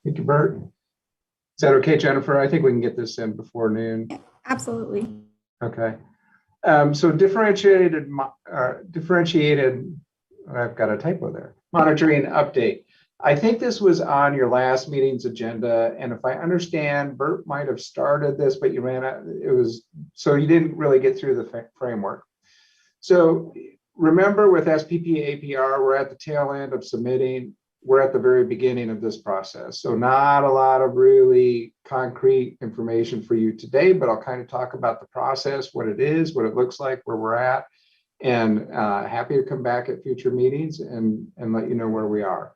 S10: Thank you, Bert. Is that okay, Jennifer? I think we can get this in before noon.
S1: Absolutely.
S10: Okay. So differentiated, I've got a typo there, monitoring update. I think this was on your last meeting's agenda. And if I understand, Bert might have started this, but you ran out. So you didn't really get through the framework. So remember with SPP APR, we're at the tail end of submitting. We're at the very beginning of this process. So not a lot of really concrete information for you today, but I'll kind of talk about the process, what it is, what it looks like, where we're at, and happy to come back at future meetings and let you know where we are.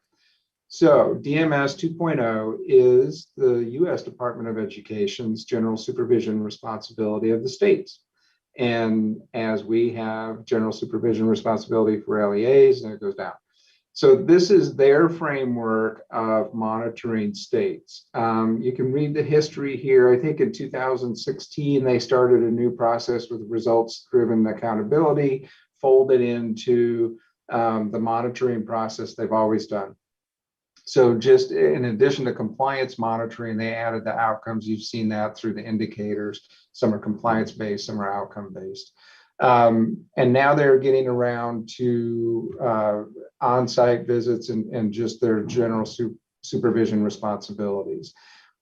S10: So DMS 2.0 is the U.S. Department of Education's general supervision responsibility of the states. And as we have general supervision responsibility for LEAs, and it goes down. So this is their framework of monitoring states. You can read the history here. I think in 2016, they started a new process with results-driven accountability, folded into the monitoring process they've always done. So just in addition to compliance monitoring, they added the outcomes. You've seen that through the indicators. Some are compliance-based, some are outcome-based. And now they're getting around to on-site visits and just their general supervision responsibilities.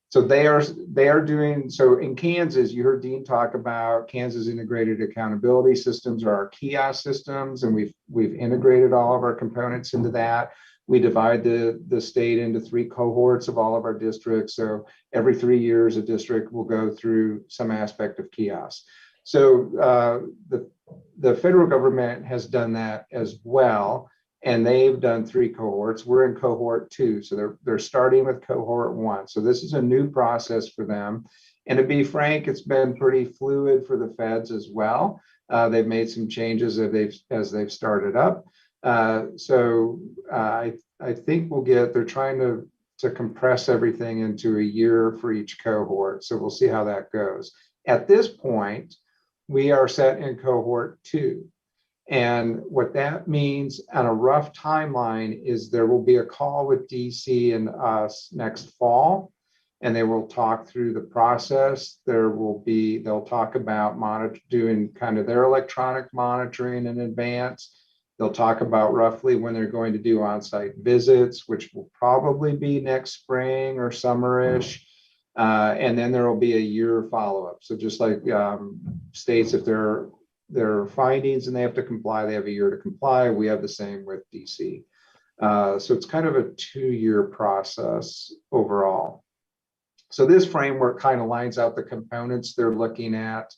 S10: So they are doing, so in Kansas, you heard Dean talk about Kansas integrated accountability systems or our kiosk systems, and we've integrated all of our components into that. We divide the state into 3 cohorts of all of our districts. So every 3 years, a district will go through some aspect of kiosk. So the federal government has done that as well, and they've done 3 cohorts. We're in cohort 2, so they're starting with cohort 1. So this is a new process for them. And to be frank, it's been pretty fluid for the feds as well. They've made some changes as they've started up. So I think they're trying to compress everything into a year for each cohort. So we'll see how that goes. At this point, we are set in cohort 2. And what that means on a rough timeline is there will be a call with DC and us next fall, and they will talk through the process. They'll talk about doing kind of their electronic monitoring in advance. They'll talk about roughly when they're going to do on-site visits, which will probably be next spring or summerish. And then there will be a year follow-up. So just like states, if there are findings and they have to comply, they have a year to comply. We have the same with DC. So it's kind of a 2-year process overall. So this framework kind of lines out the components they're looking at.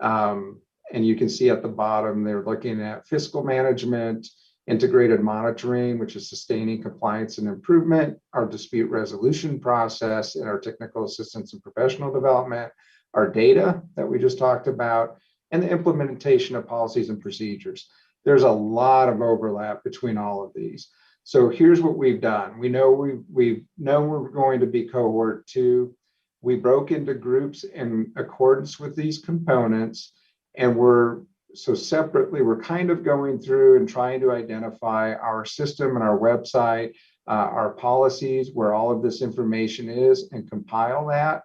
S10: And you can see at the bottom, they're looking at fiscal management, integrated monitoring, which is sustaining compliance and improvement, our dispute resolution process, and our technical assistance and professional development, our data that we just talked about, and the implementation of policies and procedures. There's a lot of overlap between all of these. So here's what we've done. We know we're going to be cohort 2. We broke into groups in accordance with these components, and separately, we're kind of going through and trying to identify our system and our website, our policies, where all of this information is, and compile that.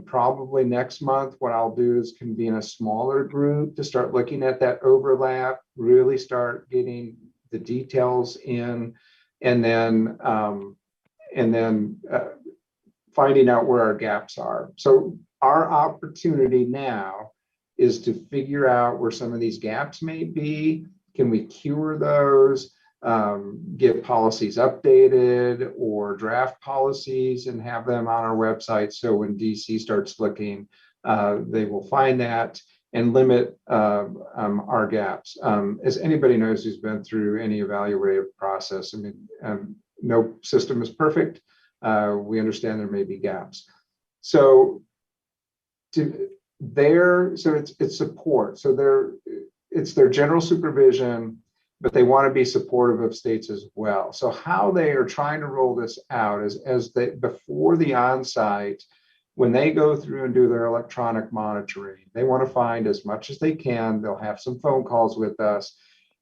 S10: Probably next month, what I'll do is convene a smaller group to start looking at that overlap, really start getting the details in, and then finding out where our gaps are. So our opportunity now is to figure out where some of these gaps may be. Can we cure those, get policies updated or draft policies and have them on our website, so when DC starts looking, they will find that and limit our gaps. As anybody knows who's been through any evaluative process, I mean, no system is perfect. We understand there may be gaps. So it's support. So it's their general supervision, but they want to be supportive of states as well. So how they are trying to roll this out is before the onsite, when they go through and do their electronic monitoring, they want to find as much as they can. They'll have some phone calls with us,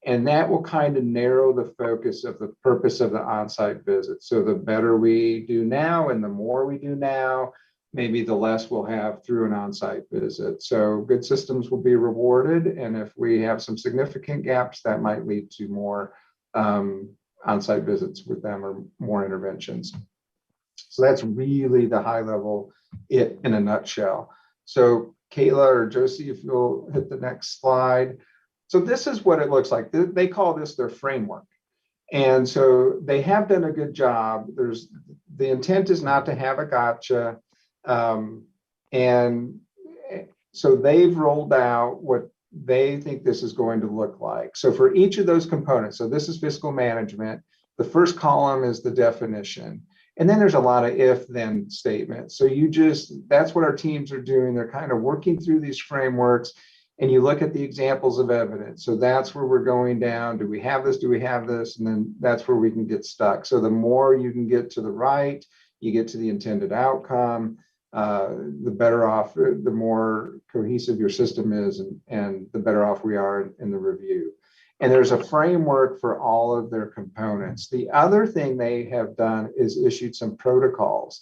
S10: and that will kind of narrow the focus of the purpose of the onsite visit. So the better we do now and the more we do now, maybe the less we'll have through an onsite visit. So good systems will be rewarded. And if we have some significant gaps, that might lead to more onsite visits with them or more interventions. So that's really the high level it in a nutshell. So Kayla or Josie, if you'll hit the next slide. So this is what it looks like. They call this their framework. And so they have done a good job. The intent is not to have a gotcha. And so they've rolled out what they think this is going to look like. So for each of those components, so this is fiscal management. The first column is the definition. And then there's a lot of if-then statements. So that's what our teams are doing. They're kind of working through these frameworks, and you look at the examples of evidence. So that's where we're going down. Do we have this? Do we have this? And then that's where we can get stuck. So the more you can get to the right, you get to the intended outcome, the better off, the more cohesive your system is, and the better off we are in the review. And there's a framework for all of their components. The other thing they have done is issued some protocols,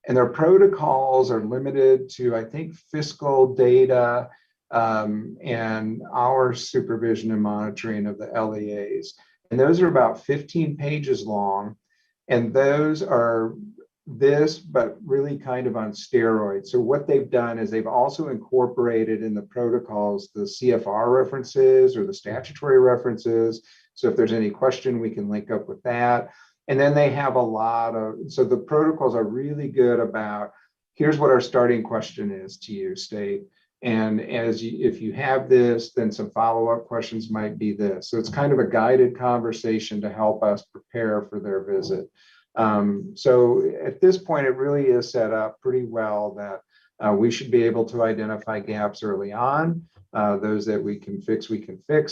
S10: and their protocols are limited to, I think, fiscal data and our supervision and monitoring of the LEAs. And those are about 15 pages long. And those are this, but really kind of on steroids. So what they've done is they've also incorporated in the protocols the CFR references or the statutory references. So if there's any question, we can link up with that. And then they have so the protocols are really good about, here's what our starting question is to you, state. And if you have this, then some follow-up questions might be this. So it's kind of a guided conversation to help us prepare for their visit. So at this point, it really is set up pretty well that we should be able to identify gaps early on. Those that we can fix,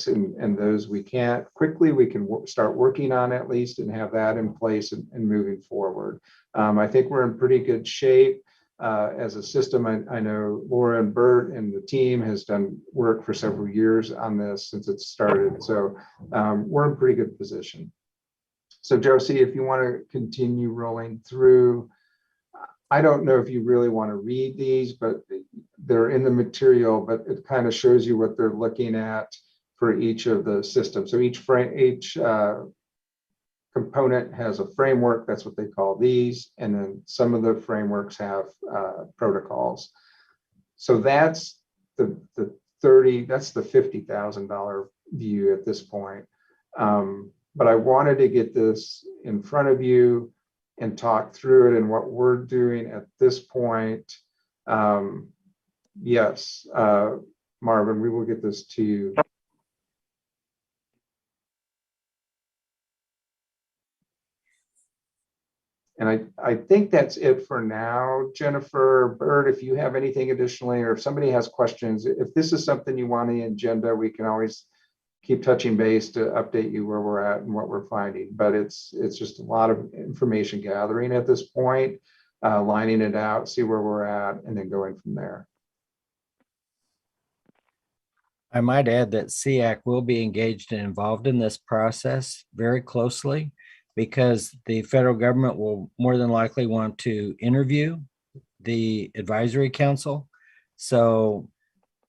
S10: and those we can't quickly, we can start working on at least and have that in place and moving forward. I think we're in pretty good shape as a system. I know Laura and Bert and the team has done work for several years on this since it started. So we're in pretty good position. So Josie, if you want to continue rolling through, I don't know if you really want to read these, but they're in the material, but it kind of shows you what they're looking at for each of the systems. So each component has a framework, that's what they call these, and then some of the frameworks have protocols. So that's the $50,000 view at this point. but I wanted to get this in front of you and talk through it and what we're doing at this point. Yes, Marvin, we will get this to you. And I think that's it for now. Jennifer, Bert, if you have anything additionally, or if somebody has questions, if this is something you want on the agenda, we can always keep touching base to update you where we're at and what we're finding. But it's just a lot of information gathering at this point, lining it out, see where we're at, and then going from there.
S5: I might add that SEAC will be engaged and involved in this process very closely, because the federal government will more than likely want to interview the advisory council. So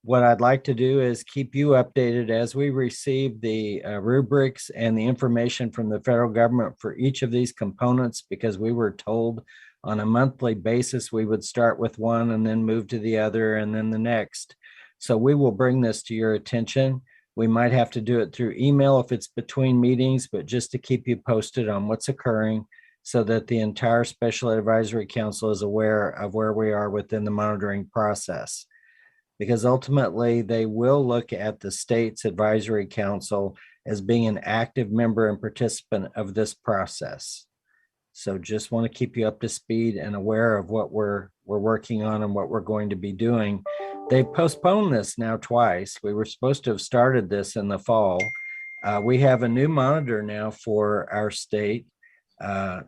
S5: what I'd like to do is keep you updated as we receive the rubrics and the information from the federal government for each of these components, because we were told on a monthly basis we would start with one and then move to the other and then the next. So we will bring this to your attention. We might have to do it through email if it's between meetings, but just to keep you posted on what's occurring so that the entire Special Advisory Council is aware of where we are within the monitoring process. Because ultimately they will look at the state's advisory council as being an active member and participant of this process. So just want to keep you up to speed and aware of what we're working on and what we're going to be doing. They've postponed this now twice. We were supposed to have started this in the fall. We have a new monitor now for our state,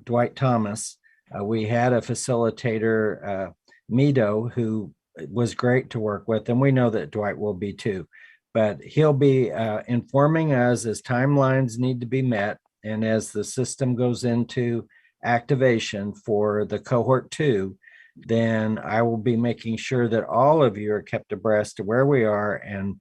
S5: Dwight Thomas. We had a facilitator, Mido, who was great to work with, and we know that Dwight will be too. But he'll be informing us as timelines need to be met, and as the system goes into activation for the cohort 2, then I will be making sure that all of you are kept abreast of where we are. And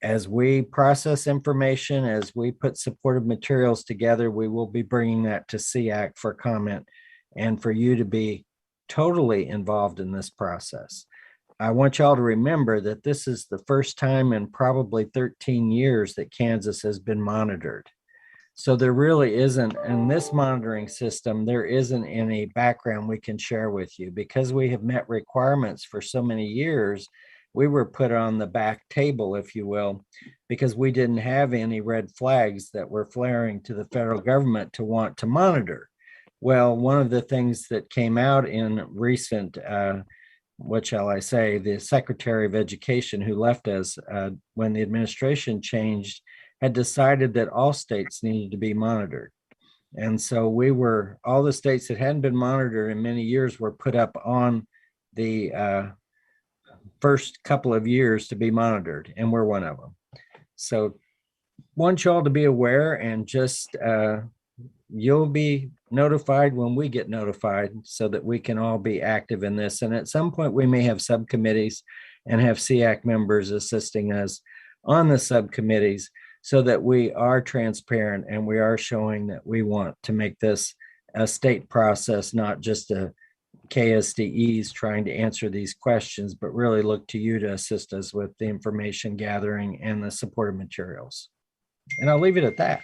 S5: as we process information, as we put supportive materials together, we will be bringing that to SEAC for comment and for you to be totally involved in this process. I want y'all to remember that this is the first time in probably 13 years that Kansas has been monitored. So there really isn't, in this monitoring system, there isn't any background we can share with you. Because we have met requirements for so many years, we were put on the back table, if you will, because we didn't have any red flags that were flaring to the federal government to want to monitor. Well, one of the things that came out in recent, what shall I say, the Secretary of Education who left us when the administration changed, had decided that all states needed to be monitored. And so all the states that hadn't been monitored in many years were put up on the first couple of years to be monitored, and we're one of them. So want y'all to be aware, and just you'll be notified when we get notified so that we can all be active in this. And at some point we may have subcommittees and have SEAC members assisting us on the subcommittees, so that we are transparent and we are showing that we want to make this a state process, not just a KSDEs trying to answer these questions, but really look to you to assist us with the information gathering and the supportive materials. And I'll leave it at that.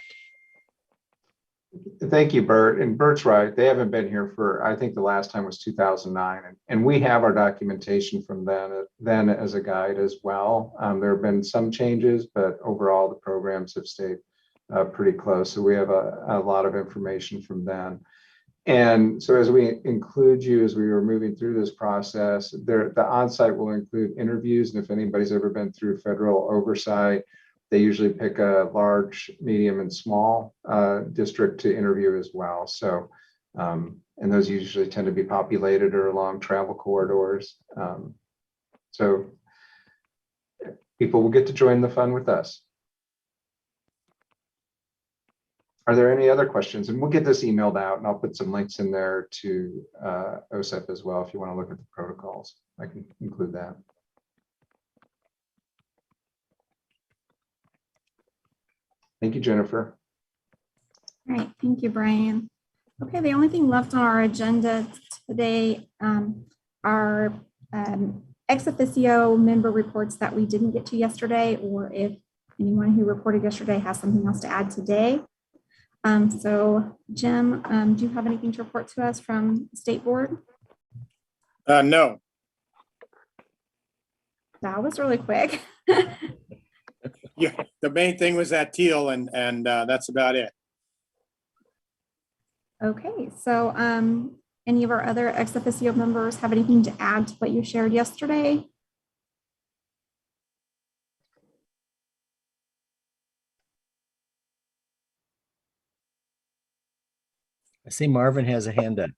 S10: Thank you, Bert. And Bert's right. They haven't been here for, I think the last time was 2009. And we have our documentation from then as a guide as well. There have been some changes, but overall the programs have stayed pretty close. So we have a lot of information from then. And so as we include you, as we were moving through this process, the onsite will include interviews. And if anybody's ever been through federal oversight, they usually pick a large, medium, and small district to interview as well. So, and those usually tend to be populated or along travel corridors. So people will get to join the fun with us. Are there any other questions? And we'll get this emailed out, and I'll put some links in there to OSEP as well if you want to look at the protocols. I can include that. Thank you, Jennifer.
S1: All right, thank you, Brian. Okay, the only thing left on our agenda today are ex officio member reports that we didn't get to yesterday, or if anyone who reported yesterday has something else to add today. So Jim, do you have anything to report to us from the State Board?
S3: No.
S1: That was really quick.
S3: Yeah, the main thing was that teal and that's about it.
S1: Okay, so any of our other ex officio members have anything to add to what you shared yesterday?
S5: I see Marvin has a hand up.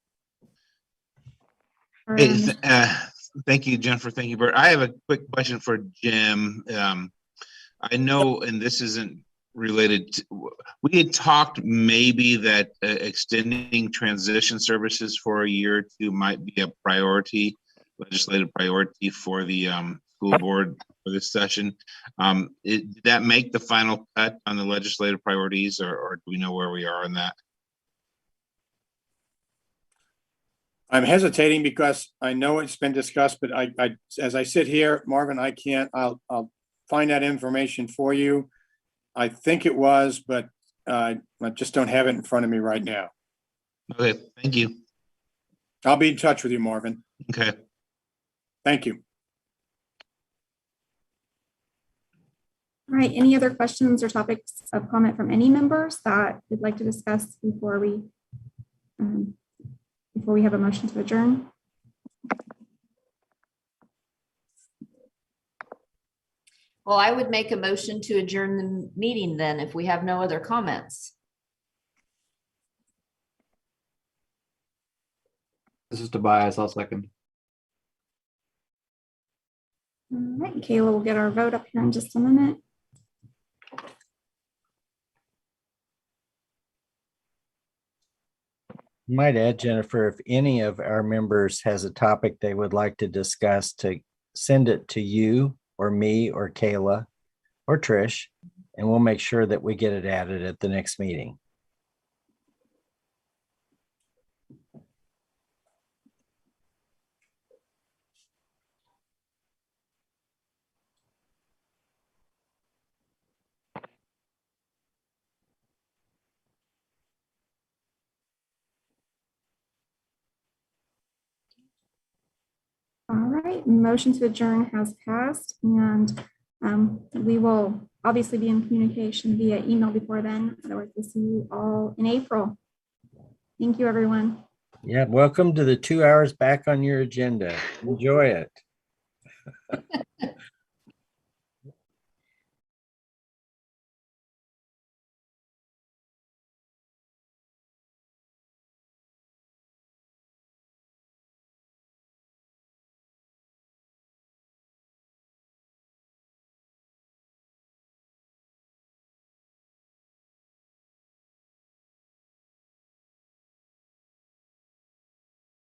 S1: Or,
S7: Hey, thank you, Jennifer. Thank you, Bert. I have a quick question for Jim. I know, and this isn't related to, we had talked maybe that extending transition services for a year or two might be a priority, legislative priority for the school board for this session. Did that make the final cut on the legislative priorities, or do we know where we are on that?
S3: I'm hesitating because I know it's been discussed, but I as I sit here, Marvin, I can't, I'll find that information for you. I think it was, but I just don't have it in front of me right now.
S7: Okay, thank you.
S3: I'll be in touch with you, Marvin.
S7: Okay.
S3: Thank you.
S1: all right, any other questions or topics of comment from any members that you'd like to discuss before we have a motion to adjourn?
S4: Well, I would make a motion to adjourn the meeting then if we have no other comments.
S6: This is Tobias. I'll second.
S1: All right, Kayla will get our vote up here in just a minute.
S5: Might add, Jennifer, if any of our members has a topic they would like to discuss, to send it to you or me or Kayla or Trish, and we'll make sure that we get it added at the next meeting.
S1: All right, motion to adjourn has passed, and we will obviously be in communication via email before then. Otherwise, we'll see you all in April. Thank you, everyone.
S5: Yeah, welcome to the 2 hours back on your agenda. Enjoy it.